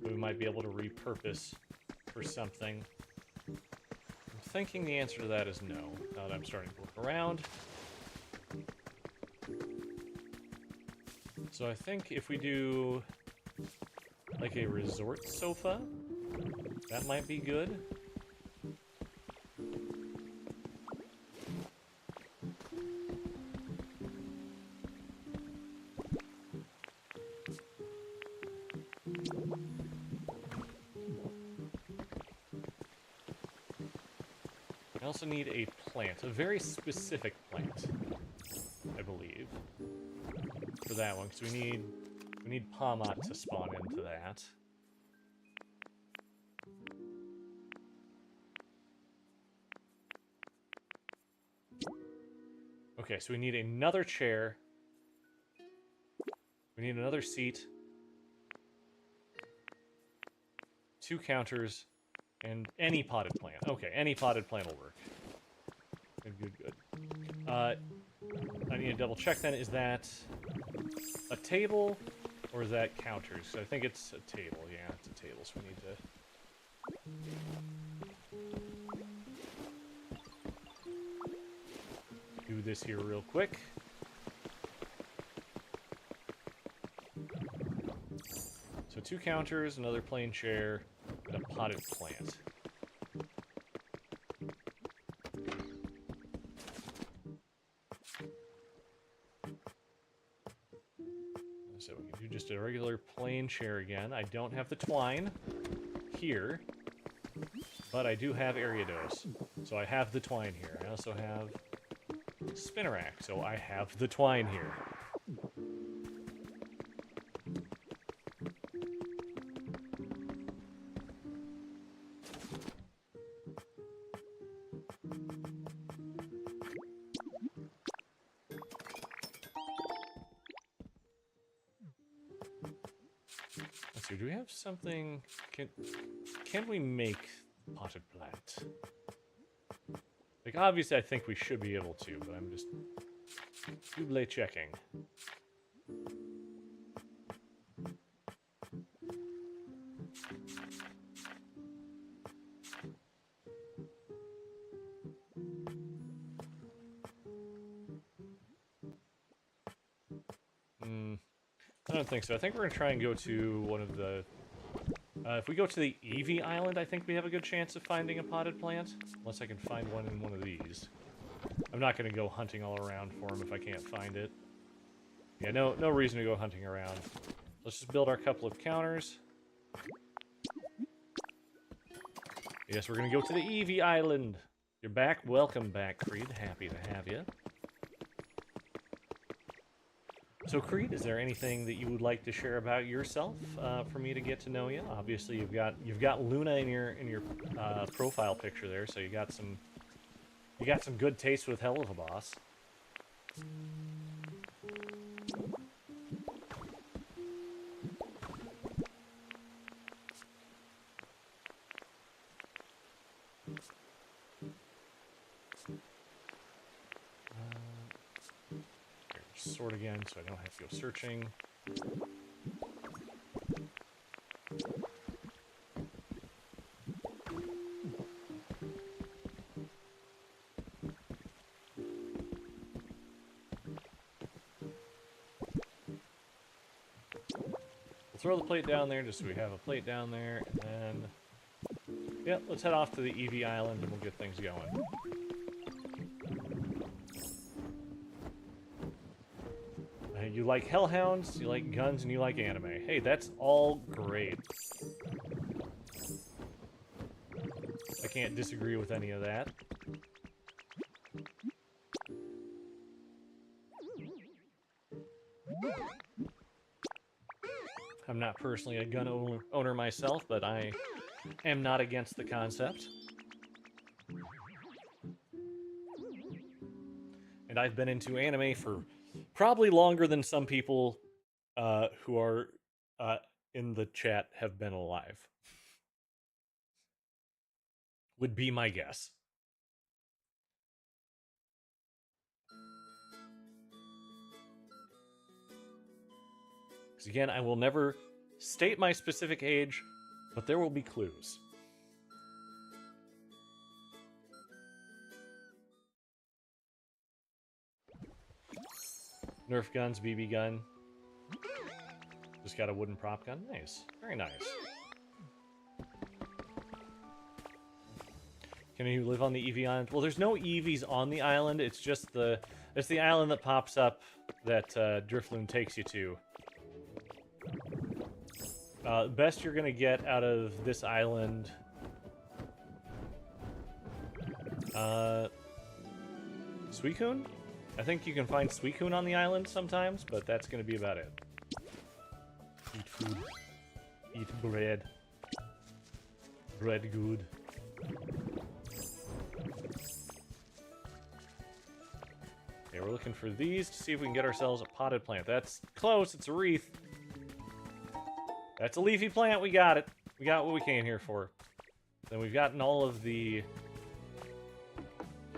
that we might be able to repurpose for something? I'm thinking the answer to that is no, now that I'm starting to look around. So I think if we do like a resort sofa, that might be good. I also need a plant, a very specific plant, I believe, for that one, because we need Pomot to spawn into that. Okay, so we need another chair. We need another seat. 2 counters. And any potted plant. Okay, any potted plant will work. Good, good, good. I need to double check then. Is that a table or is that counters? So I think it's a table. Yeah, it's a table. So we need to do this here real quick. So 2 counters, another plain chair, and a potted plant. So we can do just a regular plain chair again. I don't have the twine here, but I do have Ariados. So I have the twine here. I also have Spinnerack, so I have the twine here. Let's see, do we have something? Can we make potted plant? Like, obviously I think we should be able to, but I'm just double checking. I don't think so. I think we're going to try and go to one of the... if we go to the Eevee Island, I think we have a good chance of finding a potted plant. Unless I can find one in one of these. I'm not going to go hunting all around for them if I can't find it. Yeah, no reason to go hunting around. Let's just build our couple of counters. Yes, we're going to go to the Eevee Island. You're back? Welcome back, Creed. Happy to have you. So, Creed, is there anything that you would like to share about yourself for me to get to know you? Obviously, you've got Luna in your profile picture there, so you got some good taste with Hell of a Boss. Sort again, so I don't have to go searching. We'll throw the plate down there just so we have a plate down there, and then... Yep, let's head off to the Eevee Island and we'll get things going. You like hellhounds, you like guns, and you like anime. Hey, that's all great. I can't disagree with any of that. I'm not personally a gun owner myself, but I am not against the concept. And I've been into anime for probably longer than some people who are in the chat have been alive. Would be my guess. Because again, I will never state my specific age, but there will be clues. Nerf guns, BB gun. Just got a wooden prop gun. Nice. Very nice. Can you live on the Eevee Island? Well, there's no Eevees on the island. It's just it's the island that pops up that Drifloon takes you to. Best you're gonna get out of this island. Suicune? I think you can find Suicune on the island sometimes, but that's gonna be about it. Eat food. Eat bread. Bread good. Okay, we're looking for these to see if we can get ourselves a potted plant. That's close, it's a wreath. That's a leafy plant, we got it. We got what we came here for. Then we've gotten all of the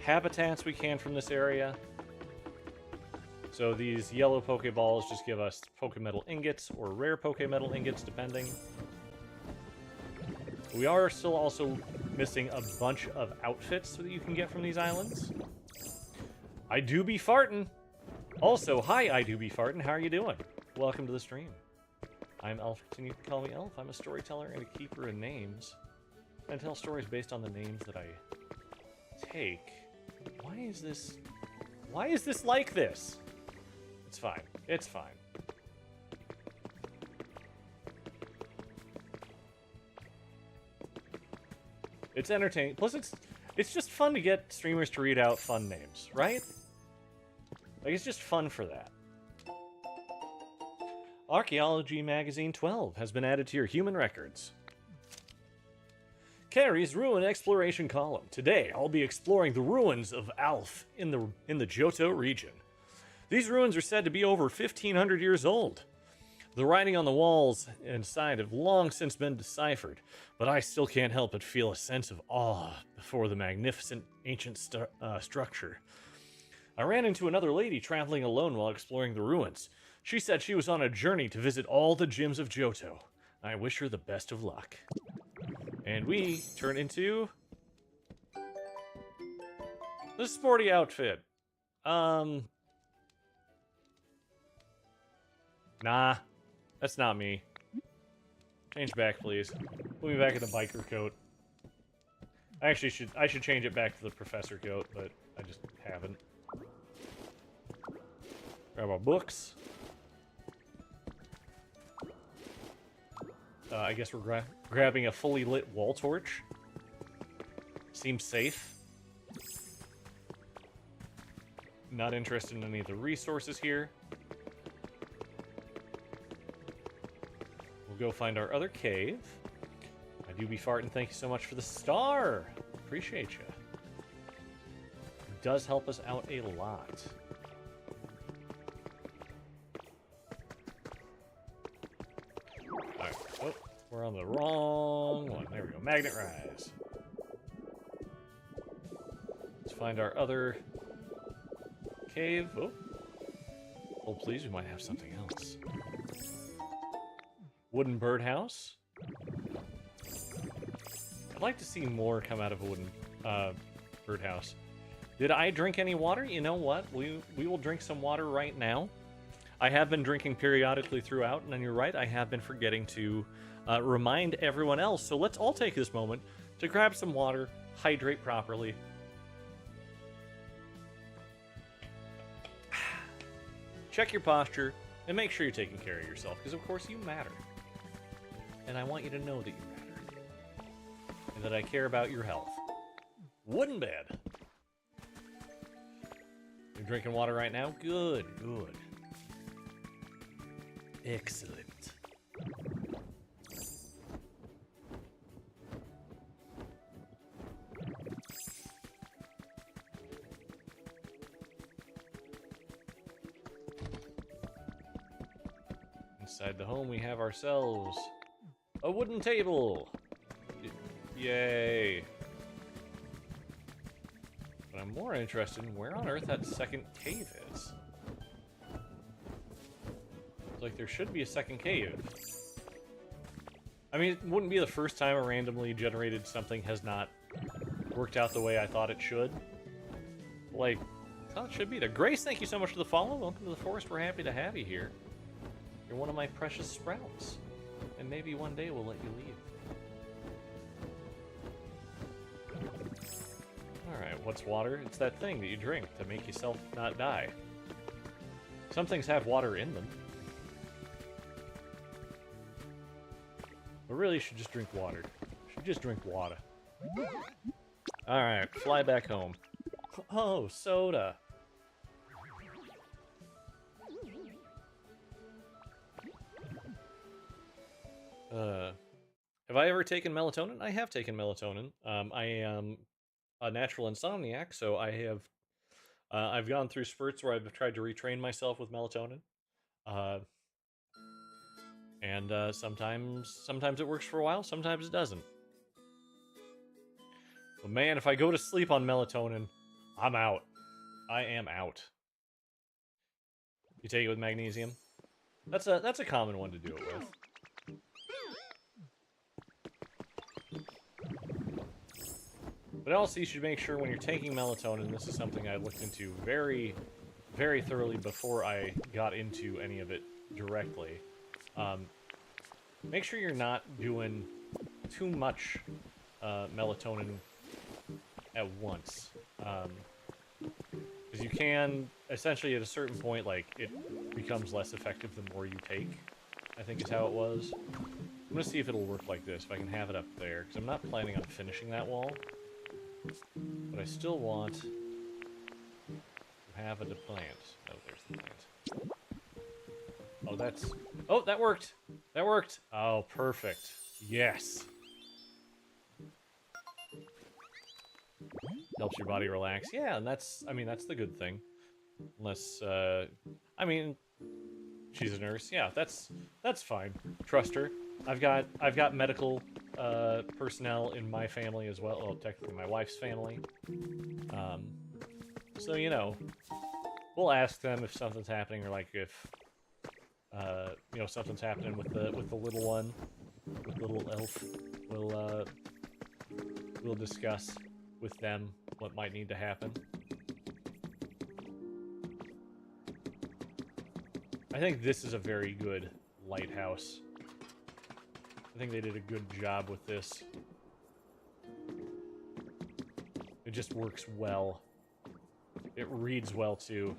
habitats we can from this area. So these yellow Pokeballs just give us Pokemetal ingots or rare Pokemetal ingots, depending. We are still also missing a bunch of outfits that you can get from these islands. I do be fartin'. Also, hi, I do be fartin'. How are you doing? Welcome to the stream. I'm Elf. Continue to call me Elf. I'm a storyteller and a keeper of names. I tell stories based on the names that I take. Why is this like this? It's fine. It's fine. It's entertaining. Plus, it's just fun to get streamers to read out fun names, right? Like, it's just fun for that. Archaeology Magazine 12 has been added to your human records. Carrie's Ruin Exploration column. Today, I'll be exploring the ruins of Alf in the Johto region. These ruins are said to be over 1,500 years old. The writing on the walls inside have long since been deciphered, but I still can't help but feel a sense of awe before the magnificent ancient structure. I ran into another lady traveling alone while exploring the ruins. She said she was on a journey to visit all the gyms of Johto. I wish her the best of luck. And we turn into the sporty outfit. Nah, that's not me. Change back, please. Put me back in the biker coat. I should change it back to the professor coat, but I just haven't. Grab our books. I guess we're grabbing a fully lit wall torch. Seems safe. Not interested in any of the resources here. We'll go find our other cave. I do be farting. Thank you so much for the star. Appreciate you. It does help us out a lot. Alright. Oh, we're on the wrong one. There we go. Magnet Rise. Let's find our other cave. Oh. Oh, please, we might have something else. Wooden birdhouse. I'd like to see more come out of a wooden birdhouse. Did I drink any water? You know what? We will drink some water right now. I have been drinking periodically throughout, and then you're right, I have been forgetting to remind everyone else. So let's all take this moment to grab some water, hydrate properly. Check your posture, and make sure you're taking care of yourself, because of course you matter. And I want you to know that you matter. And that I care about your health. Wooden bed. You're drinking water right now? Good, good. Excellent. Inside the home, we have ourselves a wooden table. Yay. But I'm more interested in where on earth that second cave is. It's like there should be a second cave. I mean, it wouldn't be the first time a randomly generated something has not worked out the way I thought it should. Like, I thought it should be there. Grace, thank you so much for the follow. Welcome to the forest. We're happy to have you here. You're one of my precious sprouts. And maybe one day we'll let you leave. Alright, what's water? It's that thing that you drink to make yourself not die. Some things have water in them. But really, you should just drink water. You should just drink water. Alright, fly back home. Oh, soda. Have I ever taken melatonin? I have taken melatonin. I am a natural insomniac, so I have I've gone through spurts where I've tried to retrain myself with melatonin. And sometimes it works for a while, sometimes it doesn't. But man, if I go to sleep on melatonin, I'm out. I am out. You take it with magnesium? That's a common one to do it with. But also, you should make sure when you're taking melatonin, this is something I looked into very, very thoroughly before I got into any of it directly. Make sure you're not doing too much melatonin at once. Because you can, essentially at a certain point, like, it becomes less effective the more you take, I think is how it was. I'm going to see if it'll work like this, if I can have it up there, because I'm not planning on finishing that wall. But I still want to have a plant. Oh, there's the plant. Oh, that's... Oh, that worked! That worked! Oh, perfect. Yes! Helps your body relax. Yeah, and that's... I mean, that's the good thing. Unless, I mean... She's a nurse. Yeah, that's fine. Trust her. I've got medical personnel in my family as well. Well, technically my wife's family. So you know, we'll ask them if something's happening, or like if you know, something's happening with the little one, with little elf. We'll discuss with them what might need to happen. I think this is a very good lighthouse. I think they did a good job with this. It just works well. It reads well, too.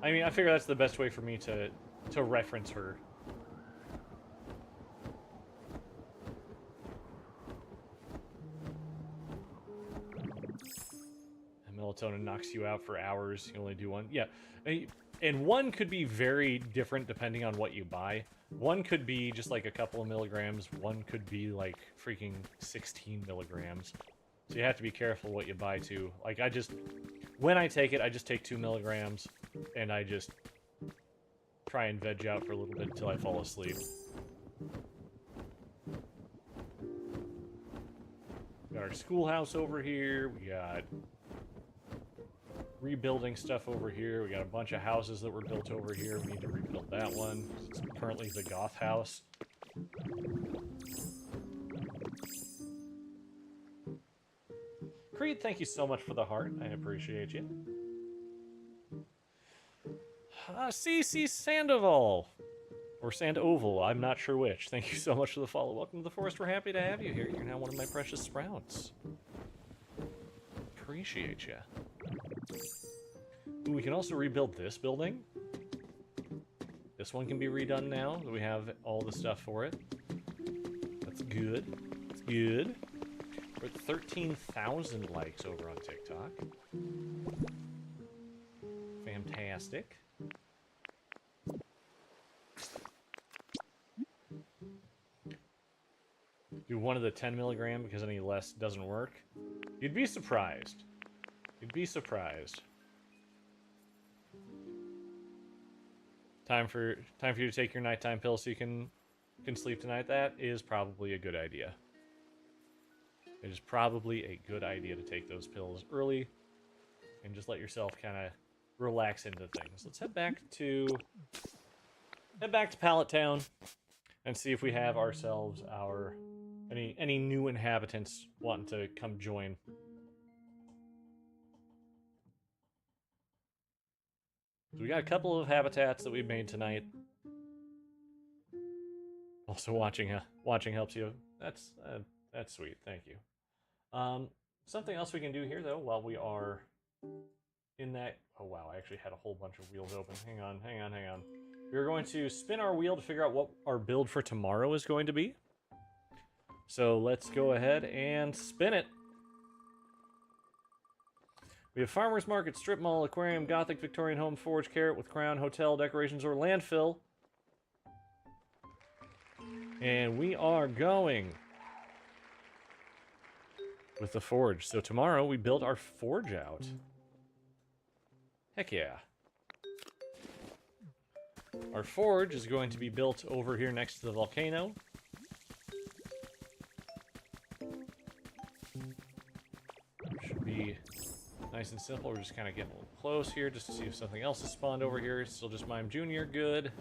I mean, I figure that's the best way for me to reference her. Melatonin knocks you out for hours. You only do one. Yeah. And one could be very different depending on what you buy. One could be just like a couple of milligrams. One could be like freaking 16 milligrams. So you have to be careful what you buy too. Like when I take it, I just take 2 milligrams and I just try and veg out for a little bit until I fall asleep. We got our schoolhouse over here. We got rebuilding stuff over here. We got a bunch of houses that were built over here. We need to rebuild that one. It's currently the goth house. Creed, thank you so much for the heart. I appreciate you. CC Sandoval. Or Sandoval, I'm not sure which. Thank you so much for the follow. Welcome to the forest. We're happy to have you here. You're now one of my precious sprouts. Appreciate you. Ooh, we can also rebuild this building. This one can be redone now that we have all the stuff for it. That's good. That's good. We're at 13,000 likes over on TikTok. Fantastic. Do one of the 10 milligram because any less doesn't work. You'd be surprised. You'd be surprised. time for you to take your nighttime pill so you can sleep tonight. That is probably a good idea. It is probably a good idea to take those pills early and just let yourself kind of relax into things. Let's head back to Pallet Town and see if we have ourselves any new inhabitants wanting to come join. So we got a couple of habitats that we made tonight. Also, watching helps you. That's sweet. Thank you. Something else we can do here though, while we are in that. Oh wow, I actually had a whole bunch of wheels open. Hang on. We're going to spin our wheel to figure out what our build for tomorrow is going to be. So let's go ahead and spin it. We have farmers market, strip mall, aquarium, gothic, Victorian home, forge, carrot with crown, hotel, decorations, or landfill. And we are going with the forge. So tomorrow we build our forge out. Heck yeah. Our forge is going to be built over here next to the volcano. Should be nice and simple. We're just kind of getting a little close here just to see if something else has spawned over here. Still just Mime Jr. Good.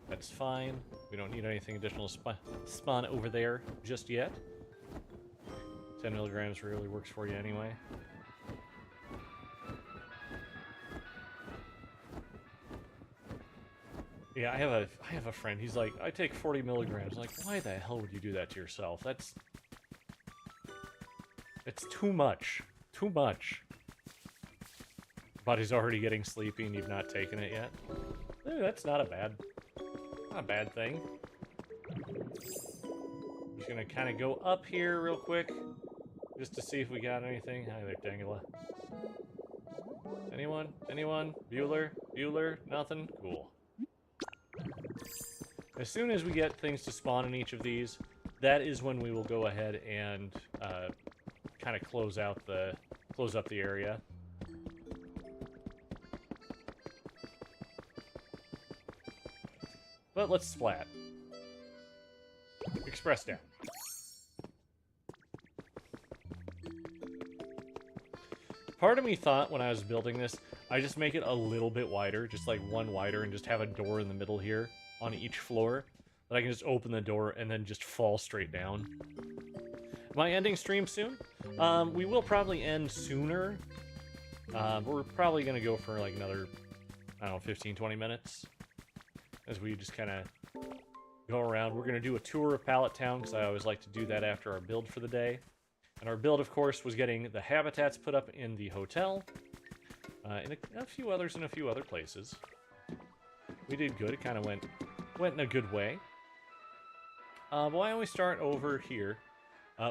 That's fine. We don't need anything additional to spawn over there just yet. 10 milligrams really works for you anyway. Yeah, I have a friend. He's like, I take 40 milligrams. I'm like, why the hell would you do that to yourself? It's too much. Too much. Body's already getting sleepy and you've not taken it yet. That's not a bad thing. I'm just gonna kind of go up here real quick, just to see if we got anything. Hi there, Dangela. Anyone? Bueller? Nothing? Cool. As soon as we get things to spawn in each of these, that is when we will go ahead and kind of close up the area. But let's splat. Express down. Part of me thought when I was building this, I just make it a little bit wider, just like one wider, and just have a door in the middle here on each floor that I can just open the door and then just fall straight down. Am I ending stream soon? We will probably end sooner. We're probably going to go for like another, I don't know, 15-20 minutes as we just kind of go around. We're going to do a tour of Pallet Town because I always like to do that after our build for the day. And our build, of course, was getting the habitats put up in the hotel, and a few others in a few other places. We did good. It kind of went in a good way. Why don't we start over here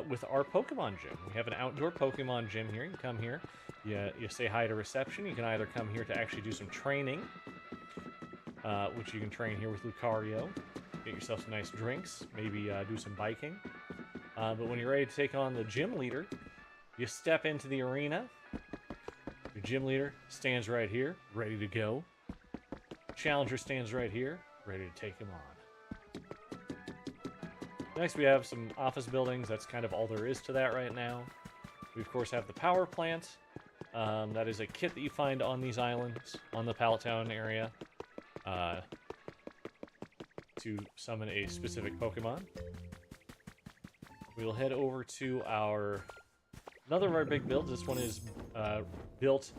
with our Pokemon gym? We have an outdoor Pokemon gym here. You come here, you say hi to reception. You can either come here to actually do some training, which you can train here with Lucario. Get yourself some nice drinks, maybe do some biking. But when you're ready to take on the gym leader, you step into the arena. Your gym leader stands right here, ready to go. Challenger stands right here, ready to take him on. Next, we have some office buildings. That's kind of all there is to that right now. We, of course, have the power plant. That is a kit that you find on these islands, on the Pallet Town area, to summon a specific Pokemon. We'll head over to another of our big builds. This one is built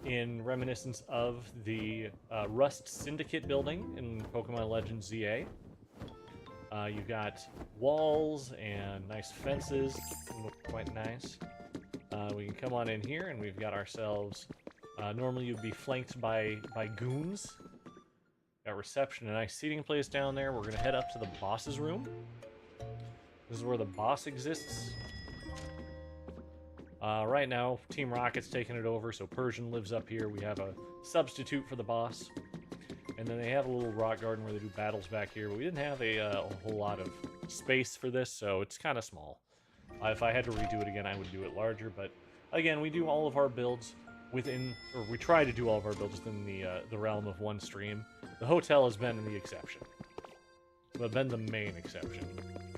in reminiscence of the Rust Syndicate building in Pokemon Legends ZA. You've got walls and nice fences. Look quite nice. We can come on in here and we've got ourselves... normally you'd be flanked by goons. Got reception, a nice seating place down there. We're going to head up to the boss's room. This is where the boss exists. Right now, Team Rocket's taking it over, so Persian lives up here. We have a substitute for the boss. And then they have a little rock garden where they do battles back here, but we didn't have a whole lot of space for this, so it's kind of small. If I had to redo it again, I would do it larger, but again, we do all of our builds within, or we try to do all of our builds within the realm of one stream. The hotel has been the exception, but been the main exception.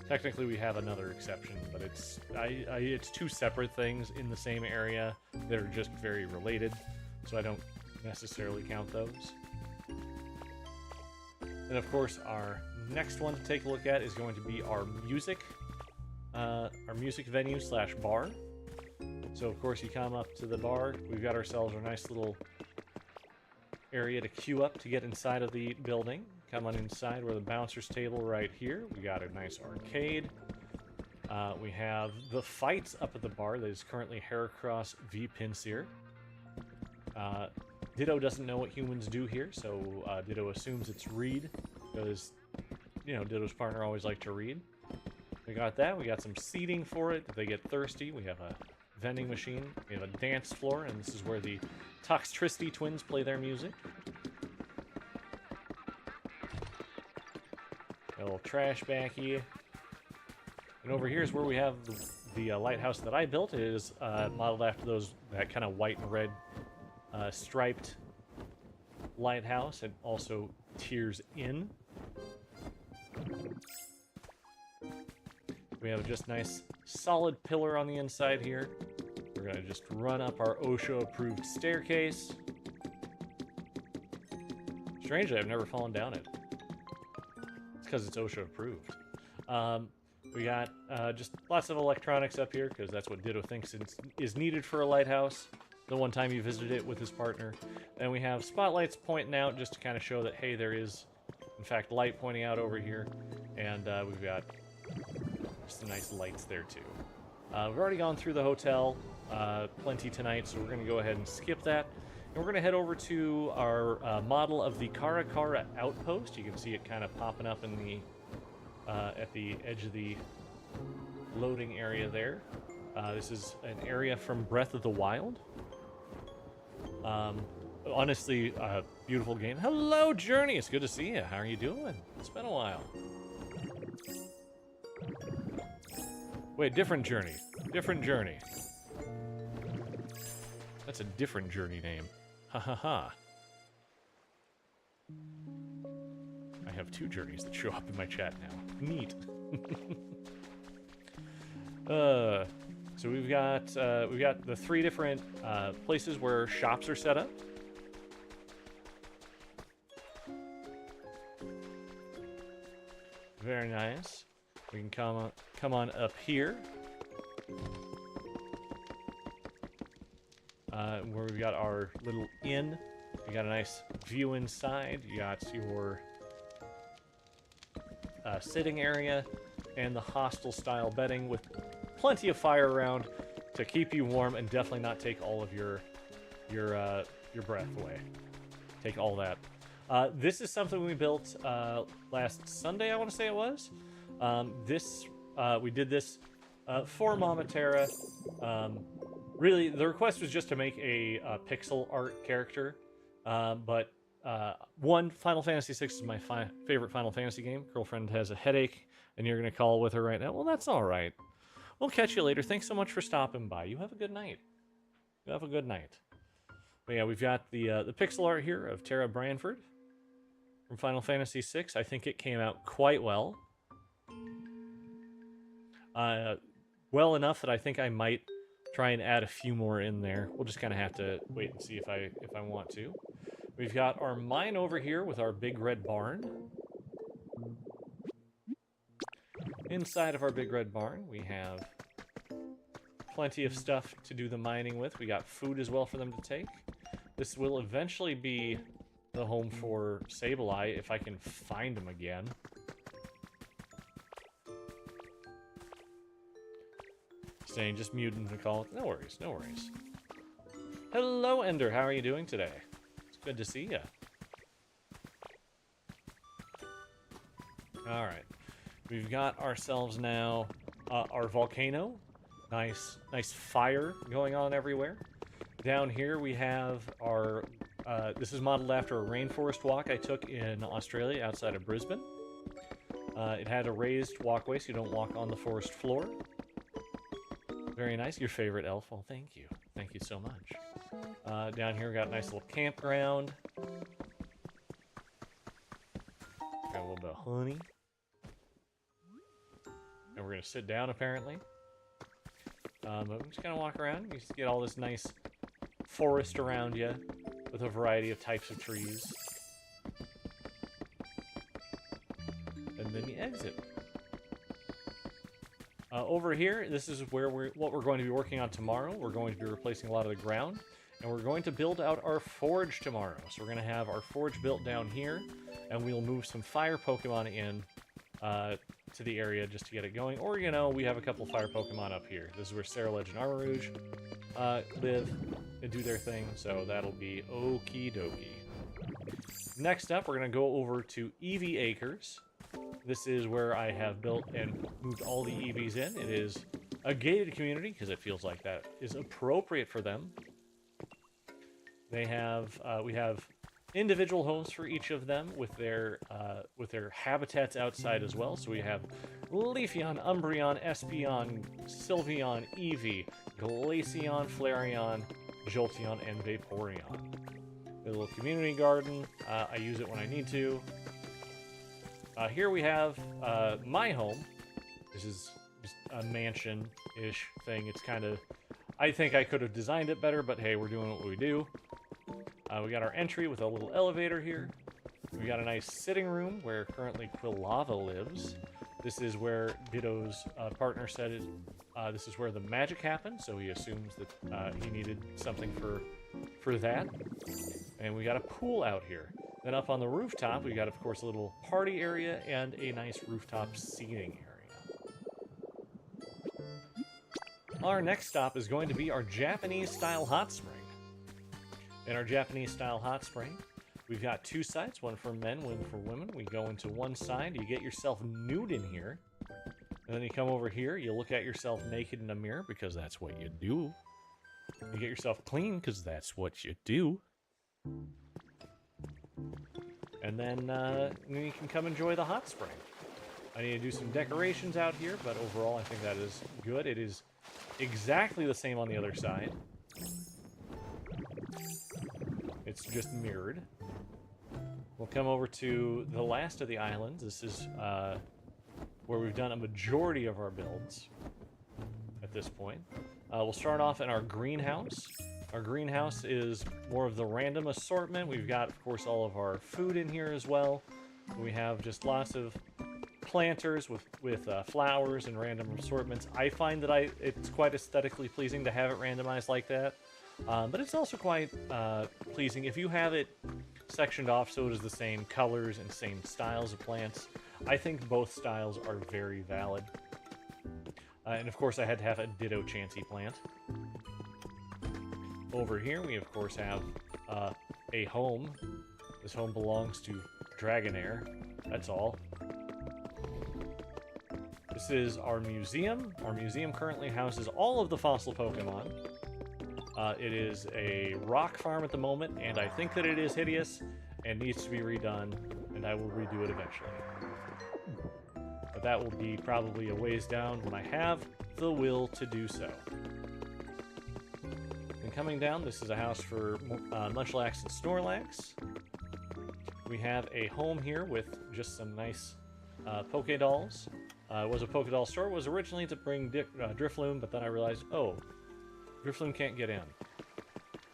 Technically, we have another exception, but it's two separate things in the same area that are just very related, so I don't necessarily count those. And of course, our next one to take a look at is going to be our music venue / bar. So of course, you come up to the bar. We've got ourselves a nice little area to queue up to get inside of the building. Come on inside, we're the bouncer's table right here. We got a nice arcade. We have the fights up at the bar that is currently Heracross v Pinsir. Ditto doesn't know what humans do here, so Ditto assumes it's read, because, you know, Ditto's partner always liked to read. We got that. We got some seating for it if they get thirsty. We have a vending machine. We have a dance floor, and this is where the Toxtricity twins play their music. A little trash back here. And over here is where we have the lighthouse that I built. It is modeled after that kind of white and red striped lighthouse. It also tiers in. We have a just nice solid pillar on the inside here. We're going to just run up our OSHA-approved staircase. Strangely, I've never fallen down it. It's because it's OSHA-approved. We got just lots of electronics up here, because that's what Ditto thinks is needed for a lighthouse, the one time he visited it with his partner. And we have spotlights pointing out just to kind of show that, hey, there is, in fact, light pointing out over here. And we've got just some nice lights there, too. We've already gone through the hotel plenty tonight, so we're going to go ahead and skip that. And we're going to head over to our model of the Karakara outpost. You can see it kind of popping up in the at the edge of the loading area there. This is an area from Breath of the Wild. Honestly, beautiful game. Hello, Journey. It's good to see you. How are you doing? It's been a while. Wait, different Journey. Different Journey. That's a different Journey name. Ha ha ha. I have two Journeys that show up in my chat now. Neat. So we've got the three different places where shops are set up. Very nice. We can come on up here, where we've got our little inn. We got a nice view inside. You got your sitting area and the hostel-style bedding with plenty of fire around to keep you warm and definitely not take all of your breath away. Take all that. This is something we built last Sunday, I want to say it was. We did this for Mama Terra. Really, the request was just to make a pixel art character. But Final Fantasy VI is my favorite Final Fantasy game. Girlfriend has a headache, and you're going to call with her right now. Well, that's all right. We'll catch you later. Thanks so much for stopping by. You have a good night. You have a good night. But yeah, we've got the pixel art here of Terra Branford from Final Fantasy VI. I think it came out quite well. Well enough that I think I might try and add a few more in there. We'll just kind of have to wait and see if I want to. We've got our mine over here with our big red barn. Inside of our big red barn, we have plenty of stuff to do the mining with. We got food as well for them to take. This will eventually be the home for Sableye if I can find him again. Saying just mutant to call it. No worries, no worries. Hello, Ender. How are you doing today? It's good to see you. All right. We've got ourselves now our volcano. Nice fire going on everywhere. Down here we have our... this is modeled after a rainforest walk I took in Australia outside of Brisbane. It had a raised walkway so you don't walk on the forest floor. Very nice. Your favorite elf. Well, thank you. Thank you so much. Down here we got a nice little campground. Got a little bit of honey. And we're going to sit down, apparently. But we're just going to walk around. You just get all this nice forest around you with a variety of types of trees. And then you exit. Over here, this is where what we're going to be working on tomorrow. We're going to be replacing a lot of the ground. And we're going to build out our forge tomorrow. So we're going to have our forge built down here. And we'll move some fire Pokemon in to the area just to get it going. Or, you know, we have a couple fire Pokemon up here. This is where Sarah Legend Armarouge live and do their thing. So that'll be okie dokie. Next up, we're going to go over to Eevee Acres. This is where I have built and moved all the Eevees in. It is a gated community because it feels like that is appropriate for them. They have we have individual homes for each of them with their habitats outside as well. So we have Leafeon, Umbreon, Espeon, Sylveon, Eevee, Glaceon, Flareon, Jolteon, and Vaporeon. A little community garden. I use it when I need to. Here we have my home. This is just a mansion-ish thing. It's kind of... I think I could have designed it better, but hey, we're doing what we do. We got our entry with a little elevator here. We got a nice sitting room where currently Quilava lives. This is where Ditto's partner said it. This is where the magic happened, so he assumes that he needed something for that. And we got a pool out here. Then up on the rooftop, we got, of course, a little party area and a nice rooftop seating area. Our next stop is going to be our Japanese-style hot spring. In our Japanese-style hot spring, we've got two sides, one for men, one for women. We go into one side, you get yourself nude in here. And then you come over here, you look at yourself naked in a mirror, because that's what you do. You get yourself clean, because that's what you do. And then you can come enjoy the hot spring. I need to do some decorations out here, but overall I think that is good. It is exactly the same on the other side. It's just mirrored. We'll come over to the last of the islands. This is where we've done a majority of our builds at this point. We'll start off in our greenhouse. Our greenhouse is more of the random assortment. We've got, of course, all of our food in here as well. We have just lots of planters with flowers and random assortments. I find that it's quite aesthetically pleasing to have it randomized like that. But it's also quite pleasing if you have it sectioned off so it is the same colors and same styles of plants. I think both styles are very valid. And of course I had to have a Ditto Chansey plant. Over here we of course have a home. This home belongs to Dragonair. That's all. This is our museum. Our museum currently houses all of the fossil Pokemon. It is a rock farm at the moment, and I think that it is hideous and needs to be redone, and I will redo it eventually. But that will be probably a ways down when I have the will to do so. And coming down, this is a house for Munchlax and Snorlax. We have a home here with just some nice Pokédolls. It was a Pokédoll store. It was originally to bring Drifloon, but then I realized, oh, Drifloon can't get in.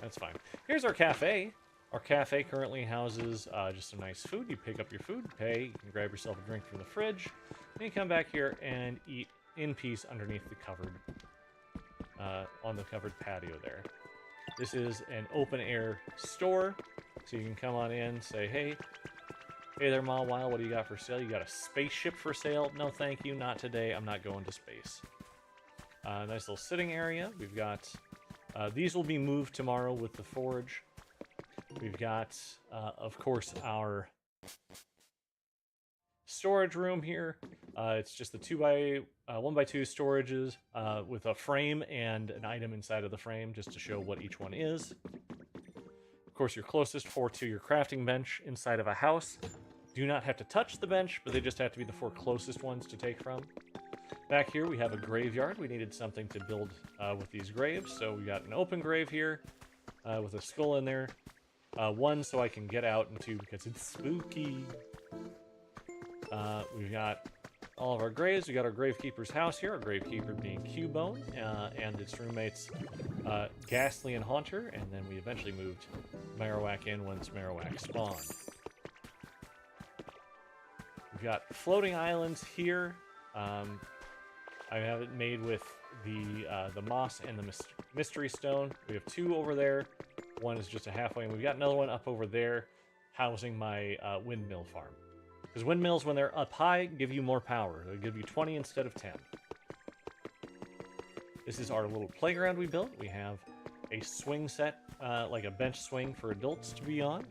That's fine. Here's our cafe. Our cafe currently houses just some nice food. You pick up your food, pay, you can grab yourself a drink from the fridge, and you come back here and eat in peace underneath the covered, on the covered patio there. This is an open air store, so you can come on in, say, hey there, Mawile, what do you got for sale? You got a spaceship for sale? No, thank you, not today. I'm not going to space. Nice little sitting area. We've got, these will be moved tomorrow with the forge. We've got, of course, our storage room here. It's just the 1x2 storages with a frame and an item inside of the frame just to show what each one is. Of course, your closest 4 to your crafting bench inside of a house. Do not have to touch the bench, but they just have to be the 4 closest ones to take from. Back here we have a graveyard. We needed something to build with these graves, so we got an open grave here. with a skull in there. One so I can get out, and two because it's spooky. We've got all of our graves. We got our Gravekeeper's house here, our Gravekeeper being Cubone, and its roommates Ghastly and Haunter, and then we eventually moved Marowak in once Marowak spawned. We've got floating islands here. I have it made with the moss and the mystery stone. We have two over there. One is just a halfway, and we've got another one up over there housing my windmill farm. Because windmills, when they're up high, give you more power. They'll give you 20 instead of 10. This is our little playground we built. We have a swing set, like a bench swing for adults to be on.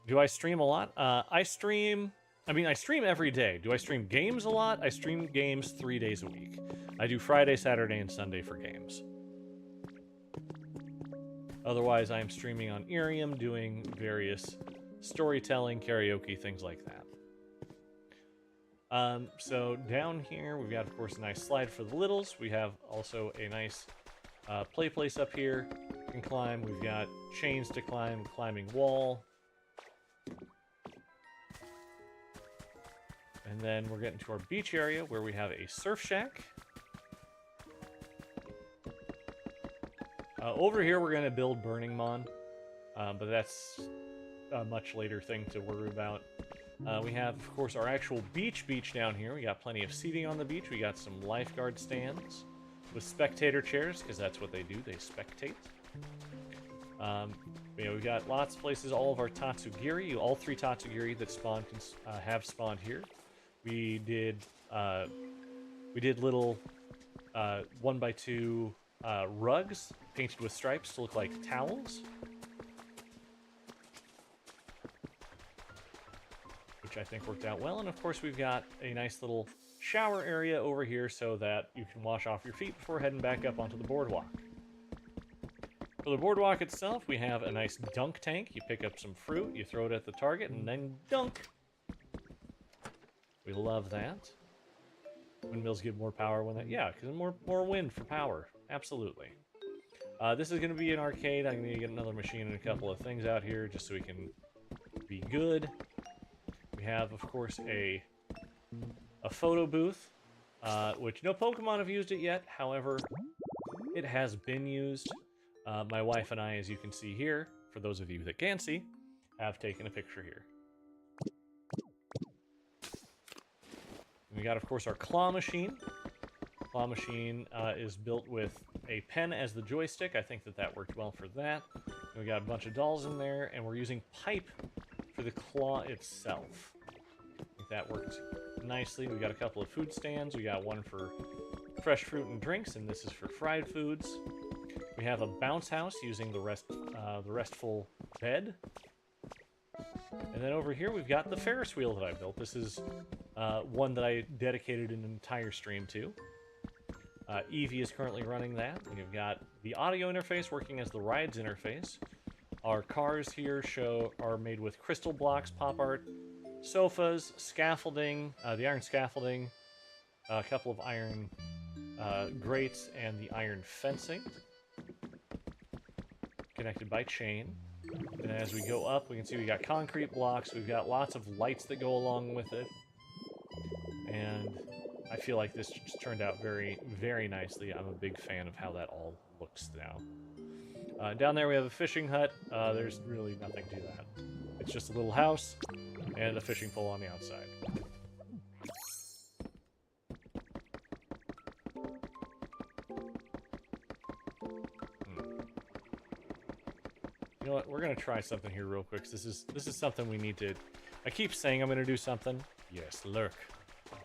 Do I stream a lot? I stream every day. Do I stream games a lot? I stream games 3 days a week. I do Friday, Saturday, and Sunday for games. Otherwise, I am streaming on Irium, doing various storytelling, karaoke, things like that. So down here, we've got, of course, a nice slide for the littles. We have also a nice play place up here. You can climb. We've got chains to climb, climbing wall. And then we're getting to our beach area where we have a surf shack. Over here, we're going to build Burning Mon, but that's a much later thing to worry about. We have, of course, our actual beach down here. We got plenty of seating on the beach. We got some lifeguard stands with spectator chairs, because that's what they do. They spectate. We've got lots of places. All of our Tatsugiri, all 3 Tatsugiri that spawn have spawned here. We did little 1x2 rugs painted with stripes to look like towels, which I think worked out well. And of course, we've got a nice little shower area over here so that you can wash off your feet before heading back up onto the boardwalk. For the boardwalk itself, we have a nice dunk tank. You pick up some fruit, you throw it at the target, and then dunk. We love that. Windmills give more power when because more wind for power. Absolutely. This is going to be an arcade. I'm going to get another machine and a couple of things out here just so we can be good. We have, of course, a photo booth, which no Pokemon have used it yet. However, it has been used. My wife and I, as you can see here, for those of you that can see, have taken a picture here. We got, of course, our claw machine. Claw machine is built with a pen as the joystick. I think that worked well for that. And we got a bunch of dolls in there, and we're using pipe for the claw itself. I think that worked nicely. We got a couple of food stands. We got one for fresh fruit and drinks, and this is for fried foods. We have a bounce house using the restful bed. And then over here, we've got the Ferris wheel that I built. This is one that I dedicated an entire stream to. Eevee is currently running that. We've got the audio interface working as the rides interface. Our cars here are made with crystal blocks, pop art, sofas, scaffolding, the iron scaffolding, a couple of iron grates, and the iron fencing. Connected by chain. And as we go up, we can see we got concrete blocks. We've got lots of lights that go along with it. And I feel like this just turned out very, very nicely. I'm a big fan of how that all looks now. Down there we have a fishing hut. There's really nothing to that. It's just a little house and a fishing pole on the outside. You know what? We're gonna try something here real quick. This is something we need to. I keep saying I'm gonna do something. Yes, lurk.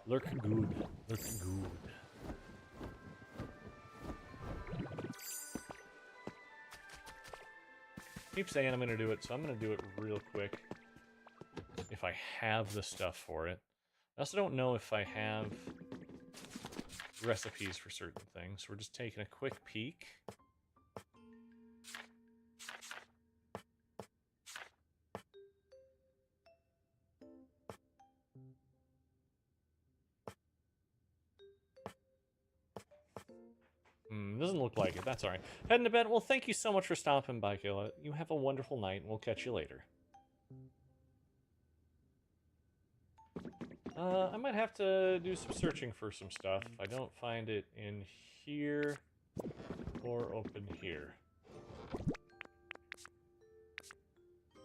Lurk good. Lurk good. Keep saying I'm gonna do it, so I'm gonna do it real quick. If I have the stuff for it. I also don't know if I have recipes for certain things. We're just taking a quick peek. Doesn't look like it. That's all right. Heading to bed. Well, thank you so much for stopping by, Kayla. You have a wonderful night, and we'll catch you later. I might have to do some searching for some stuff. If I don't find it in here or open here.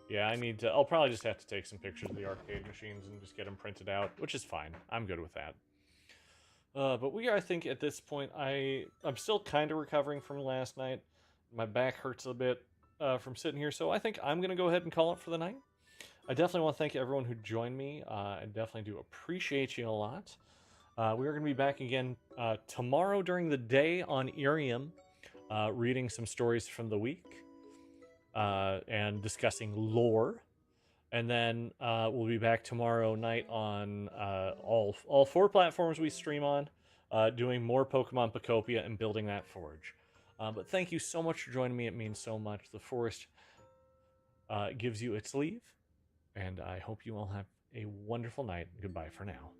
Yeah, I need to... I'll probably just have to take some pictures of the arcade machines and just get them printed out, which is fine. I'm good with that. But we are, I think, at this point, I'm still kind of recovering from last night. My back hurts a bit from sitting here, so I think I'm going to go ahead and call it for the night. I definitely want to thank everyone who joined me. I definitely do appreciate you a lot. We are going to be back again tomorrow during the day on Irium, reading some stories from the week and discussing lore. And then we'll be back tomorrow night on all 4 platforms we stream on, doing more Pokemon Pokopia and building that forge. But thank you so much for joining me. It means so much. The forest gives you its leave. And I hope you all have a wonderful night. Goodbye for now.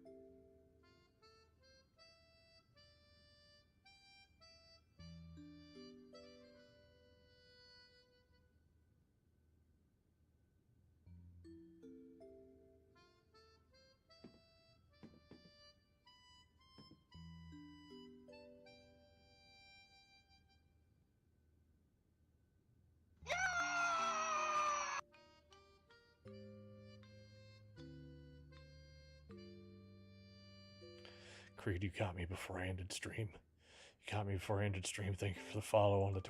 Creed, you caught me before I ended stream. You caught me before I ended stream. Thank you for the follow on the Twitch.